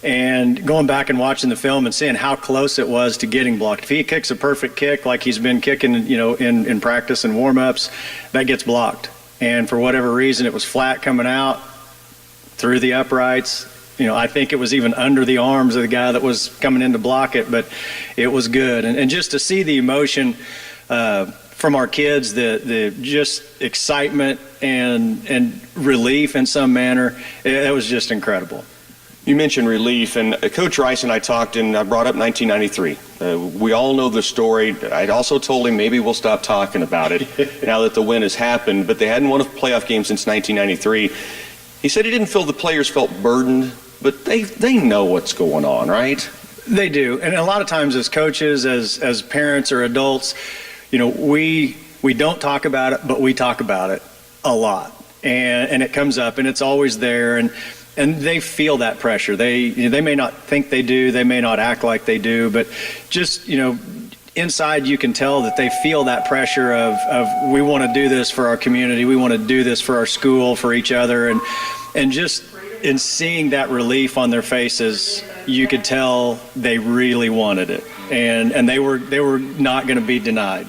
And going back and watching the film and seeing how close it was to getting blocked. If he kicks a perfect kick like he's been kicking, in practice and warm-ups, that gets blocked. And for whatever reason, it was flat coming out through the uprights. I think it was even under the arms of the guy that was coming in to block it, but it was good. And just to see the emotion from our kids, the just excitement and relief in some manner, it was just incredible. You mentioned relief, and Coach Rice and I talked, and I brought up 1993. We all know the story. I'd also told him maybe we'll stop talking about it now that the win has happened, but they hadn't won a playoff game since 1993. He said he didn't feel the players felt burdened, but they know what's going on, right? They do, and a lot of times as coaches, as parents or adults, we don't talk about it, but we talk about it a lot, and it comes up, and it's always there, and they feel that pressure. They may not think they do, they may not act like they do, but just, inside you can tell that they feel that pressure of we want to do this for our community, we want to do this for our school, for each other, and just in seeing that relief on their faces, you could tell they really wanted it, and they were not going to be denied.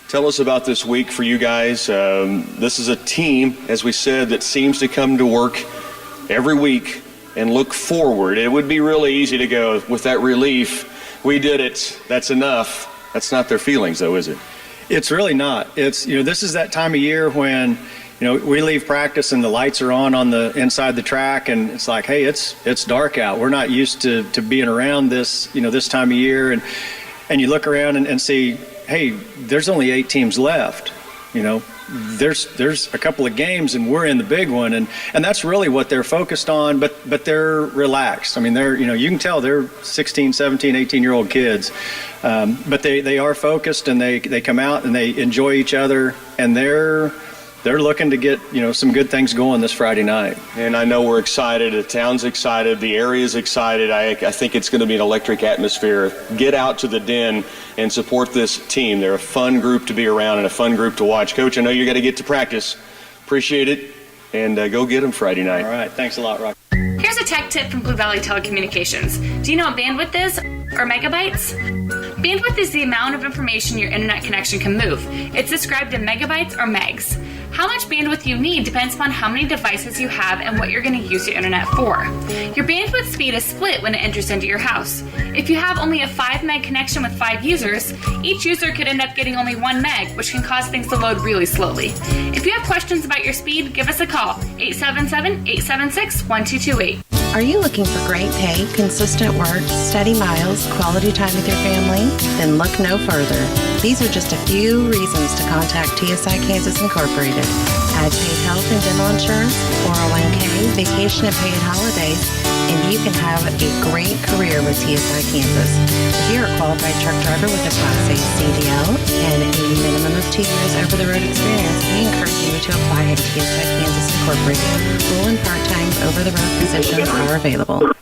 Tell us about this week for you guys. This is a team, as we said, that seems to come to work every week and look forward. It would be really easy to go with that relief. We did it. That's enough. That's not their feelings, though, is it? It's really not. It's this is that time of year when we leave practice and the lights are on the inside the track, and it's like, hey, it's dark out. We're not used to being around this this time of year, and you look around and see, hey, there's only 8 teams left. There's a couple of games and we're in the big one, and that's really what they're focused on, but they're relaxed. I mean, they're you can tell they're 16, 17, 18-year-old kids, but they are focused, and they come out and they enjoy each other, and they're looking to get some good things going this Friday night. And I know we're excited. The town's excited. The area's excited. I think it's going to be an electric atmosphere. Get out to the Den and support this team. They're a fun group to be around and a fun group to watch. Coach, I know you got to get to practice. Appreciate it, and go get them Friday night. All right. Thanks a lot, Rock. Here's a tech tip from Blue Valley Telecommunications. Do you know what bandwidth is, or megabytes? Bandwidth is the amount of information your internet connection can move. It's described in megabytes or megs. How much bandwidth you need depends upon how many devices you have and what you're going to use your internet for. Your bandwidth speed is split when it enters into your house. If you have only a 5 meg connection with 5 users, each user could end up getting only 1 meg, which can cause things to load really slowly. If you have questions about your speed, give us a call, 877-876-1228. Are you looking for great pay, consistent work, steady miles, quality time with your family? Then look no further. These are just a few reasons to contact TSI Kansas Incorporated. Add paid health and dental insurance, 401k, vacation and paid holidays, and you can have a great career with TSI Kansas. If you're a qualified truck driver with a Class A CDL and a minimum of 2 years over-the-road experience, we encourage you to apply at TSI Kansas Incorporated. Full and part-time over-the-road positions are available.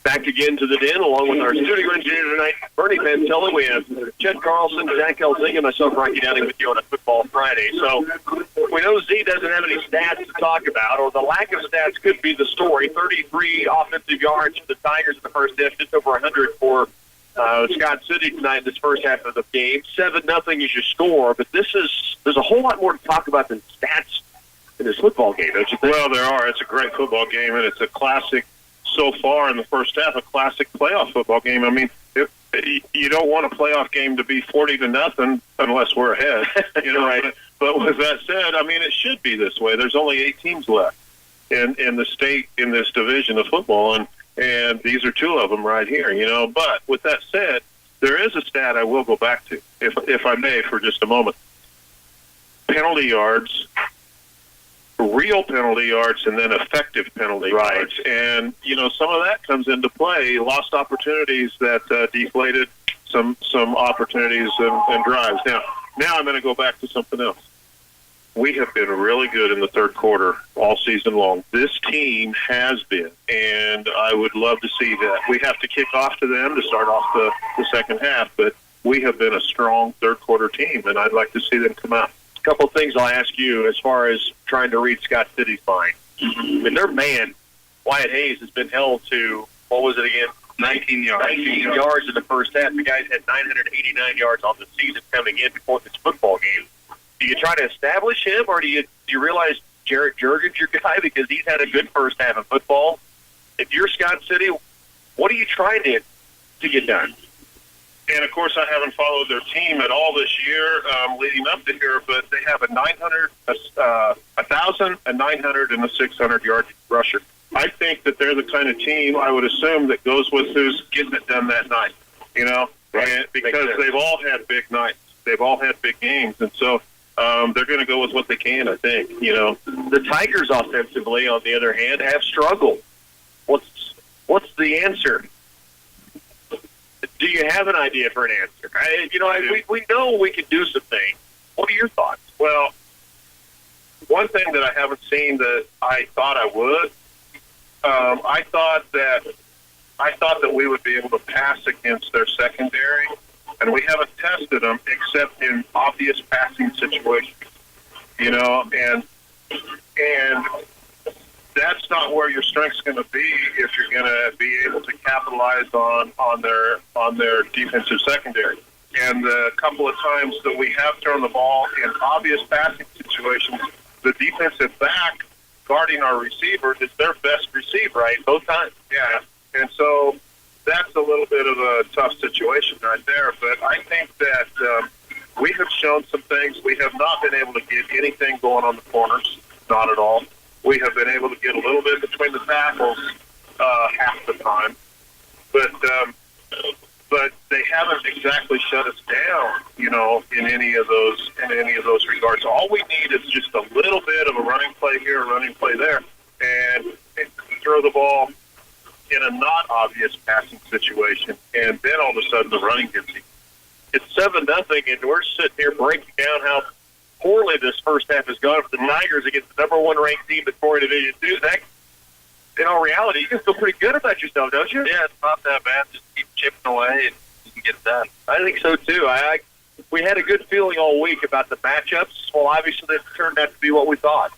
Back again to the Den, along with our studio engineer tonight, Bernie Pantelli. We have Chet Carlson, Zach Elzing, and myself, Rocky Downing, with you on a Football Friday. So we know Z doesn't have any stats to talk about, or the lack of stats could be the story. 33 offensive yards for the Tigers in the first half, just over 100 for Scott City tonight in this first half of the game. 7-0 is your score, but there's a whole lot more to talk about than stats in this football game, don't you think? Well, there are. It's a great football game, and it's a classic so far in the first half, a classic playoff football game. I mean, you don't want a playoff game to be 40-0 unless we're ahead. You know, right. But with that said, I mean, it should be this way. There's only 8 teams left in the state in this division of football, and these are 2 of them right here. You know, but with that said, there is a stat I will go back to, if I may, for just a moment. Penalty yards, real penalty yards, and then effective penalty yards. And, you know, some of that comes into play. Lost opportunities that deflated some opportunities and drives. Now I'm going to go back to something else. We have been really good in the third quarter all season long. This team has been, and I would love to see that. We have to kick off to them to start off the second half, but we have been a strong third quarter team, and I'd like to see them come out. A couple of things I'll ask you as far as trying to read Scott City's mind. I mean, their man, Wyatt Hayes, has been held to, what was it again? 19 yards. 19 yards in the first half. The guys had 989 yards on the season coming in before this football game. Do you try to establish him, or do you realize Jarrett Juergens your guy because he's had a good first half of football? If you're Scott City, what are you trying to get done? And, of course, I haven't followed their team at all this year leading up to here, but they have a 1,000, a 900, and a 600-yard rusher. I think that they're the kind of team, I would assume, that goes with who's getting it done that night, you know, and because they've all had big nights. They've all had big games, and so they're going to go with what they can, I think, you know. The Tigers offensively, on the other hand, have struggled. What's the answer? Do you have an idea for an answer? We know we can do some things. What are your thoughts? Well, one thing that I haven't seen that I thought I would, I thought that we would be able to pass against their secondary, and we haven't tested them except in obvious passing situations. You know, and that's not where your strength's going to be if you're going to be able to capitalize on their defensive secondary. And the couple of times that we have thrown the ball in obvious passing situations, the defensive back guarding our receivers is their best receiver, right? Both times. Yeah. And so that's a little bit of a tough situation right there. But I think that we have shown some things. We have not been able to get anything going on the corners, not at all. We have been able to get a little bit between the tackles half the time, but they haven't exactly shut us down, you know, in any of those regards. All we need is just a little bit of a running play here, a running play there, and throw the ball in a not obvious passing situation, and then all of a sudden the running gets you. It's 7-0, and we're sitting here breaking down how poorly this first half has gone for the Tigers against the number 1 ranked team in Florida Division 2. Zach, in all reality, you can feel pretty good about yourself, don't you? Yeah, it's not that bad. Just keep chipping away and you can get it done. I think so, too. We had a good feeling all week about the matchups. Well, obviously, it turned out to be what we thought.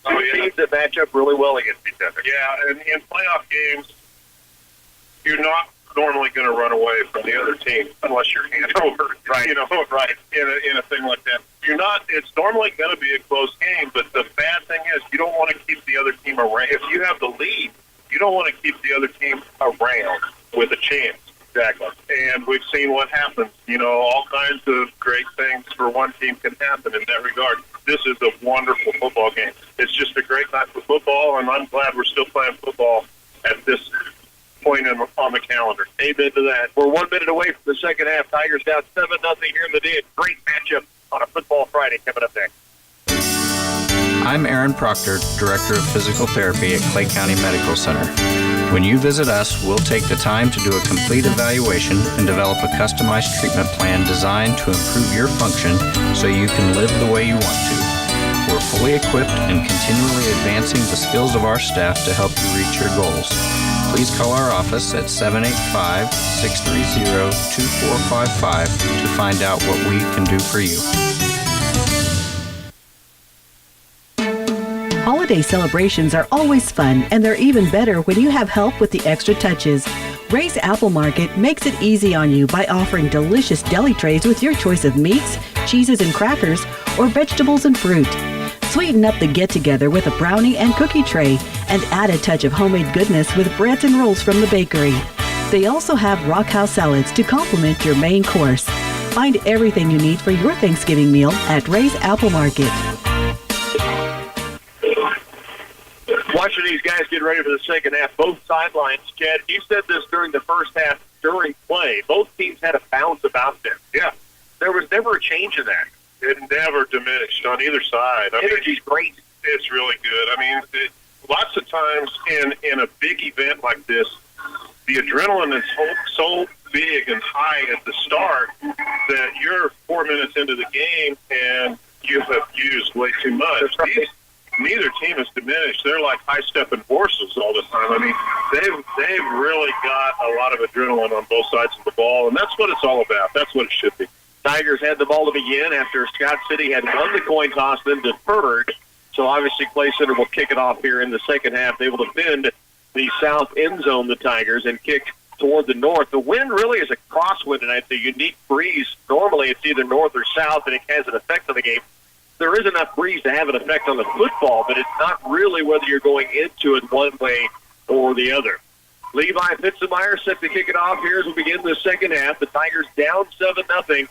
Two teams that match up really well against each other. Yeah, and in playoff games, you're not normally going to run away from the other team unless you're hand over, right? You know, right? In a thing like that, you're not. It's normally going to be a close game, but the bad thing is you don't want to keep the other team around. If you have the lead, you don't want to keep the other team around with a chance. Exactly. And we've seen what happens. You know, all kinds of great things for one team can happen in that regard. This is a wonderful football game. It's just a great night for football, and I'm glad we're still playing football at this point on the calendar. Amen to that. We're 1 minute away from the second half. Tigers down 7-0 here in the day. Great matchup on a football Friday coming up next. I'm Aaron Proctor, Director of Physical Therapy at Clay County Medical Center. When you visit us, we'll take the time to do a complete evaluation and develop a customized treatment plan designed to improve your function so you can live the way you want to. We're fully equipped and continually advancing the skills of our staff to help you reach your goals. Please call our office at 785-630-2455 to find out what we can do for you. Holiday celebrations are always fun, and they're even better when you have help with the extra touches. Ray's Apple Market makes it easy on you by offering delicious deli trays with your choice of meats, cheeses and crackers, or vegetables and fruit. Sweeten up the get-together with a brownie and cookie tray, and add a touch of homemade goodness with breads and rolls from the bakery. They also have Rock House salads to complement your main course. Find everything you need for your Thanksgiving meal at Ray's Apple Market. Watching these guys get ready for the second half, both sidelines, Chad, you said this during the first half, during play. Both teams had a bounce about them. Yeah. There was never a change in that. It never diminished on either side. Energy's great. It's really good. I mean, lots of times in a big event like this, the adrenaline is so big and high at the start that you're 4 minutes into the game and you have used way too much. Neither team is diminished. They're like high-stepping horses all the time. I mean, they've really got a lot of adrenaline on both sides of the ball, and that's what it's all about. That's what it should be. Tigers had the ball to begin after Scott City had won the coin toss, then deferred. So obviously Clay Center will kick it off here in the second half. They will defend the south end zone, the Tigers, and kick toward the north. The wind really is a crosswind tonight. It's a unique breeze. Normally it's either north or south, and it has an effect on the game. There is enough breeze to have an effect on the football, but it's not really whether you're going into it one way or the other. Levi Fitzemeyer set to kick it off here as we begin the second half. The Tigers down 7-0.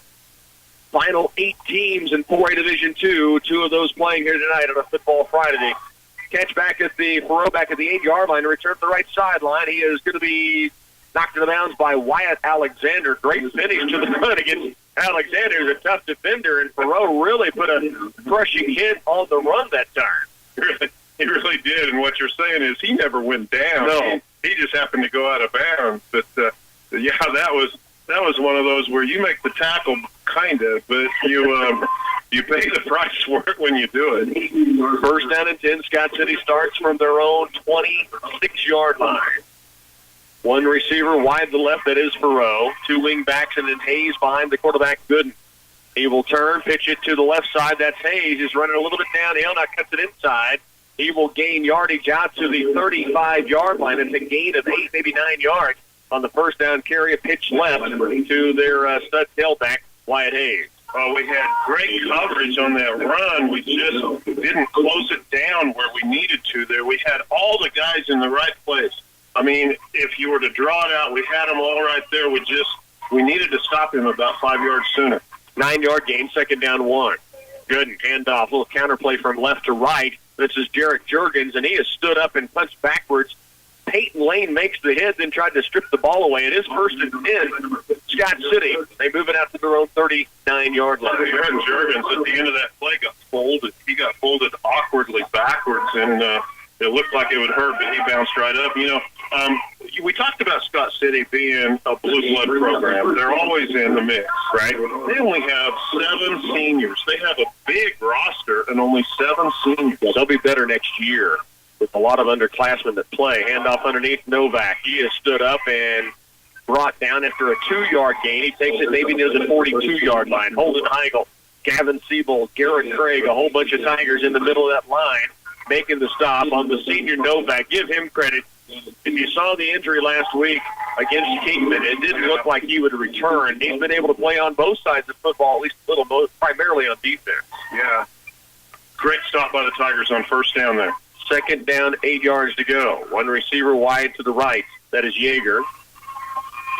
Final 8 teams in 4A Division II, 2 of those playing here tonight on a Football Friday. Catch back at the Faroe back at the 8-yard line, return to the right sideline. He is going to be knocked to the bounds by Wyatt Alexander. Great finish to the front against Alexander, who's a tough defender, and Faroe really put a crushing hit on the run that time. He really did, and what you're saying is he never went down. No. He just happened to go out of bounds. But, yeah, that was one of those where you make the tackle, kind of, but you pay the price for it when you do it. First down and 10, Scott City starts from their own 26-yard line. One receiver wide to the left, that is Faroe. 2 wing backs, and then Hayes behind the quarterback, Gooden. He will turn, pitch it to the left side. That's Hayes. He's running a little bit downhill, now cuts it inside. He will gain yardage out to the 35-yard line. It's a gain of 8, maybe 9 yards on the first down carry, a pitch left to their stud tailback, Wyatt Hayes. Oh, we had great coverage on that run. We just didn't close it down where we needed to there. We had all the guys in the right place. I mean, if you were to draw it out, we had them all right there. We needed to stop him about 5 yards sooner. 9-yard gain, second down 1. Good handoff, little counterplay from left to right. This is Jarek Juergens, and he has stood up and punched backwards. Peyton Lane makes the hit, then tried to strip the ball away. It is first and 10. Scott City, they move it out to their own 39-yard line. Jarek Juergens at the end of that play got folded. He got folded awkwardly backwards, and it looked like it would hurt, but he bounced right up. You know, we talked about Scott City being a blue blood program. They're always in the mix, right? They only have 7 seniors. They have a big roster and only 7 seniors. Well, they'll be better next year with a lot of underclassmen that play. Handoff underneath Novak. He has stood up and brought down after a 2-yard gain. He takes it maybe near the 42-yard line. Holden Heigl, Gavin Siebold, Garrett Craig, a whole bunch of Tigers in the middle of that line, making the stop on the senior Novak. Give him credit. If you saw the injury last week against Kingman, it didn't look like he would return. He's been able to play on both sides of football, at least a little, primarily on defense. Yeah. Great stop by the Tigers on first down there. Second down, 8 yards to go. One receiver wide to the right. That is Yeager.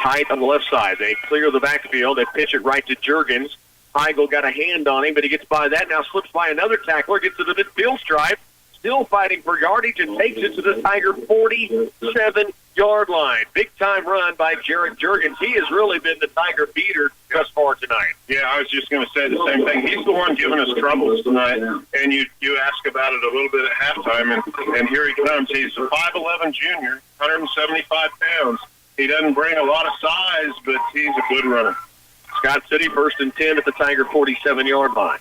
Tight on the left side. They clear the backfield. They pitch it right to Juergens. Heigl got a hand on him, but he gets by that. Now slips by another tackler, gets to the midfield stripe. Still fighting for yardage and takes it to the Tiger 47-yard line. Big-time run by Jarek Juergens. He has really been the Tiger beater thus far tonight. Yeah, I was just going to say the same thing. He's the one giving us troubles tonight. And you ask about it a little bit at halftime, and here he comes. He's a 5'11 junior, 175 pounds. He doesn't bring a lot of size, but he's a good runner. Scott City, first and 10 at the Tiger 47-yard line.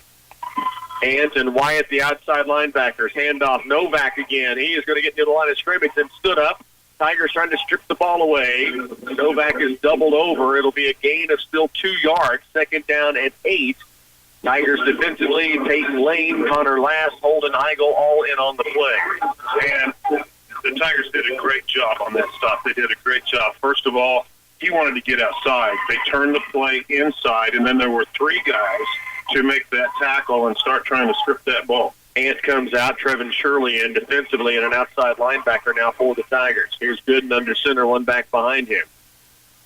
Ant and Wyatt, the outside linebackers. Handoff, Novak again. He is going to get near the line of scrimmage and stood up. Tigers trying to strip the ball away. Novak is doubled over. It'll be a gain of still 2 yards. Second down and 8. Tigers defensively, Peyton Lane, Connor Last, Holden Heigl, all in on the play. And the Tigers did a great job on that stop. They did a great job. First of all, he wanted to get outside. They turned the play inside, and then there were 3 guys to make that tackle and start trying to strip that ball. Ant comes out, Trevin Shirley in defensively, and an outside linebacker now for the Tigers. Here's Gooden under center, one back behind him.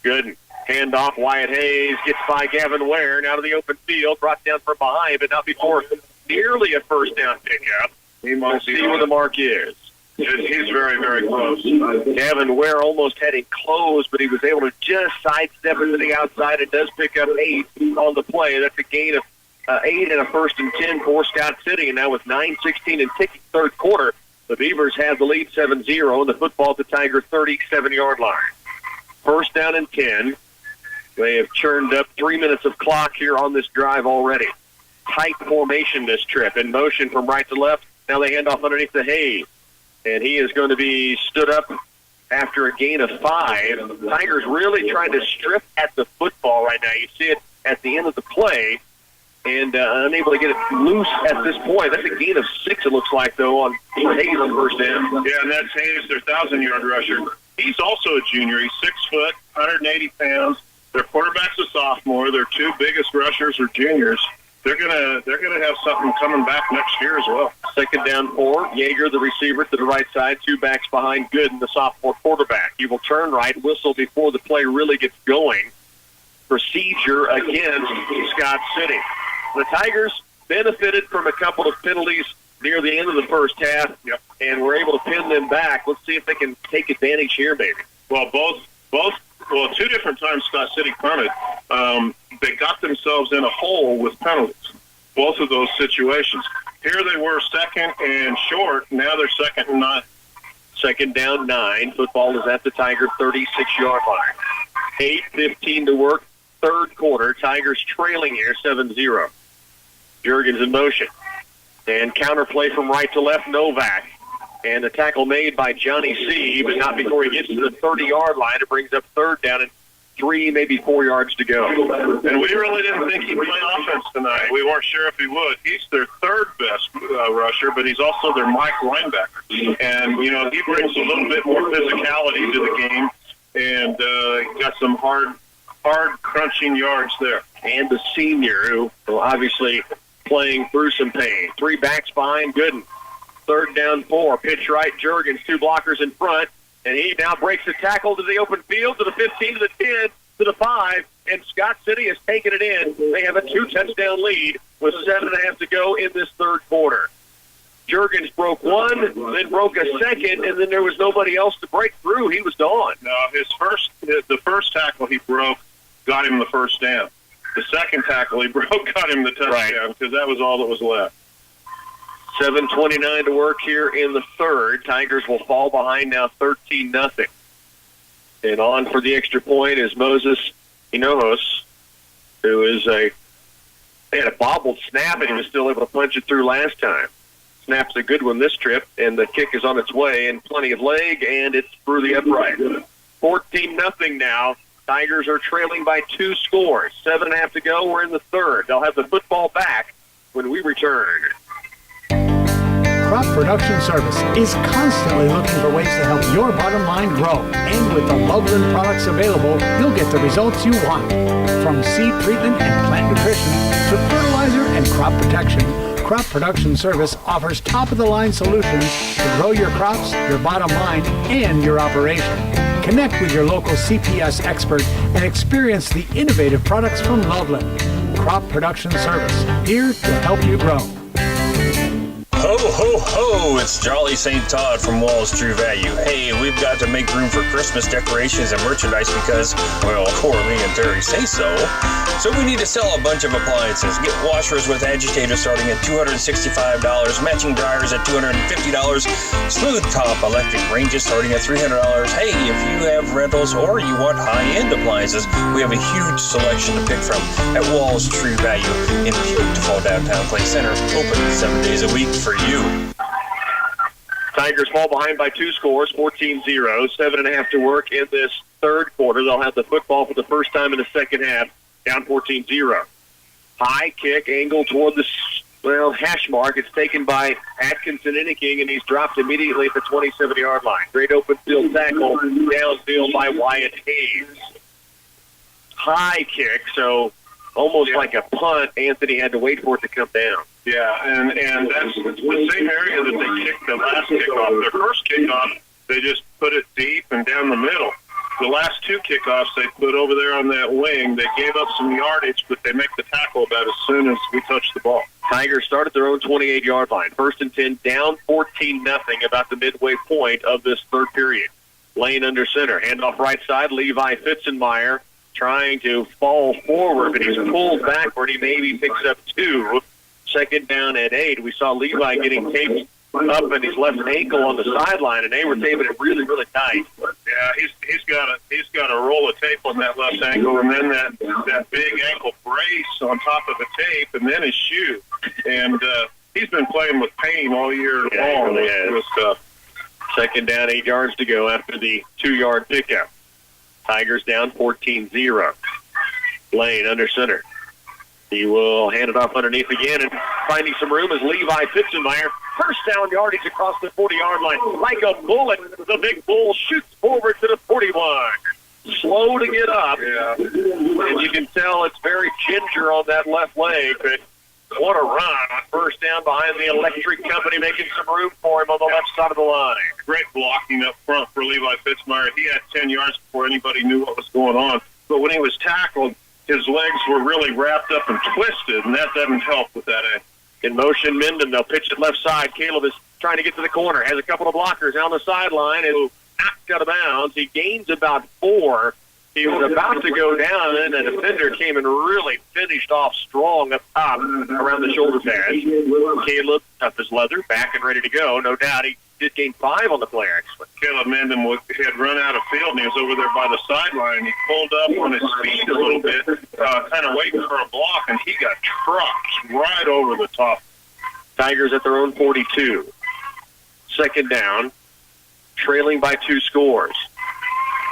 Good. Handoff, Wyatt Hayes gets by Gavin Ware, now to the open field, brought down from behind, but not before nearly a first down pickup. We'll see where the mark is. He's very, very close. Gavin Ware almost had it closed, but he was able to just sidestep it to the outside. It does pick up 8 on the play. That's a gain of 8 and a 1st and 10 for Scott City. And now with 9:16 and ticking third quarter, the Beavers have the lead 7-0, and the football at the Tiger 37-yard line. First down and 10. They have churned up 3 minutes of clock here on this drive already. Tight formation this trip. In motion from right to left. Now they hand off underneath the Hayes. And he is going to be stood up after a gain of 5. Tigers really trying to strip at the football right now. You see it at the end of the play. And unable to get it loose at this point. That's a gain of 6, it looks like, though, on Hayes on first down. Yeah, and that's Hayes, their 1,000-yard rusher. He's also a junior. He's 6 foot, 180 pounds. Their quarterback's a sophomore. Their 2 biggest rushers are juniors. They're gonna have something coming back next year as well. Second down 4. Yeager, the receiver, to the right side. 2 backs behind Gooden, the sophomore quarterback. He will turn right, whistle before the play really gets going. Procedure against Scott City. The Tigers benefited from a couple of penalties near the end of the first half, and were able to pin them back. Let's see if they can take advantage here, maybe. Well, well, 2 different times Scott City punted. They got themselves in a hole with penalties, both of those situations. Here they were second and short. Now they're second and 9. Second down 9. Football is at the Tiger 36-yard line. 8:15 to work, third quarter. Tigers trailing here 7-0. Juergens in motion. And counterplay from right to left, Novak. And the tackle made by Johnny C., but not before he gets to the 30-yard line. It brings up third down and 3, maybe 4 yards to go. And we really didn't think he'd play offense tonight. We weren't sure if he would. He's their 3rd best rusher, but he's also their Mike linebacker. And, you know, he brings a little bit more physicality to the game, and got some hard crunching yards there. And the senior, who obviously playing through some pain. 3 backs behind Gooden. Third down 4. Pitch right, Juergens, 2 blockers in front. And he now breaks the tackle to the open field, to the 15, to the 10, to the 5. And Scott City has taken it in. They have a 2-touchdown lead with 7.5 to go in this third quarter. Juergens broke 1, then broke a second, and then there was nobody else to break through. He was gone. No, the first tackle he broke got him the first down. The second tackle he broke got him the touchdown, because that was all that was left. 7:29 to work here in the third. Tigers will fall behind now 13-0. And on for the extra point is Moses Hinojos, who is they had a bobbled snap, and he was still able to punch it through last time. Snap's a good one this trip, and the kick is on its way, and plenty of leg, and it's through the upright. 14-0 now. Tigers are trailing by 2 scores. 7.5 to go. We're in the third. They'll have the football back when we return. Crop Production Service is constantly looking for ways to help your bottom line grow. And with the Loveland products available, you'll get the results you want. From seed treatment and plant nutrition to fertilizer and crop protection, Crop Production Service offers top-of-the-line solutions to grow your crops, your bottom line, and your operation. Connect with your local CPS expert and experience the innovative products from Loveland. Crop Production Service, here to help you grow. Ho, ho, ho! It's Jolly St. Todd from Wall's True Value. Hey, we've got to make room for Christmas decorations and merchandise because, well, Corley and Terry say so. So we need to sell a bunch of appliances. Get washers with agitators starting at $265, matching dryers at $250, smooth top electric ranges starting at $300. Hey, if you have rentals or you want high-end appliances, we have a huge selection to pick from at Wall's True Value in beautiful downtown Clay Center, open 7 days a week for you. Tigers fall behind by 2 scores, 14-0. 7.5 to work in this third quarter. They'll have the football for the first time in the second half, down 14-0. High kick, angle toward the hash mark. It's taken by Atkinson Inniking, and he's dropped immediately at the 27-yard line. Great open field tackle, downfield by Wyatt Hayes. High kick, so almost like a punt. Anthony had to wait for it to come down. Yeah, and that's the same area that they kicked the last kickoff. Their first kickoff, they just put it deep and down the middle. the last two kickoffs they put over there on that wing, they gave up some yardage, but they make the tackle about as soon as we touch the ball. Tigers start at their own 28-yard line. 1st and 10, down 14-0, about the midway point of this third period. Lane under center. Handoff right side. Levi Fitzenmeyer trying to fall forward, but he's pulled backward. He maybe picks up 2. 2nd down at 8. We saw Levi getting taped up in his left ankle on the sideline, and they were taping it really, really tight. Yeah, he's got a roll of tape on that left ankle, and then that big ankle brace on top of the tape, and then his shoe. And he's been playing with pain all year long. With stuff. 2nd down, 8 yards to go after the 2-yard pickup. Tigers down 14-0. Lane under center. He will hand it off underneath again, and finding some room is Levi Fitzenmeyer. First down yardage across the 40-yard line. Like a bullet, the big bull shoots forward to the 41. Slow to get up, and you can tell it's very ginger on that left leg, but what a run on first down behind the electric company, making some room for him on the left side of the line. Great blocking up front for Levi Fitzenmeyer. He had 10 yards before anybody knew what was going on, but when he was tackled, his legs were really wrapped up and twisted, and that doesn't help with that end. In motion, Minden, they'll pitch it left side. Caleb is trying to get to the corner, has a couple of blockers on the sideline, and knocked out of bounds. He gains about 4. He was about to go down, and the defender came and really finished off strong up top around the shoulder pad. Caleb, tough as leather, back and ready to go. No doubt he did gain 5 on the play, actually. Caleb Minden had run out of field, and he was over there by the sideline. He pulled up on his feet a little bit, kind of waiting for a block, and he got trucked right over the top. Tigers at their own 42. 2nd down, trailing by 2 scores.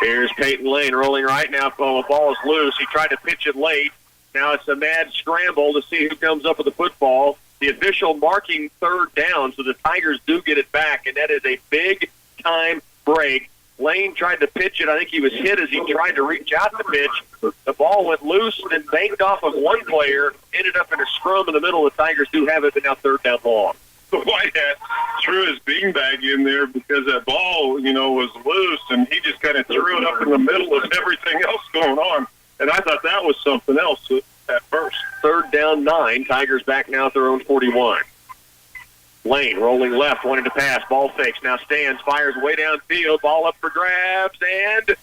Here's Peyton Lane rolling right now. The ball is loose. He tried to pitch it late. Now it's a mad scramble to see who comes up with the football. The official marking 3rd down, so the Tigers do get it back, and that is a big-time break. Lane tried to pitch it. I think he was hit as he tried to reach out to pitch. The ball went loose and then banked off of one player, ended up in a scrum in the middle. The Tigers do have it, but now 3rd down long. The White Hat threw his beanbag in there because that ball, was loose, and he just kind of threw it up in the middle of everything else going on. And I thought that was something else at first. 3rd down 9. Tigers back now at their own 41. Lane rolling left, wanting to pass. Ball fakes. Now stands, fires way downfield. Ball up for grabs, and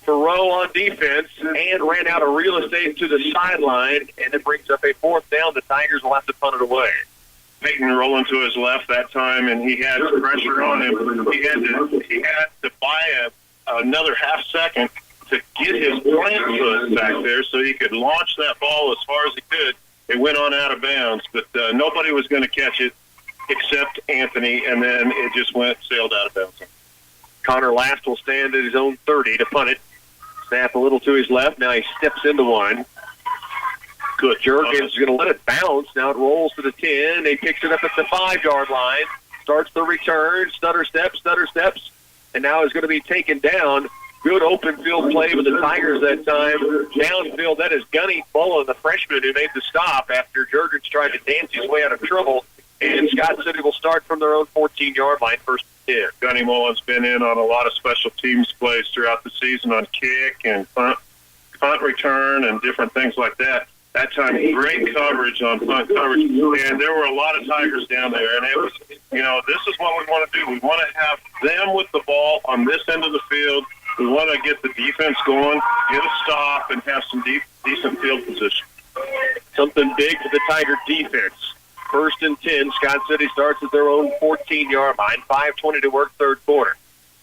Thoreau on defense, and ran out of real estate to the sideline, and it brings up a 4th down. The Tigers will have to punt it away. Peyton rolling to his left that time, and he had pressure on him. He had to buy another half second to get his plant foot back there so he could launch that ball as far as he could. It went on out of bounds, but nobody was going to catch it except Anthony, and then it just sailed out of bounds. Connor Last will stand at his own 30 to punt it. Snap a little to his left. Now he steps into one. Good. Jurgens is going to let it bounce. Now it rolls to the 10. He picks it up at the 5-yard line. Starts the return. Stutter steps. And now is going to be taken down. Good open field play with the Tigers that time. Downfield, that is Gunny Mullen, the freshman who made the stop after Jurgens tried to dance his way out of trouble. And Scott City will start from their own 14-yard line, 1st and 10. Gunny Mullen's been in on a lot of special teams plays throughout the season on kick and punt return and different things like that. That time, great coverage on punt coverage, and there were a lot of Tigers down there. And it was, this is what we want to do. We want to have them with the ball on this end of the field. We want to get the defense going, get a stop, and have some decent field position. Something big for the Tiger defense. 1st and 10. Scott City starts at their own 14-yard line. 5:20 to work, 3rd quarter.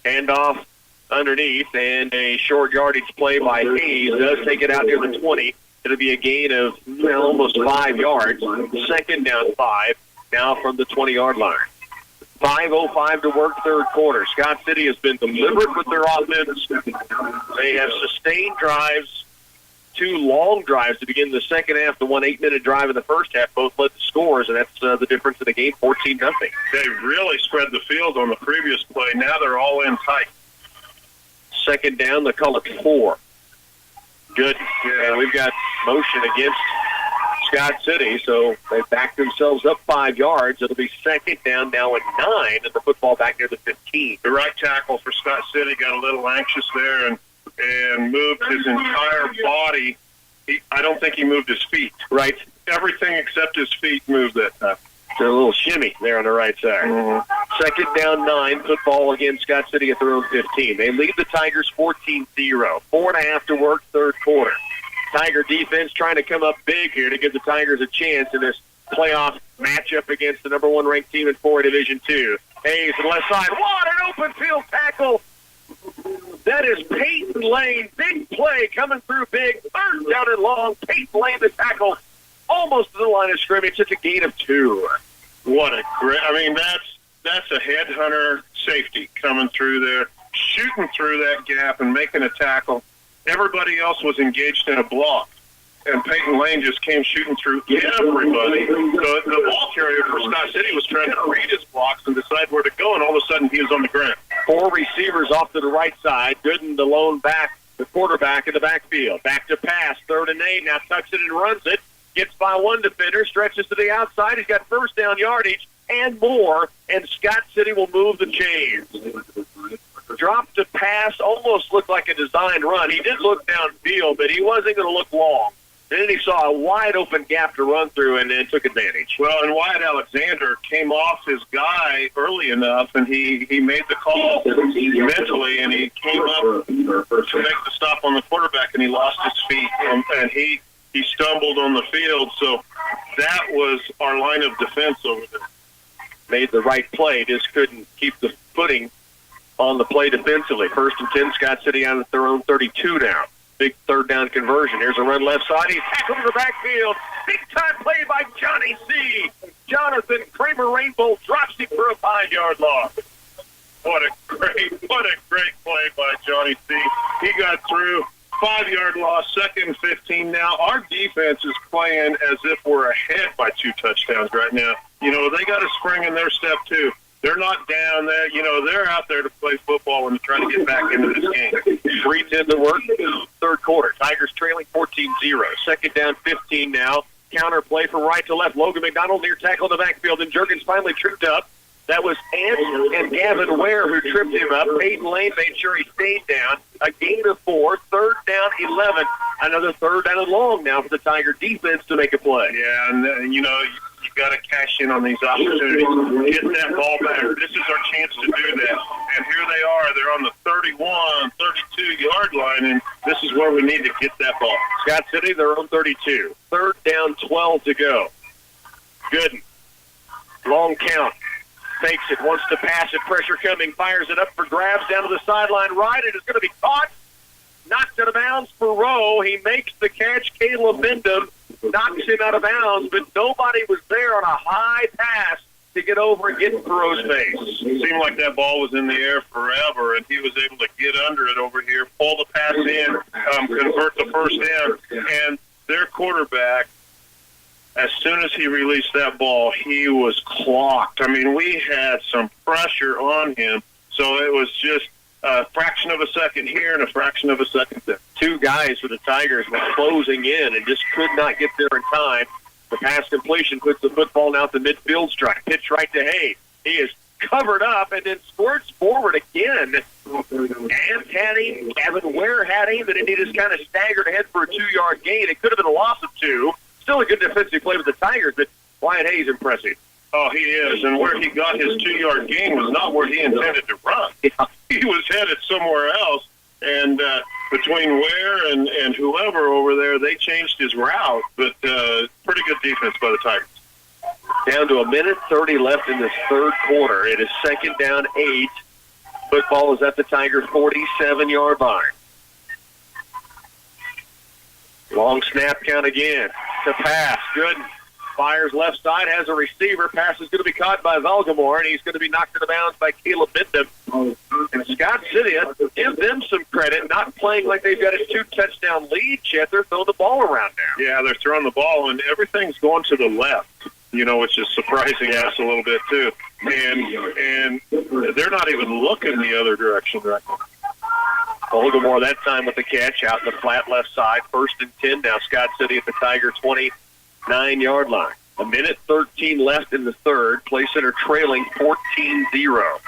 Handoff underneath, and a short yardage play by Hayes does take it out near the 20. It'll be a gain of almost 5 yards. 2nd down 5, now from the 20-yard line. 5:05 to work, 3rd quarter. Scott City has been deliberate with their offense. They have sustained drives, 2 long drives to begin the second half. The 1 8-minute drive in the first half both led to scores, and that's the difference in the game, 14-0. They really spread the field on the previous play. Now they're all in tight. 2nd down, they call it 4. Good. And we've got motion against Scott City, so they backed themselves up 5 yards. It'll be second down now and 9, and the football back near the 15. The right tackle for Scott City got a little anxious there and moved his entire body. I don't think he moved his feet. Right. Everything except his feet moved that time. A little shimmy there on the right side. Mm-hmm. Second down 9, football again, Scott City at their own 15. They lead the Tigers 14-0. 4.5 to work, third quarter. Tiger defense trying to come up big here to give the Tigers a chance in this playoff matchup against the number 1 ranked team in 4 Division II. Hayes to the left side. What an open field tackle. That is Peyton Lane. Big play coming through big. Third down and long. Peyton Lane the tackle almost to the line of scrimmage. It's a gain of 2. What a great, I mean, that's a headhunter safety coming through there, shooting through that gap and making a tackle. Everybody else was engaged in a block, and Peyton Lane just came shooting through everybody. So the ball carrier for Scott City was trying to read his blocks and decide where to go, and all of a sudden he was on the ground. 4 receivers off to the right side. Gooden, the lone back, the quarterback in the backfield. Back to pass, 3rd and 8. Now tucks it and runs it. Gets by one defender, stretches to the outside. He's got first down yardage and more, and Scott City will move the chains. Drop to pass, almost looked like a designed run. He did look downfield, but he wasn't going to look long. Then he saw a wide-open gap to run through and then took advantage. Well, and Wyatt Alexander came off his guy early enough, and he made the call mentally, and he came up to make the stop on the quarterback, and he lost his feet, and he stumbled on the field. So that was our line of defense over there. Made the right play, just couldn't keep the footing on the play defensively. 1st and 10, Scott City out at their own 32 now. Big 3rd down conversion. Here's a run left side. He's tackled to the backfield. Big time play by Johnny C. Jonathan Kramer Rainbow drops him for a 5-yard loss. What a great play by Johnny C. He got through. 5-yard loss, 2nd and 15 now. Our defense is playing as if we're ahead by 2 touchdowns right now. You know, they got a spring in their step, too. They're not down there. You know, they're out there to play football when they're trying to get back into this game. 3:10 to work, third quarter. Tigers trailing 14-0. 2nd down, 15 now. Counter play from right to left. Logan McDonald near tackle in the backfield, and Juergens finally tripped up. That was Ant and Gavin Ware who tripped him up. Peyton Lane made sure he stayed down. A gain of 4. 3rd down, 11. Another 3rd down and long now for the Tiger defense to make a play. Yeah, and you know, you got to cash in on these opportunities. Get that ball back. This is our chance to do that. And here they are. They're on the 31, 32-yard line, and this is where we need to get that ball. Scott City, their own 32. 3rd down, 12 to go. Gooden. Long count. Fakes it, wants to pass it, pressure coming, fires it up for grabs down to the sideline right. It is going to be caught. Knocked out of bounds for Rowe. He makes the catch. Caleb Bendham knocks him out of bounds, but nobody was there on a high pass to get over and get in Rowe's face. It seemed like that ball was in the air forever, and he was able to get under it over here, pull the pass in, convert the first down, and their quarterback, as soon as he released that ball, he was clocked. I mean, we had some pressure on him, so it was just a fraction of a second here and a fraction of a second there. 2 guys for the Tigers were closing in and just could not get there in time. The pass completion puts the football now at the midfield strike. Pitch right to Hayes. He is covered up and then squirts forward again. And had him, Gavin Ware had him, but he just kind of staggered ahead for a 2-yard gain. It could have been a loss of 2. Still a good defensive play with the Tigers, but Wyatt Hayes impressive. Oh, he is. And where he got his 2-yard gain was not where he intended to run. Yeah. He was headed somewhere else. And between Ware and whoever over there, they changed his route. But pretty good defense by the Tigers. Down to 1:30 left in this third quarter. It is 2nd down, 8. Football is at the Tigers' 47-yard line. Long snap count again. To pass. Good. Fires left side. Has a receiver. Pass is going to be caught by Valgamore, and he's going to be knocked out of bounds by Caleb Bendham. And Scott City, give them some credit, not playing like they've got a 2-touchdown lead yet. They're throwing the ball around now. Yeah, they're throwing the ball, and everything's going to the left, you know, which is surprising us a little bit, too. And they're not even looking the other direction right now. Valgamore that time with the catch out in the flat left side. 1st and 10 now. Scott City at the Tiger 20. 9-yard line. 1:13 left in the third. Play Center trailing 14-0.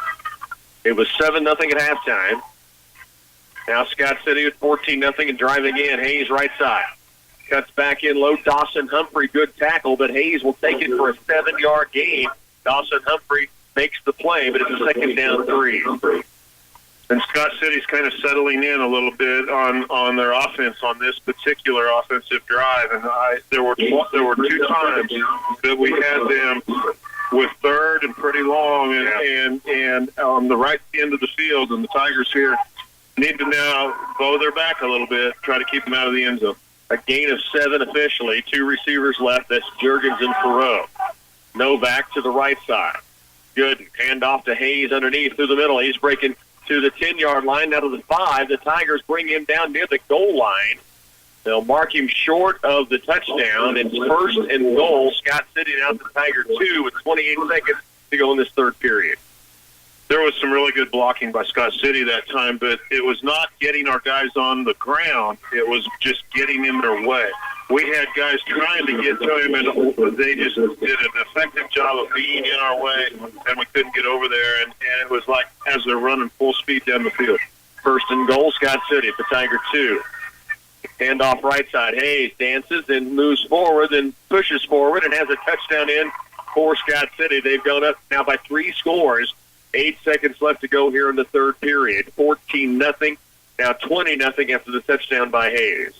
It was 7-0 at halftime. Now Scott City with 14-0 and driving in. Hayes right side. Cuts back in low. Dawson Humphrey, good tackle, but Hayes will take it for a 7-yard gain. Dawson Humphrey makes the play, but it's a second down 3. And Scott City's kind of settling in a little bit on their offense on this particular offensive drive. And there were 2 times that we had them with third and pretty long and on the right end of the field. And the Tigers here need to now bow their back a little bit, try to keep them out of the end zone. A gain of 7 officially. 2 receivers left. That's Juergens and Perot. Novak to the right side. Good. Hand off to Hayes underneath through the middle. He's breaking to the 10-yard line, now to the 5. The Tigers bring him down near the goal line. They'll mark him short of the touchdown. It's first and goal. Scott City now to the Tiger 2 with 28 seconds to go in this third period. There was some really good blocking by Scott City that time, but it was not getting our guys on the ground. It was just getting in their way. We had guys trying to get to him, and they just did an effective job of being in our way, and we couldn't get over there. And it was like as they're running full speed down the field. First and goal, Scott City at the Tiger 2. Hand off right side. Hayes dances and moves forward and pushes forward and has a touchdown in for Scott City. They've gone up now by 3 scores. 8 seconds left to go here in the third period. 14-0, now 20-0 after the touchdown by Hayes.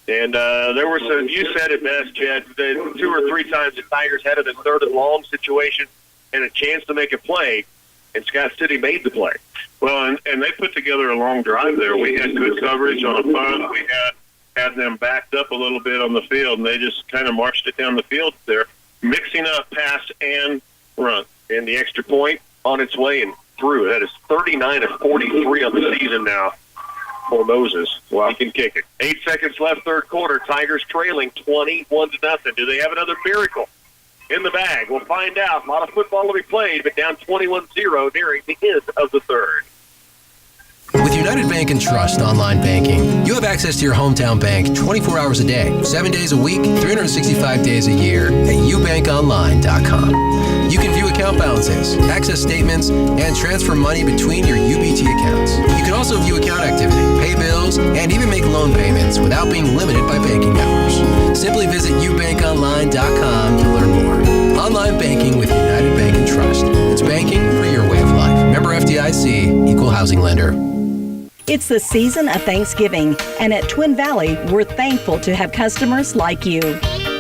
And there were some, you said it best, Chad, 2 or 3 times the Tigers had it in third and long situation and a chance to make a play, and Scott City made the play. Well, and they put together a long drive there. We had good coverage on a punt. We had them backed up a little bit on the field, and they just kind of marched it down the field there, mixing up pass and run. And the extra point on its way and through. That is 39 of 43 on the season now for Moses. Well, he can kick it. 8 seconds left, third quarter. Tigers trailing 21-0. Do they have another miracle in the bag? We'll find out. A lot of football will be played, but down 21-0 nearing the end of the third. With United Bank and Trust online banking, you have access to your hometown bank 24 hours a day, 7 days a week, 365 days a year at ubankonline.com. You can view account balances, access statements, and transfer money between your UBT accounts. You can also view account activity, pay bills, and even make loan payments without being limited by banking hours. Simply visit ubankonline.com to learn more. Online banking with United Bank and Trust. It's banking for your way of life. Member FDIC, Equal Housing Lender. It's the season of Thanksgiving, and at Twin Valley, we're thankful to have customers like you.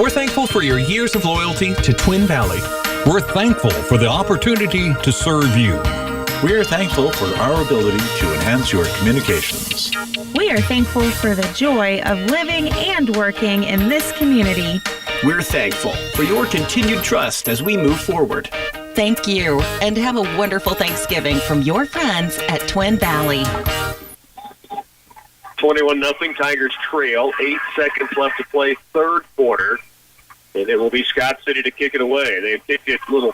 We're thankful for your years of loyalty to Twin Valley. We're thankful for the opportunity to serve you. We are thankful for our ability to enhance your communications. We are thankful for the joy of living and working in this community. We're thankful for your continued trust as we move forward. Thank you, and have a wonderful Thanksgiving from your friends at Twin Valley. 21-0, Tigers trail. 8 seconds left to play, third quarter. And it will be Scott City to kick it away. They've kicked it a little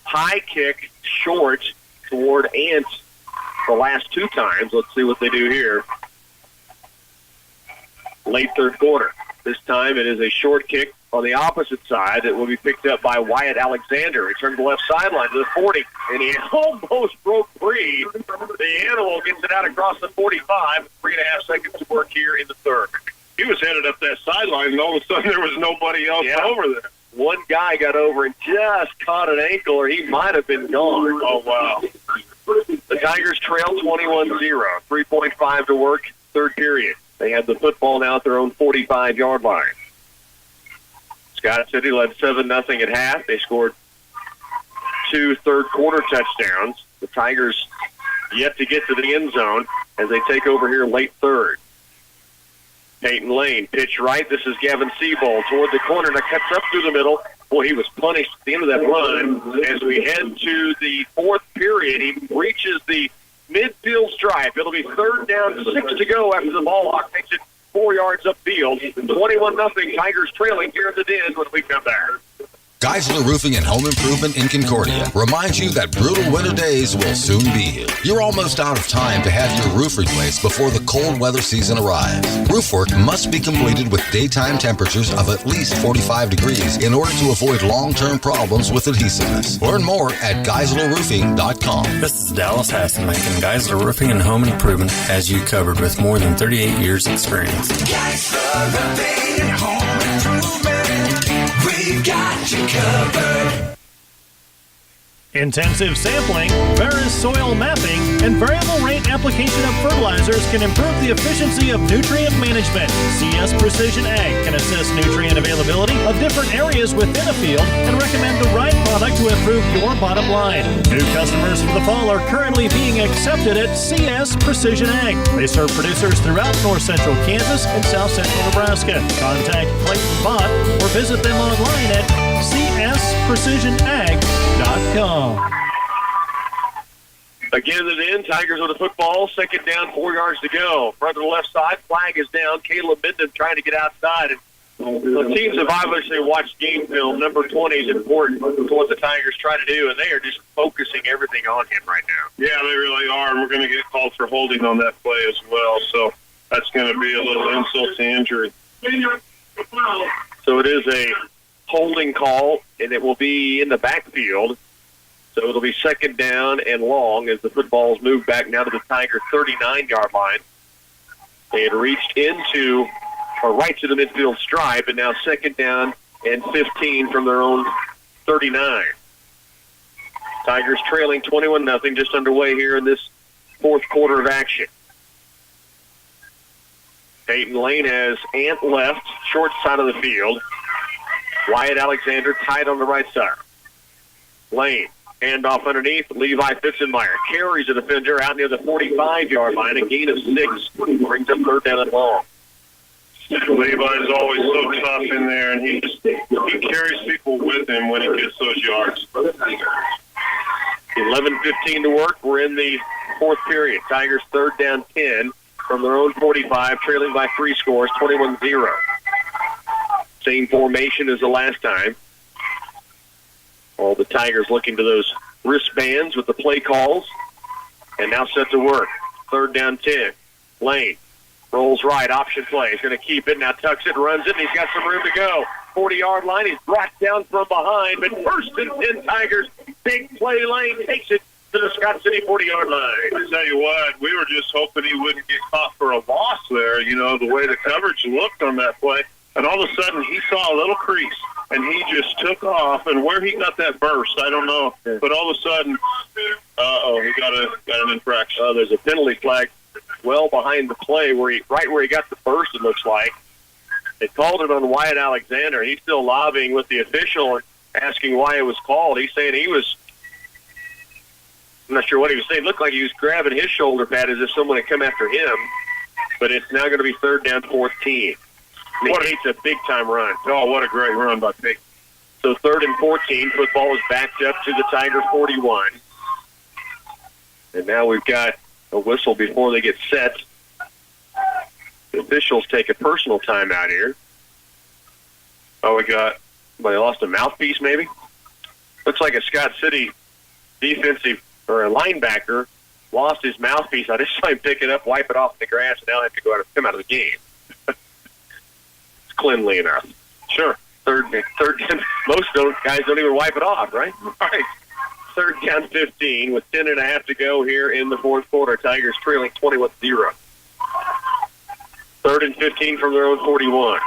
high kick short toward Ants the last 2 times. Let's see what they do here. Late third quarter. This time it is a short kick on the opposite side that will be picked up by Wyatt Alexander. He turned the left sideline to the 40, and he almost broke free. The animal gets it out across the 45. 3.5 seconds to work here in the third. He was headed up that sideline, and all of a sudden there was nobody else over there. One guy got over and just caught an ankle, or he might have been gone. Oh, wow. The Tigers trail 21-0. 3.5 to work, third period. They have the football now at their own 45-yard line. Scott City led 7-0 at half. They scored 2 third-quarter touchdowns. The Tigers yet to get to the end zone as they take over here late third. Peyton Lane, pitch right. This is Gavin Seabold toward the corner, and it cuts up through the middle. Boy, he was punished at the end of that run. As we head to the fourth period, he reaches the midfield stripe. It'll be third down, 6 to go after the ball hawk takes it 4 yards upfield. 21-0, Tigers trailing here in the Den when we come back. Geisler Roofing and Home Improvement in Concordia reminds you that brutal winter days will soon be here. You're almost out of time to have your roof replaced before the cold weather season arrives. Roof work must be completed with daytime temperatures of at least 45 degrees in order to avoid long-term problems with adhesiveness. Learn more at GeislerRoofing.com. This is Dallas Hasselmaker, Geisler Roofing and Home Improvement has you covered with more than 38 years experience. Geisler Roofing and Home Improvement, we've got you covered. Intensive sampling, Veris soil mapping, and variable rate application of fertilizers can improve the efficiency of nutrient management. CS Precision Ag can assess nutrient availability of different areas within a field and recommend the right product to improve your bottom line. New customers for the fall are currently being accepted at CS Precision Ag. They serve producers throughout north central Kansas and south central Nebraska. Contact Clayton Bott or visit them online at csprecisionag.com. Again at the end, Tigers with the football. Second down, 4 yards to go. Front to the left side, flag is down. Caleb Minden trying to get outside. And the teams have obviously watched game film. Number 20 is important to what the Tigers try to do, and they are just focusing everything on him right now. Yeah, they really are, and we're going to get called for holding on that play as well. So that's going to be a little insult to injury. So it is a holding call, and it will be in the backfield. So it'll be second down and long as the football's moved back now to the Tiger 39-yard line. They had reached into or right to the midfield stripe, and now second down and 15 from their own 39. Tigers trailing 21-0, just underway here in this fourth quarter of action. Peyton Lane has Ant left, short side of the field. Wyatt Alexander tight on the right side. Lane, handoff underneath. Levi Fitzenmeyer carries the defender out near the 45-yard line. A gain of 6 brings up third down and long. Levi's always so tough in there, and he carries people with him when he gets those yards. 11:15 to work. We're in the fourth period. Tigers third down 10 from their own 45, trailing by 3 scores, 21-0. Same formation as the last time. All the Tigers looking to those wristbands with the play calls. And now set to work. Third down 10. Lane rolls right, option play. He's going to keep it, now tucks it, runs it, and he's got some room to go. 40-yard line, he's brought down from behind, but first and 10 Tigers. Big play. Lane takes it to the Scott City 40-yard line. I tell you what, we were just hoping he wouldn't get caught for a loss there, you know, the way the coverage looked on that play. And all of a sudden, he saw a little crease, and he just took off. And where he got that burst, I don't know. But all of a sudden, he got an infraction. There's a penalty flag well behind the play, right where he got the burst, it looks like. They called it on Wyatt Alexander. He's still lobbying with the official, asking why it was called. He's saying I'm not sure what he was saying. It looked like he was grabbing his shoulder pad as if someone had come after him. But it's now going to be third down 14. It's a big-time run. Oh, what a great run by Peyton. So third and 14, football is backed up to the Tiger 41. And now we've got a whistle before they get set. The officials take a personal timeout here. Oh, they lost a mouthpiece maybe? Looks like a Scott City defensive or a linebacker lost his mouthpiece. I just saw him pick it up, wipe it off the grass, and now have to come out of the game. Cleanly enough. Sure. Third down. Most guys don't even wipe it off, right? All right. Third down 15 with 10.5 to go here in the fourth quarter. Tigers trailing 21-0. Third and 15 from their own 41.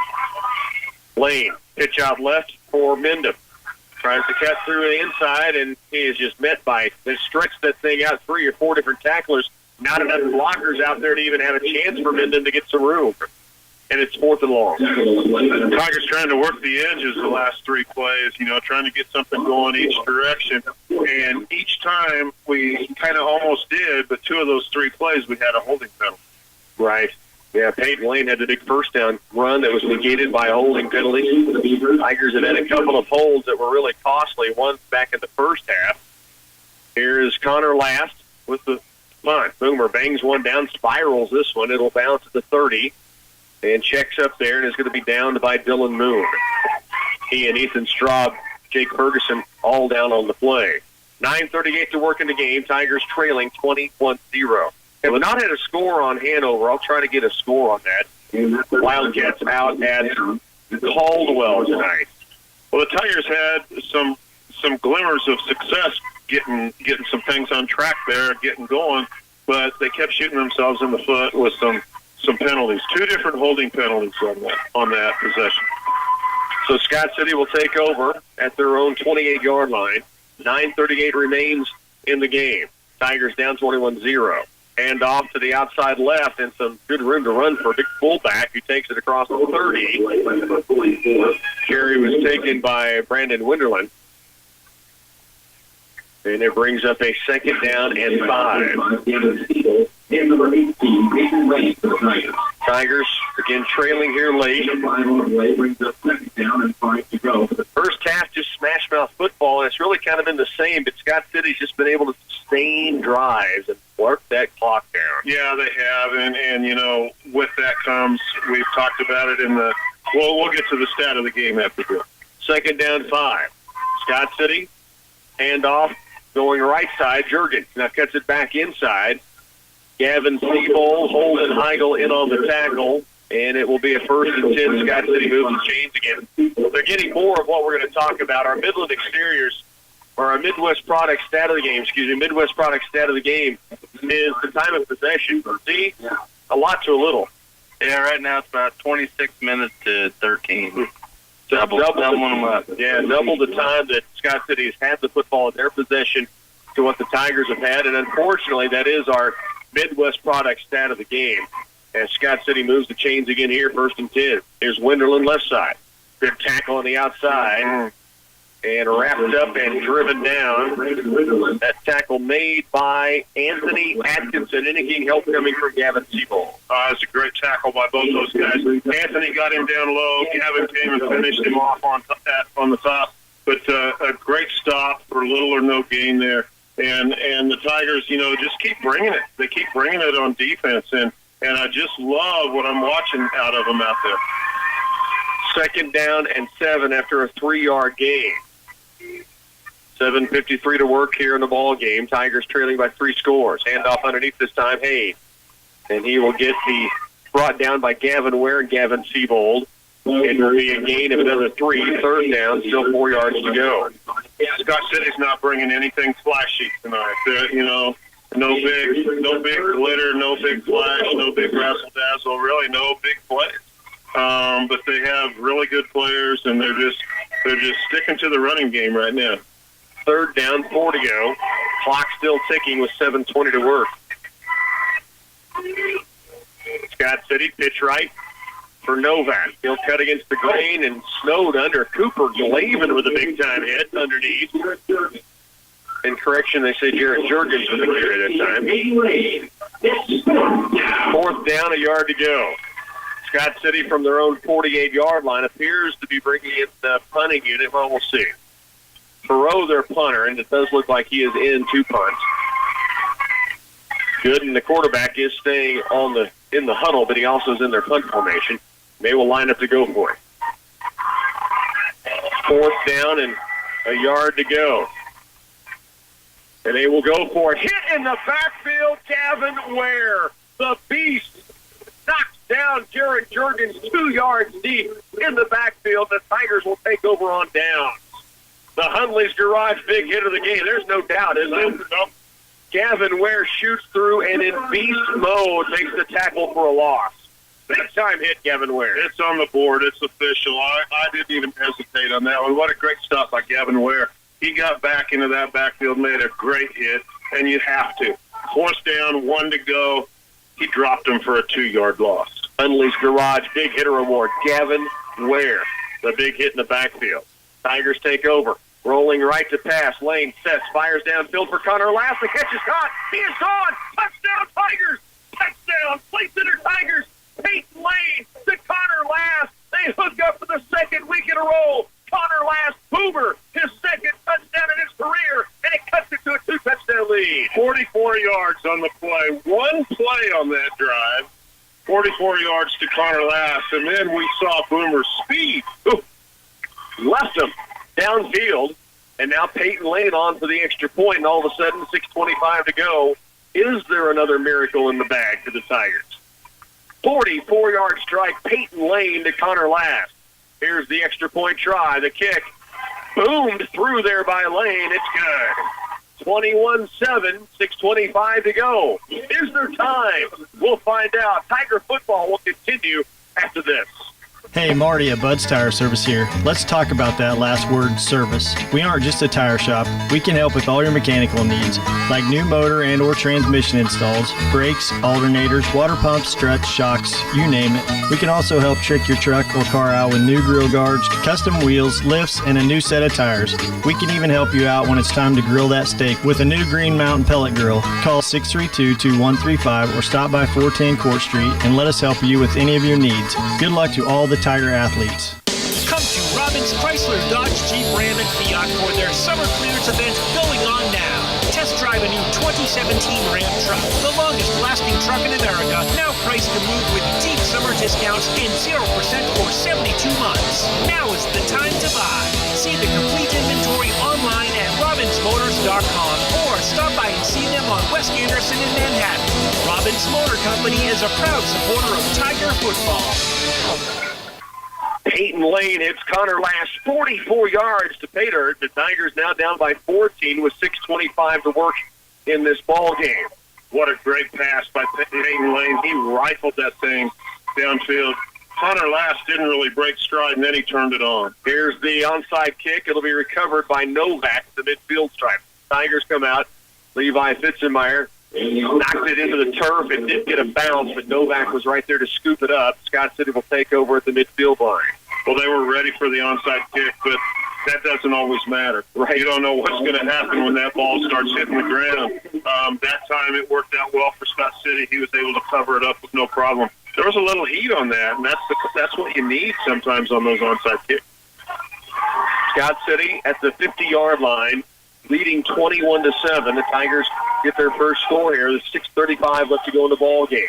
Lane, pitch out left for Mendham. Tries to cut through the inside, and he is just met by, they stretched that thing out 3 or 4 different tacklers. Not enough blockers out there to even have a chance for Mendham to get some room. And it's fourth and long. Tigers trying to work the edges the last 3 plays, trying to get something going each direction. And each time we kind of almost did, but 2 of those 3 plays we had a holding penalty. Right. Yeah, Peyton Lane had the big first down run that was negated by a holding penalty. The Tigers have had a couple of holds that were really costly, one back in the first half. Here is Connor Last with the punt. Boomer bangs one down, spirals this one. It'll bounce at the 30. And checks up there and is going to be downed by Dylan Moon. He and Ethan Straub Jake Ferguson all down on the play. 9:38 to work in the game. Tigers trailing 21-0. Have not had a score on Hanover. I'll try to get a score on that. Wildcats out at Caldwell tonight. Well, the Tigers had some glimmers of success getting some things on track there, getting going, but they kept shooting themselves in the foot with some penalties. 2 different holding penalties on that possession. So Scott City will take over at their own 28-yard line. 9:38 remains in the game. Tigers down 21-0. And off to the outside left, and some good room to run for a big fullback who takes it across the 30. Carry was taken by Brandon Winderland. And it brings up a 2nd down and 5. Tigers again trailing here late. First half just smash mouth football, and it's really kind of been the same, but Scott City's just been able to sustain drives and work that clock down. Yeah, they have, and you know, with that comes, we've talked about it in the, we'll get to the stat of the game after this. 2nd down 5. Scott City, handoff, going right side. Jurgens now cuts it back inside. Gavin Siebold, Holden Heigl in on the tackle, and it will be a 1st and 10. Scott City moves the chains again. They're getting more of what we're going to talk about. Our Midland exteriors, or our Midwest product stat of the game, Midwest product stat of the game is the time of possession. See, a lot to a little. Yeah, right now it's about 26 minutes to 13. Doubling them up. Yeah, double the time that Scott City has had the football in their possession to what the Tigers have had, and unfortunately that is our Midwest product stat of the game. As Scott City moves the chains again here, 1st and 10. Here's Winderland left side. Good tackle on the outside. And wrapped up and driven down. That tackle made by Anthony Atkinson, indicating help coming from Gavin Siebold. It's a great tackle by both those guys. Anthony got him down low. Gavin came and finished him off on the top. But a great stop for little or no gain there. And the Tigers, you know, just keep bringing it. They keep bringing it on defense, and I just love what I'm watching out of them out there. 2nd down and 7 after a 3-yard gain. 7:53 to work here in the ball game. Tigers trailing by 3 scores. Handoff underneath this time, Hayes. And he will get brought down by Gavin Ware and Gavin Siebold. It will be a gain of another 3. 3rd down, still 4 yards to go. Scott City's not bringing anything flashy tonight. You know, no big glitter, no big flash, no big razzle dazzle. Really, no big plays. But they have really good players, and they're just sticking to the running game right now. 3rd down, 4 to go. Clock still ticking with 7:20 to work. Scott City pitch right for Novak. He'll cut against the grain and snowed under. Cooper Glavin with a big-time hit underneath. In correction, they say Jarrett Jurgens with the carry this time. 4th down, a yard to go. Scott City from their own 48-yard line appears to be bringing in the punting unit. Well, we'll see. Perot, their punter, and it does look like he is in 2 punts. Good, and the quarterback is staying in the huddle, but he also is in their punt formation. They will line up to go for it. 4th down and a yard to go. And they will go for it. Hit in the backfield, Gavin Ware, the beast, knocks down Jarrett Jurgens 2 yards deep in the backfield. The Tigers will take over on downs. The Hundley's Garage big hit of the game. There's no doubt, is there? Nope. Gavin Ware shoots through and in beast mode makes the tackle for a loss. Big time hit, Gavin Ware. It's on the board. It's official. I didn't even hesitate on that one. What a great stop by Gavin Ware. He got back into that backfield, made a great hit, and you have to. 4th down, 1 to go. He dropped him for a 2-yard loss. Hundley's Garage big hitter award. Gavin Ware, the big hit in the backfield. Tigers take over. Rolling right to pass. Lane sets, fires downfield for Connor Last. The catch is caught. He is gone. Touchdown, Tigers. Touchdown. Play center, Tigers. Peyton Lane to Connor Last. They hook up for the 2nd week in a row. Connor Last, Boomer, his 2nd touchdown in his career, and it cuts it to a 2-touchdown lead. 44 yards on the play. 1 play on that drive. 44 yards to Connor Last, and then we saw Boomer's speed. Ooh, left him. downfield, and now Peyton Lane on for the extra point, and all of a sudden 6:25 to go. Is there another miracle in the bag for the Tigers? 44-yard strike, Peyton Lane to Connor Last. Here's the extra point try. The kick boomed through there by Lane. It's good. 21-7, 6:25 to go. Is there time? We'll find out. Tiger football will continue after this. Hey, Marty at Bud's Tire Service here. Let's talk about that last word, service. We aren't just a tire shop. We can help with all your mechanical needs, like new motor and or transmission installs, brakes, alternators, water pumps, struts, shocks, you name it. We can also help trick your truck or car out with new grill guards, custom wheels, lifts, and a new set of tires. We can even help you out when it's time to grill that steak with a new Green Mountain pellet grill. Call 632-2135 or stop by 410 Court Street and let us help you with any of your needs. Good luck to all the Tiger athletes. Come to Robbins Chrysler Dodge Jeep Ram and Fiat for their summer clearance event going on now. Test drive a new 2017 Ram truck, the longest lasting truck in America, now priced to move with deep summer discounts and 0% for 72 months. Now is the time to buy. See the complete inventory online at robbinsmotors.com or stop by and see them on West Anderson in Manhattan. Robbins Motor Company is a proud supporter of Tiger football. Peyton Lane hits Connor Last 44 yards to pay dirt. The Tigers now down by 14 with 6:25 to work in this ball game. What a great pass by Peyton Lane. He rifled that thing downfield. Connor Last didn't really break stride, and then he turned it on. Here's the onside kick. It'll be recovered by Novak at the midfield stripe. Tigers come out. Levi Fitzenmeyer knocked it into the turf. It did get a bounce, but Novak was right there to scoop it up. Scott City will take over at the midfield line. Well, they were ready for the onside kick, but that doesn't always matter. Right. You don't know what's going to happen when that ball starts hitting the ground. That time it worked out well for Scott City. He was able to cover it up with no problem. There was a little heat on that, and that's what you need sometimes on those onside kicks. Scott City at the 50-yard line, leading 21-7. The Tigers get their first score here. There's 6:35 left to go in the ball game.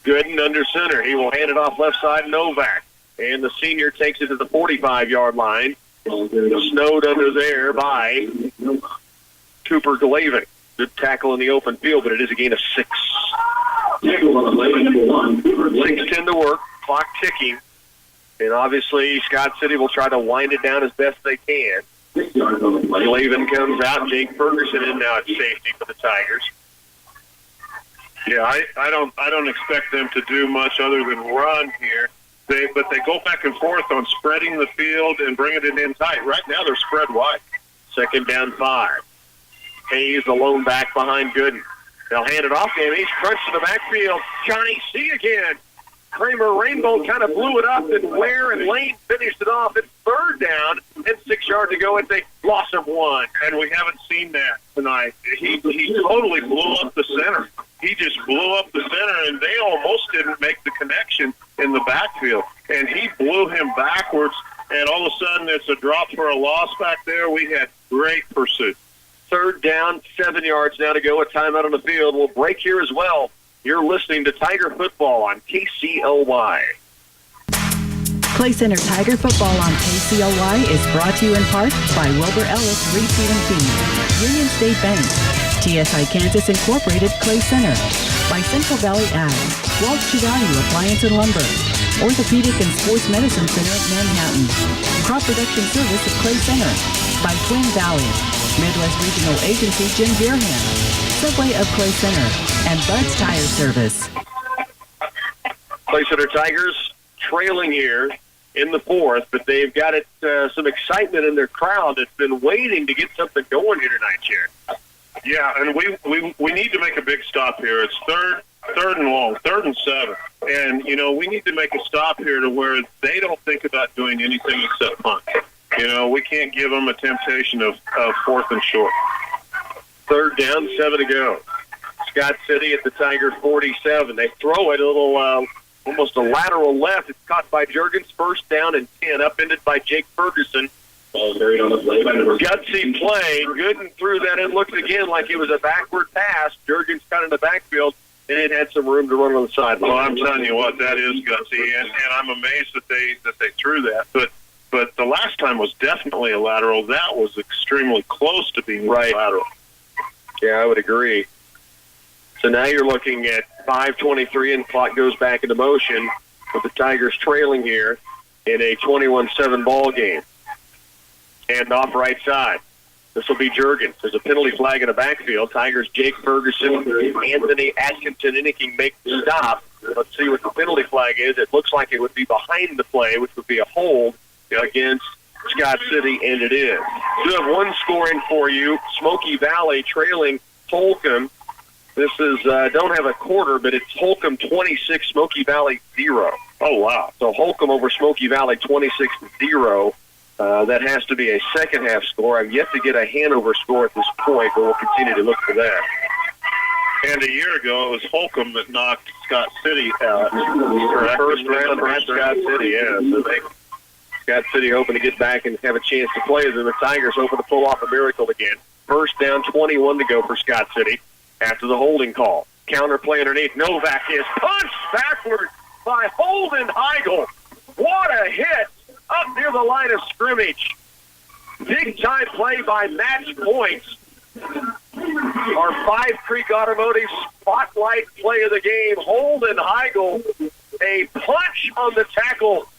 Gooden under center. He will hand it off left side, Novak. And the senior takes it to the 45-yard line. Snowed under there by Cooper Glavin. Good tackle in the open field, but it is a gain of 6. 6:10 to work. Clock ticking. And obviously, Scott City will try to wind it down as best they can. Glavin comes out. Jake Ferguson in now at safety for the Tigers. Yeah, I don't expect them to do much other than run here. But they go back and forth on spreading the field and bringing it in tight. Right now they're spread wide. 2nd down 5. Hayes alone back behind Gooden. They'll hand it off to him. He's crunched in the backfield. Johnny C again. Kramer Rainbow kind of blew it up, and Ware and Lane finished it off. It's 3rd down and 6 yards to go. It's a loss of 1. And we haven't seen that tonight. He totally blew up the center. He just blew up the center, and they almost didn't make the connection in the backfield. And he blew him backwards, and all of a sudden it's a drop for a loss back there. We had great pursuit. 3rd down, 7 yards now to go. A timeout on the field. We'll break here as well. You're listening to Tiger Football on KCLY. Clay Center Tiger Football on KCLY is brought to you in part by Wilbur Ellis Reseed and Feed, Union State Bank, TSI Kansas Incorporated Clay Center, by Central Valley Ag, Walsh to Value Appliance and Lumber, Orthopedic and Sports Medicine Center at Manhattan, Crop Production Service at Clay Center, by Twin Valley, Midwest Regional Agency Jim Beerham, Subway of Clay Center, and Bud's Tire Service. Clay Center Tigers trailing here in the 4th, but they've got some excitement in their crowd that's been waiting to get something going here tonight, Jared. Yeah, and we need to make a big stop here. It's third and long, 3rd and 7. And, we need to make a stop here to where they don't think about doing anything except punt. We can't give them a temptation of 4th and short. 3rd down, 7 to go. Scott City at the Tiger 47. They throw it a little, almost a lateral left. It's caught by Juergens. 1st down and 10, upended by Jake Ferguson. Gutsy play. Gooden threw that in. Looked again like it was a backward pass. Juergens got in the backfield, and it had some room to run on the sideline. Well, I'm telling you what, that is gutsy, and I'm amazed that they threw that. But but the last time was definitely a lateral. That was extremely close to being lateral. Yeah, I would agree. So now you're looking at 5:23, and the clock goes back into motion with the Tigers trailing here in a 21-7 ball game. And off right side. This will be Juergens. There's a penalty flag in the backfield. Tigers, Jake Ferguson, Anthony Atkinson, anything make the stop. Let's see what the penalty flag is. It looks like it would be behind the play, which would be a hold against Scott City, and it is. We have one scoring for you. Smoky Valley trailing Holcomb. This is, don't have a quarter, but it's Holcomb 26, Smoky Valley 0. Oh, wow. So Holcomb over Smoky Valley 26-0. That has to be a second-half score. I've yet to get a Hanover score at this point, but we'll continue to look for that. And a year ago, it was Holcomb that knocked Scott City out. First round at Scott City, yeah. So Scott City hoping to get back and have a chance to play as the Tigers hoping to pull off a miracle again. First down, 21 to go for Scott City after the holding call. Counter play underneath. Novak is punched backward by Holden Heigl. What a hit up near the line of scrimmage. Big-time play by Match Points. Our 5 Creek Automotive spotlight play of the game. Holden Heigl, a punch on the tackle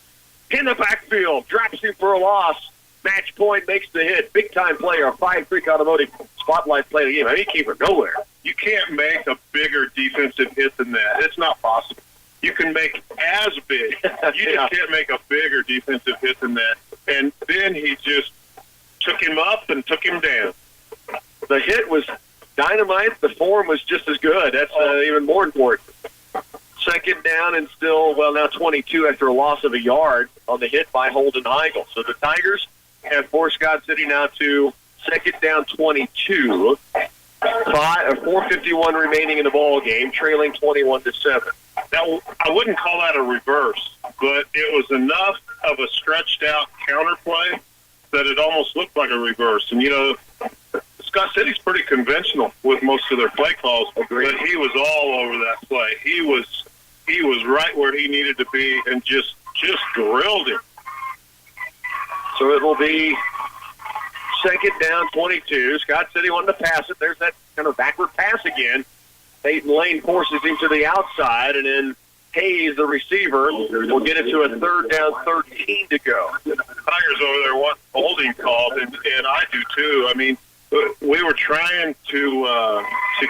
in the backfield. Drops him for a loss. Match Point makes the hit. Big-time play. Our 5 Creek Automotive spotlight play of the game. I mean, keep it nowhere. You can't make a bigger defensive hit than that. It's not possible. You can make as big. You just can't make a bigger defensive hit than that. And then he just took him up and took him down. The hit was dynamite. The form was just as good. That's even more important. Second down and still, now 22 after a loss of a yard on the hit by Holden Heigl. So the Tigers have forced Scott City now to second down 22. 4:51 remaining in the ball game, trailing 21-7. Now, I wouldn't call that a reverse, but it was enough of a stretched-out counterplay that it almost looked like a reverse. And, Scott City's pretty conventional with most of their play calls, but he was all over that play. He was right where he needed to be and just drilled him. So it will be second down 22. Scott City wanted to pass it. There's that kind of backward pass again. Peyton Lane forces him to the outside, and then Hayes, the receiver, will get it to a third down, 13 to go. The Tigers over there want holding called, and I do too. I mean, we were trying to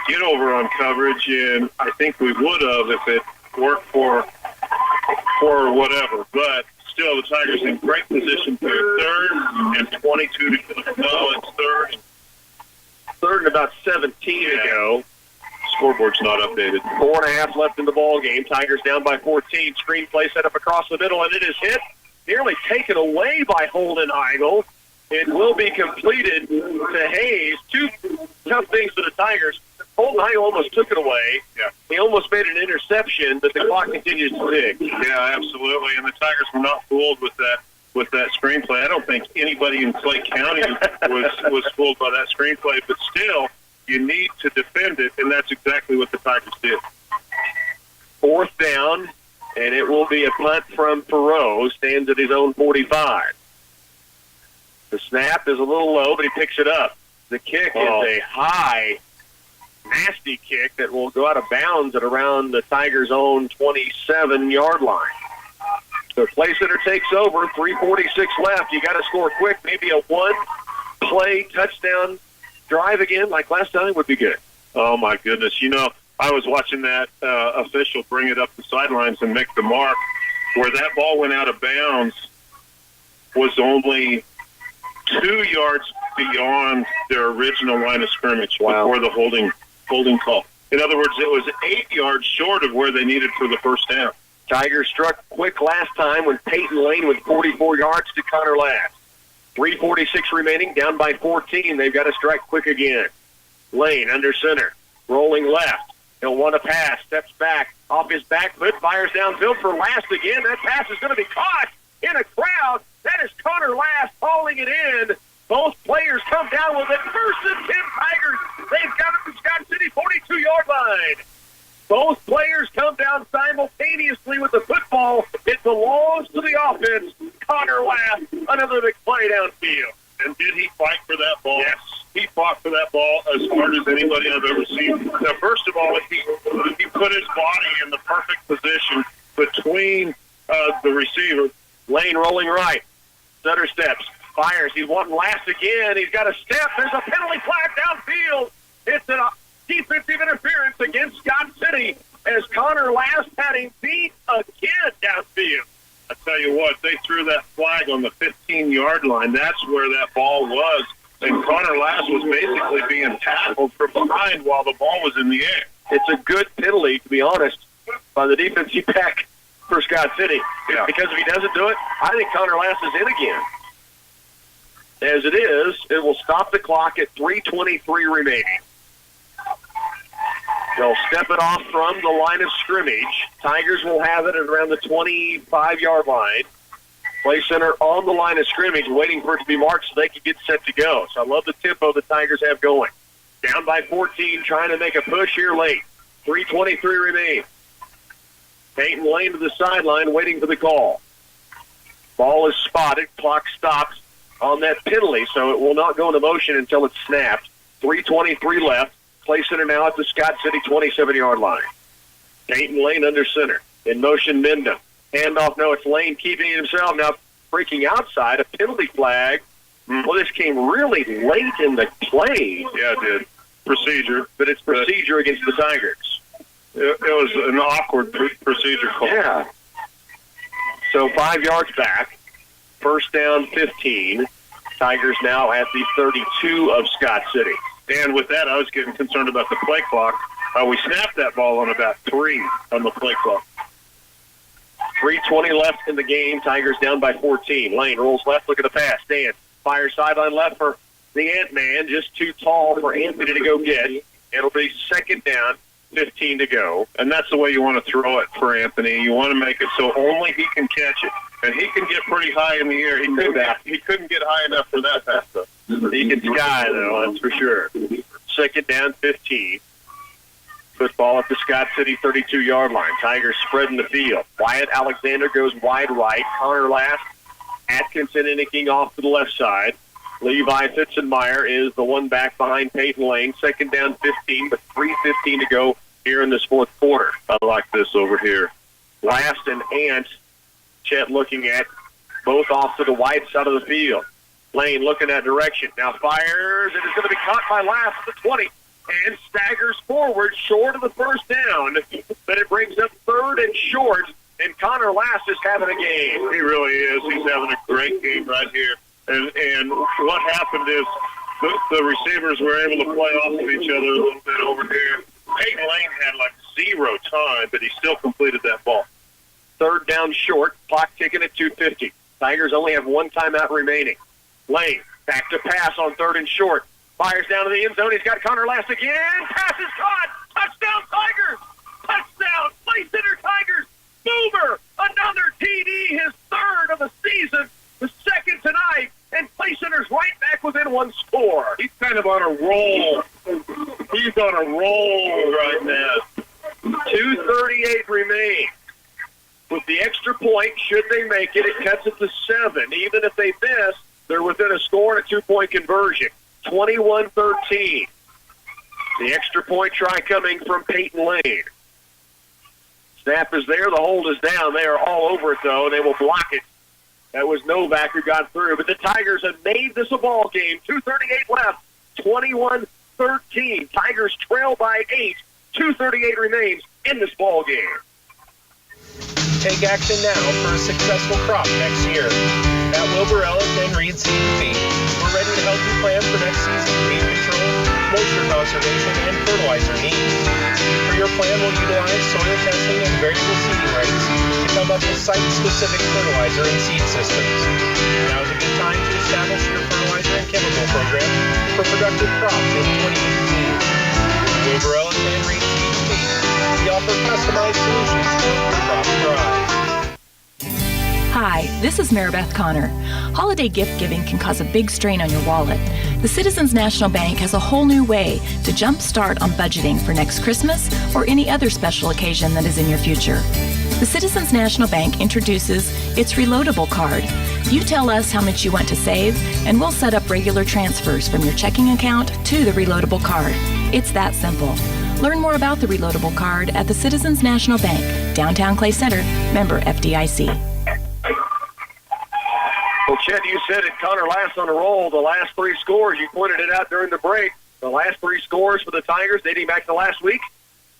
get over on coverage, and I think we would have if it worked for whatever. But still, the Tigers in great position for third and 22 to go. It's third and about 17 to go. Scoreboard's not updated. 4.5 left in the ball game. Tigers down by 14. Screenplay set up across the middle, and it is hit. Nearly taken away by Holden Heigl. It will be completed to Hayes. Two tough things for the Tigers. Holden Heigl almost took it away. Yeah. He almost made an interception, but the clock continues to tick. Yeah, absolutely. And the Tigers were not fooled with that screenplay. I don't think anybody in Clay County was fooled by that screenplay, but still, you need to defend it, and that's exactly what the Tigers did. Fourth down, and it will be a punt from Perot. Stands at his own 45. The snap is a little low, but he picks it up. The kick is a high, nasty kick that will go out of bounds at around the Tigers' own 27-yard line. The play center takes over. 3:46 left. You got to score quick. Maybe a one-play touchdown drive again, like last time, would be good. Oh, my goodness. I was watching that official bring it up the sidelines and make the mark. Where that ball went out of bounds was only 2 yards beyond their original line of scrimmage before the holding call. In other words, it was 8 yards short of where they needed for the first down. Tigers struck quick last time with Peyton Lane with 44 yards to counter last. 3:46 remaining, down by 14. They've got to strike quick again. Lane under center, rolling left. He'll want to pass, steps back, off his back foot, fires downfield for Last again. That pass is going to be caught in a crowd. That is Connor Last hauling it in. Both players come down with it. First and 10 Tigers. They've got it to Scott City 42-yard line. Both players come down simultaneously with the football. It belongs to the offense. Connor Lass, another big play downfield. And did he fight for that ball? Yes. He fought for that ball as hard as anybody I've ever seen. Now, first of all, he put his body in the perfect position between the receiver. Lane rolling right. Stutter steps. Fires. He's wanting Lass again. He's got a step. There's a penalty flag downfield. It's a defensive interference against Scott City as Connor Lass had him beat again downfield. I tell you what, they threw that flag on the 15-yard line. That's where that ball was. And Connor Lass was basically being tackled from behind while the ball was in the air. It's a good penalty, to be honest, by the defensive back for Scott City. Yeah. Because if he doesn't do it, I think Connor Lass is in again. As it is, it will stop the clock at 3:23 remaining. They'll step it off from the line of scrimmage. Tigers will have it at around the 25-yard line. Play center on the line of scrimmage, waiting for it to be marked so they can get set to go. So I love the tempo the Tigers have going. Down by 14, trying to make a push here late. 3:23 remain. Peyton Lane to the sideline, waiting for the call. Ball is spotted. Clock stops on that penalty, so it will not go into motion until it's snapped. 3:23 left. Play center now at the Scott City 27-yard line. Peyton Lane under center. In motion, Mendham. Handoff, no, it's Lane keeping it himself. Now breaking outside, a penalty flag. Well, this came really late in the play. Yeah, it did. Procedure. But it's procedure against the Tigers. It was an awkward procedure call. Yeah. So 5 yards back. First down, 15. Tigers now at the 32 of Scott City. And with that, I was getting concerned about the play clock. We snapped that ball on about 3 on the play clock. 3:20 left in the game. Tigers down by 14. Lane rolls left, look at the pass. Dan fires sideline left for the Ant-Man. Just too tall for Anthony to go get. It'll be second down, 15 to go. And that's the way you want to throw it for Anthony. You want to make it so only he can catch it. And he can get pretty high in the air. He couldn't get high enough for that pass, though. He can sky, though, that's for sure. Second down, 15. Football at the Scott City 32-yard line. Tigers spreading the field. Wyatt Alexander goes wide right. Connor Lass, Atkinson inking off to the left side. Levi Fitzenmeyer is the one back behind Peyton Lane. Second down, 15, but 3:15 to go here in this fourth quarter. I like this over here. Lass and Ant, Chet looking at both off to the wide side of the field. Lane looking that direction. Now fires. It is going to be caught by Lass at the 20 and staggers forward short of the first down. But it brings up third and short, and Connor Lass is having a game. He really is. He's having a great game right here. And what happened is the receivers were able to play off of each other a little bit over here. Peyton Lane had like 0 time, but he still completed that ball. Third down short, clock ticking at 2:50. Tigers only have one timeout remaining. Lane, back to pass on third and short. Fires down to the end zone. He's got Connor Lass again. Pass is caught. Touchdown, Tigers. Touchdown, Play Center Tigers. Boomer, another TD, his third of the season, the second tonight, and Play Center's right back within one score. He's kind of on a roll. He's on a roll right now. 2:38 remain. With the extra point, should they make it, it cuts it to 7. Even if they miss, they're within a score and a 2-point conversion. 21-13. The extra point try coming from Peyton Lane. Snap is there. The hold is down. They are all over it, though. They will block it. That was Novak who got through. But the Tigers have made this a ball game. 2:38 left. 21-13. Tigers trail by 8. 2:38 remains in this ball game. Take action now for a successful crop next year. At Wilbur Ellis and Reed Seed and Feed, we're ready to help you plan for next season's weed control, moisture conservation, and fertilizer needs. For your plan, we'll utilize soil testing and variable seeding rates to come up with site-specific fertilizer and seed systems. Now is a good time to establish your fertilizer and chemical program for productive crops in 2018. Wilbur Ellis and Reed Seed and Feed, we offer customized solutions to help your crops thrive. Hi, this is Maribeth Connor. Holiday gift giving can cause a big strain on your wallet. The Citizens National Bank has a whole new way to jumpstart on budgeting for next Christmas or any other special occasion that is in your future. The Citizens National Bank introduces its Reloadable Card. You tell us how much you want to save, and we'll set up regular transfers from your checking account to the reloadable card. It's that simple. Learn more about the reloadable card at the Citizens National Bank, downtown Clay Center, member FDIC. Well, Chet, you said it. Connor Last on a roll. The last three scores, you pointed it out during the break. The last three scores for the Tigers dating back to last week.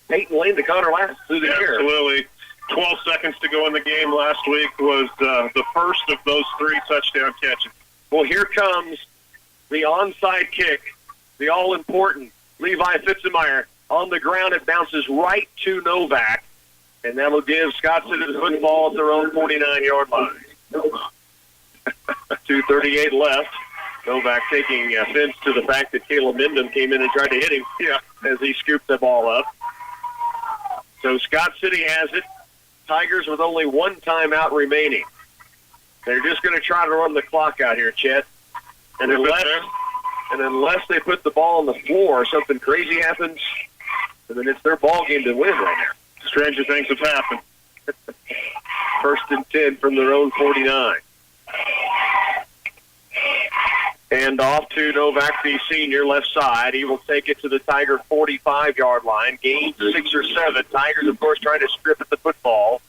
Peyton Lane to Connor Last through the year. Absolutely. 12 seconds to go in the game last week was the first of those three touchdown catches. Well, here comes the onside kick, the all-important Levi Fitzemeyer. On the ground, it bounces right to Novak, and that will give Scott City the football at their own 49-yard line. 2:38 left. Novak taking offense to the fact that Caleb Mindham came in and tried to hit him as he scooped the ball up. So Scott City has it. Tigers with only one timeout remaining. They're just going to try to run the clock out here, Chet. And unless they put the ball on the floor, something crazy happens, and then it's their ball game to win right now. Stranger things have happened. 1st and 10 from their own 49. And off to Novak, the senior, left side. He will take it to the Tiger 45-yard line. Gain 6 or 7. Tigers, of course, trying to strip at the football.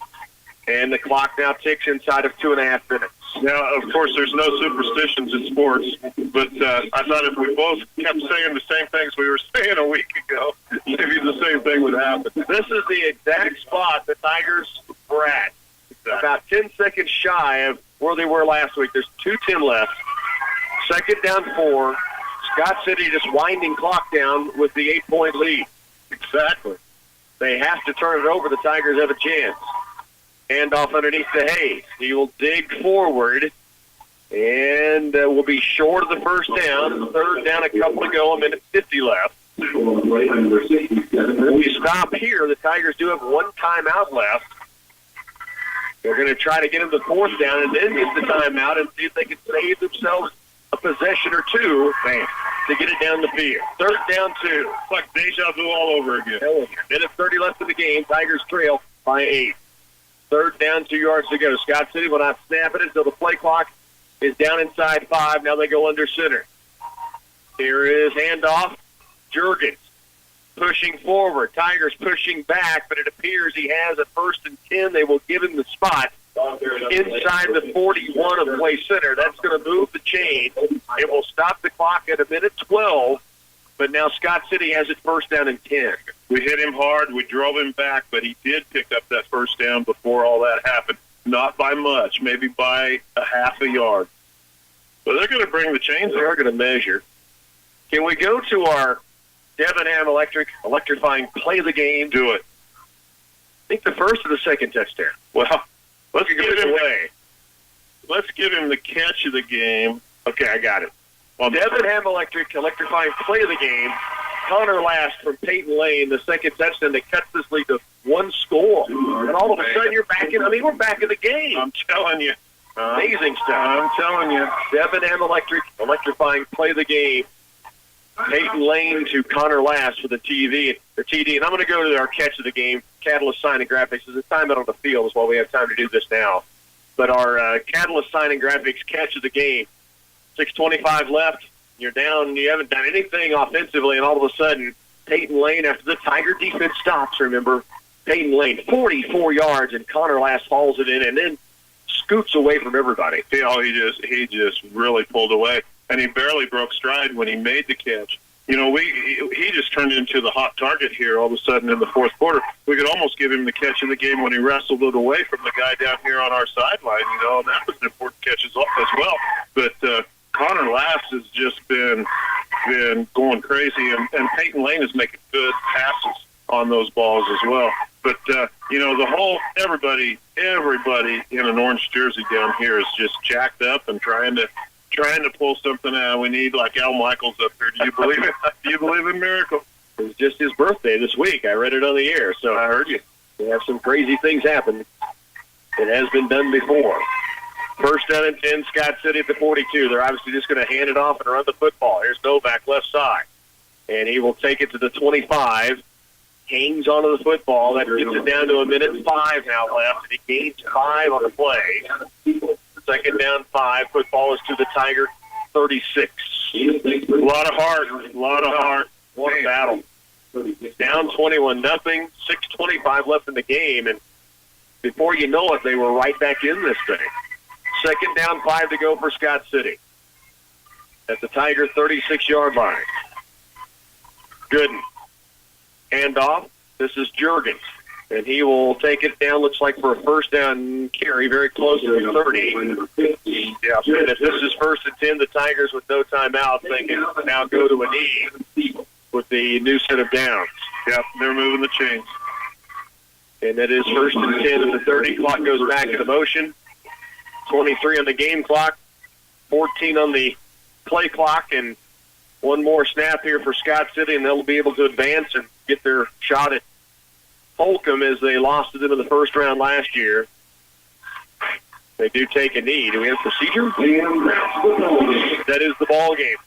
And the clock now ticks inside of 2.5 minutes. Now, of course, there's no superstitions in sports, but I thought if we both kept saying the same things we were saying a week ago, maybe the same thing would happen. This is the exact spot the Tigers were at. About 10 seconds shy of where they were last week. There's 2:10 left. 2nd down 4. Scott City just winding clock down with the 8-point lead. Exactly. They have to turn it over. The Tigers have a chance. Hand off underneath to Hayes. He will dig forward and will be short of the first down. 3rd down, a couple to go, 1:50 left. When we stop here, the Tigers do have one timeout left. They're going to try to get him to 4th down and then get the timeout and see if they can save themselves a possession or two to get it down the field. 3rd down 2. It's like deja vu all over again. 1:30 left in the game. Tigers trail by 8. 3rd down, 2 yards to go. Scott City will not snap it until the play clock is down inside 5. Now they go under center. Here is handoff. Juergens pushing forward. Tigers pushing back, but it appears he has a 1st and 10. They will give him the spot inside the 41 of Clay Center. That's going to move the chain. It will stop the clock at 1:12. But now Scott City has it 1st down and 10. We hit him hard. We drove him back, but he did pick up that 1st down before all that happened. Not by much, maybe by a half a yard. But they're going to bring the chains. They are going to measure. Can we go to our Debenham electrifying play of the game? Do it. I think the 1st or the 2nd touchdown. Well, let's give him away. Let's give him the catch of the game. Okay, I got it. Debenham electrifying play of the game. Connor Last from Peyton Lane, the 2nd touchdown that cuts this lead to 1 score. And all of a sudden you're back in. We're back in the game. I'm telling you. Amazing stuff. I'm telling you. Debenham electrifying play of the game. Peyton Lane to Connor Last for the TD. And I'm going to go to our catch of the game. Catalyst Signing Graphics. There's a timeout on the field is why we have time to do this now. But our Catalyst Signing Graphics catch of the game. 6:25 left. You're down. You haven't done anything offensively, and all of a sudden, Peyton Lane, after the Tiger defense stops, remember, Peyton Lane, 44 yards, and Connor Last hauls it in and then scoots away from everybody. He just really pulled away, and he barely broke stride when he made the catch. You know, he just turned into the hot target here all of a sudden in the 4th quarter. We could almost give him the catch of the game when he wrestled it away from the guy down here on our sideline, and that was an important catch as well. But Connor Last has just been going crazy, and Peyton Lane is making good passes on those balls as well. But the whole everybody in an orange jersey down here is just jacked up and trying to pull something out. We need like Al Michaels up there. Do you believe it? Do you believe in miracles? It was just his birthday this week. I read it on the air, so I heard you. We have some crazy things happen. It has been done before. 1st down and 10, Scott City at the 42. They're obviously just going to hand it off and run the football. Here's Novak, left side. And he will take it to the 25. Hangs onto the football. That gets it down to 1:05 now left. And he gains 5 on the play. Second down 5. Football is to the Tiger 36. A lot of heart. What a battle. Down 21-0, 6:25 left in the game, and before you know it, they were right back in this thing. Second down 5 to go for Scott City. At the Tiger 36-yard line. Gooden. Handoff. This is Juergens. And he will take it down, looks like for a first down carry, very close to the 30. Yeah, and if this is 1st and 10, the Tigers with no timeout thinking now go to a knee with the new set of downs. Yep, they're moving the chains. And it is 1st and 10 and the 30. Clock goes back into motion. 23 on the game clock, 14 on the play clock, and one more snap here for Scott City, and they'll be able to advance and get their shot at Holcomb as they lost it into the first round last year. They do take a knee. Do we have procedure? That is the ball game.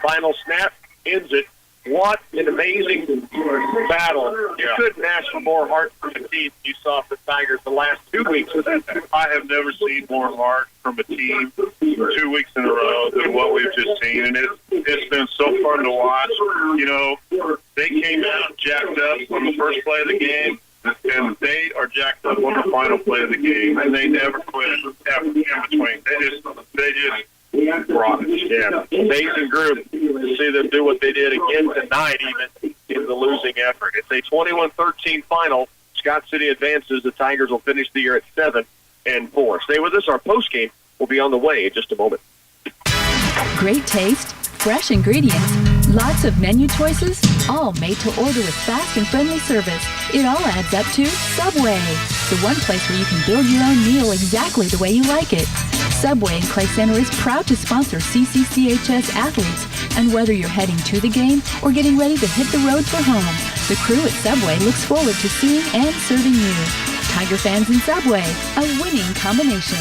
Final snap ends it. What an amazing battle. You couldn't ask for more heart from the team you saw from the Tigers the last 2 weeks. I have never seen more heart from a team 2 weeks in a row than what we've just seen, and it's been so fun to watch. You know, they came out jacked up on the first play of the game, and they are jacked up on the final play of the game, and they never quit ever in between. They just brought it. Yeah, amazing group to see them do what they did again tonight, even in the losing effort. It's a 21-13 final. Scott City advances. The Tigers will finish the year at 7-4. Stay with us. Our postgame will be on the way in just a moment. Great taste, fresh ingredients, lots of menu choices, all made to order with fast and friendly service. It all adds up to Subway, the one place where you can build your own meal exactly the way you like it. Subway in Clay Center is proud to sponsor CCCHS athletes, and whether you're heading to the game or getting ready to hit the road for home, the crew at Subway looks forward to seeing and serving you. Tiger fans and Subway, a winning combination.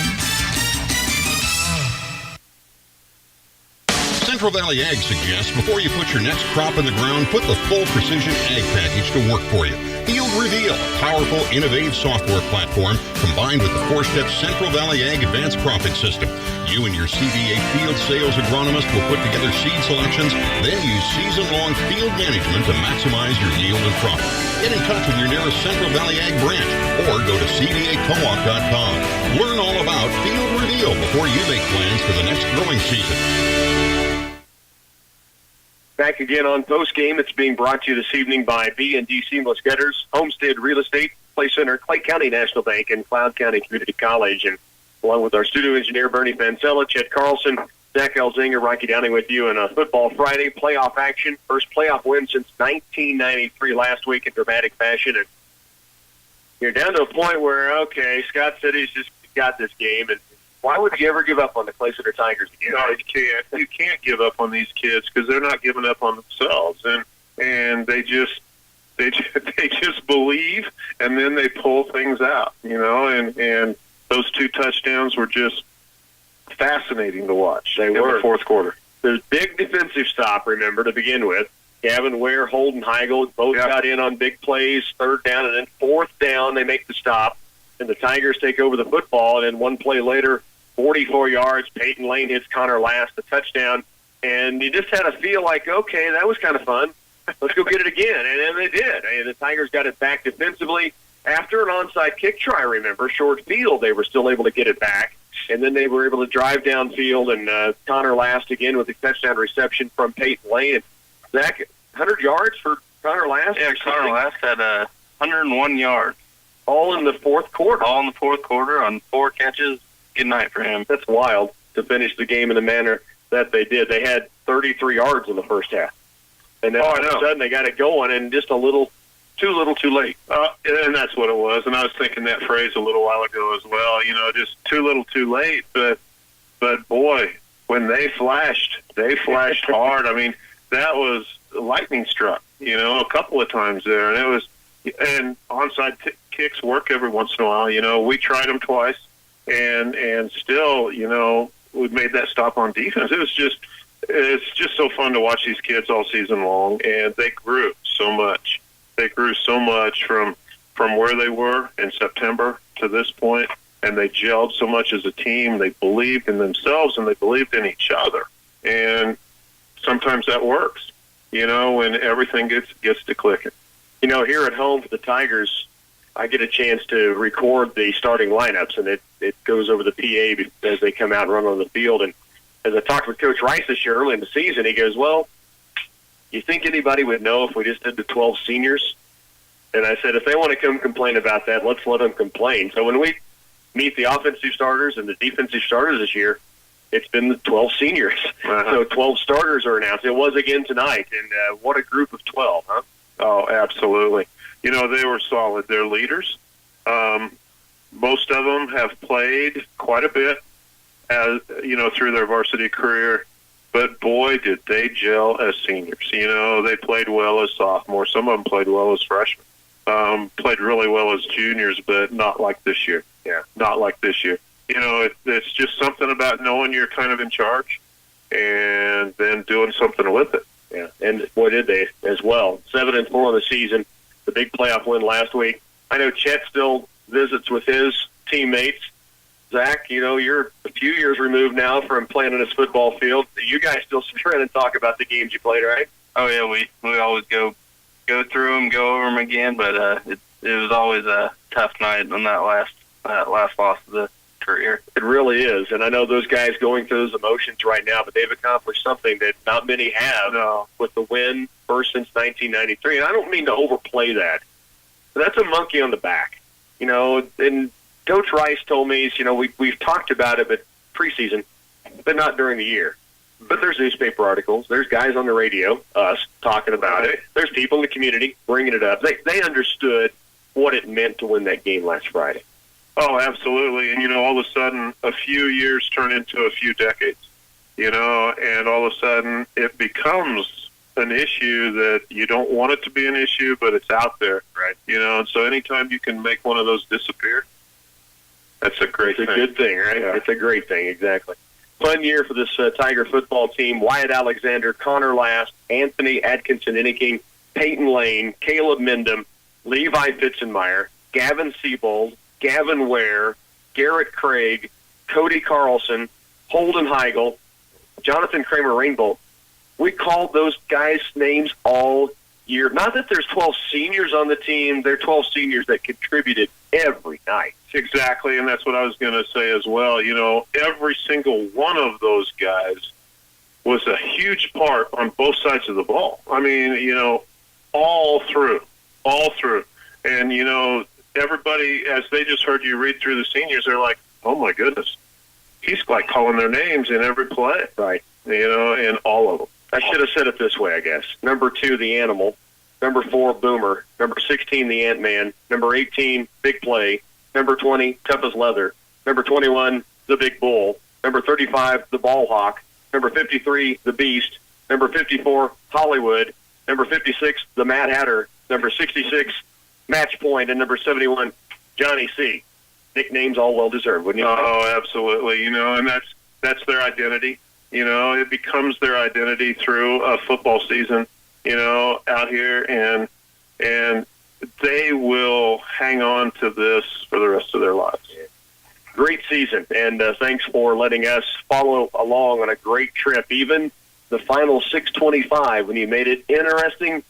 Central Valley Ag suggests before you put your next crop in the ground, put the full Precision Ag package to work for you. Field Reveal, a powerful, innovative software platform combined with the 4-step Central Valley Ag Advanced Profit System. You and your CVA field sales agronomist will put together seed selections, then use season-long field management to maximize your yield and profit. Get in touch with your nearest Central Valley Ag branch or go to cvacoop.com. Learn all about Field Reveal before you make plans for the next growing season. Back again on postgame. It's being brought to you this evening by B&D Seamless Gutters, Homestead Real Estate, Play Center, Clay County National Bank, and Cloud County Community College. And along with our studio engineer, Bernie Fancella, Chet Carlson, Zach Elzinger, Rocky Downing with you in a Football Friday playoff action. First playoff win since 1993 last week in dramatic fashion. And you're down to a point where, okay, Scott City's just got this game, and why would you ever give up on the Clay Center Tigers again? No, you can't. You can't give up on these kids because they're not giving up on themselves, and they just believe, and then they pull things out, you know. And those 2 touchdowns were just fascinating to watch. They were in the fourth quarter. There's big defensive stop, remember, to begin with. Gavin Ware, Holden Heigl both got in on big plays, 3rd down, and then 4th down they make the stop, and the Tigers take over the football, and then 1 play later, 44 yards, Peyton Lane hits Connor Last, the touchdown, and you just had a feel like, okay, that was kind of fun. Let's go get it again, and then they did. And the Tigers got it back defensively. After an onside kick try, remember, short field, they were still able to get it back, and then they were able to drive downfield, and Connor Last again with a touchdown reception from Peyton Lane. And Zach, 100 yards for Connor Last? Yeah, Connor Last had 101 yards. All in the fourth quarter? All in the fourth quarter on 4 catches. Good night for him. That's wild to finish the game in the manner that they did. They had 33 yards in the first half. And then all of a sudden they got it going, and just too little too late. And that's what it was. And I was thinking that phrase a little while ago as well, you know, just too little too late. But boy, when they flashed hard. I mean, that was lightning struck, you know, a couple of times there. And onside kicks work every once in a while. You know, we tried them twice. And still, you know, we made that stop on defense. It's just so fun to watch these kids all season long, and they grew so much. They grew so much from where they were in September to this point. and they gelled so much as a team. They believed in themselves, and they believed in each other. And sometimes that works, when everything gets to clicking. Here at home for the Tigers, I get a chance to record the starting lineups, and it goes over the PA as they come out and run on the field. And as I talked with Coach Rice this year early in the season, he goes, well, you think anybody would know if we just did the 12 seniors? And I said, if they want to come complain about that, let's let them complain. So when we meet the offensive starters and the defensive starters this year, it's been the 12 seniors. So 12 starters are announced. It was again tonight, and what a group of 12, huh? Oh, absolutely. They were solid. They're leaders. Most of them have played quite a bit, through their varsity career. But, boy, did they gel as seniors. They played well as sophomores. Some of them played well as freshmen. Played really well as juniors, but not like this year. Yeah, not like this year. It's just something about knowing you're kind of in charge and then doing something with it. Yeah, and boy, did they as well. 7-4 on the season, the big playoff win last week. I know Chet still visits with his teammates. Zach, you're a few years removed now from playing on this football field. You guys still sit around and talk about the games you played, right? Oh, yeah, we always go through them, go over them again, but it was always a tough night on that last loss of the career. It really is, and I know those guys going through those emotions right now, but they've accomplished something that not many have with the win first since 1993. And I don't mean to overplay that, but that's a monkey on the back. And Coach Rice told me, we've talked about it, but preseason, but not during the year. But there's newspaper articles. There's guys on the radio, us, talking about it. There's people in the community bringing it up. They understood what it meant to win that game last Friday. Oh, absolutely. And, all of a sudden, a few years turn into a few decades, and all of a sudden it becomes an issue that you don't want it to be an issue, but it's out there. Right. And so anytime you can make one of those disappear, that's a great thing. It's a good thing, right? Yeah. It's a great thing, exactly. Fun year for this Tiger football team. Wyatt Alexander, Connor Last, Anthony Atkinson-Inniking, Peyton Lane, Caleb Mindham, Levi Fitzenmeyer, Gavin Siebold, Gavin Ware, Garrett Craig, Cody Carlson, Holden Heigl, Jonathan Kramer-Rainbolt. We called those guys' names all year. Not that there's 12 seniors on the team. They're 12 seniors that contributed every night. Exactly, and that's what I was going to say as well. Every single one of those guys was a huge part on both sides of the ball. I mean, all through. And, everybody, as they just heard you read through the seniors, they're like, oh, my goodness. He's like calling their names in every play. Right. In all of them. I should have said it this way, I guess. Number 2, the Animal. Number 4, Boomer. Number 16, the Ant-Man. Number 18, Big Play. Number 20, Tough as Leather. Number 21, the Big Bull. Number 35, the Ball Hawk. Number 53, the Beast. Number 54, Hollywood. Number 56, the Mad Hatter. Number 66, Match Point. And number 71, Johnny C. Nicknames all well-deserved, wouldn't you? Oh, absolutely. And that's their identity. It becomes their identity through a football season, out here. And they will hang on to this for the rest of their lives. Great season, and thanks for letting us follow along on a great trip. Even the final 625 when you made it interesting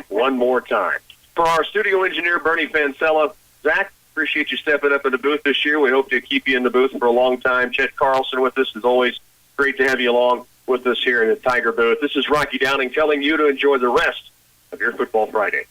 one more time. For our studio engineer, Bernie Fancella, Zach, appreciate you stepping up in the booth this year. We hope to keep you in the booth for a long time. Chet Carlson with us. As always, great to have you along with us here in the Tiger booth. This is Rocky Downing telling you to enjoy the rest of your Football Friday.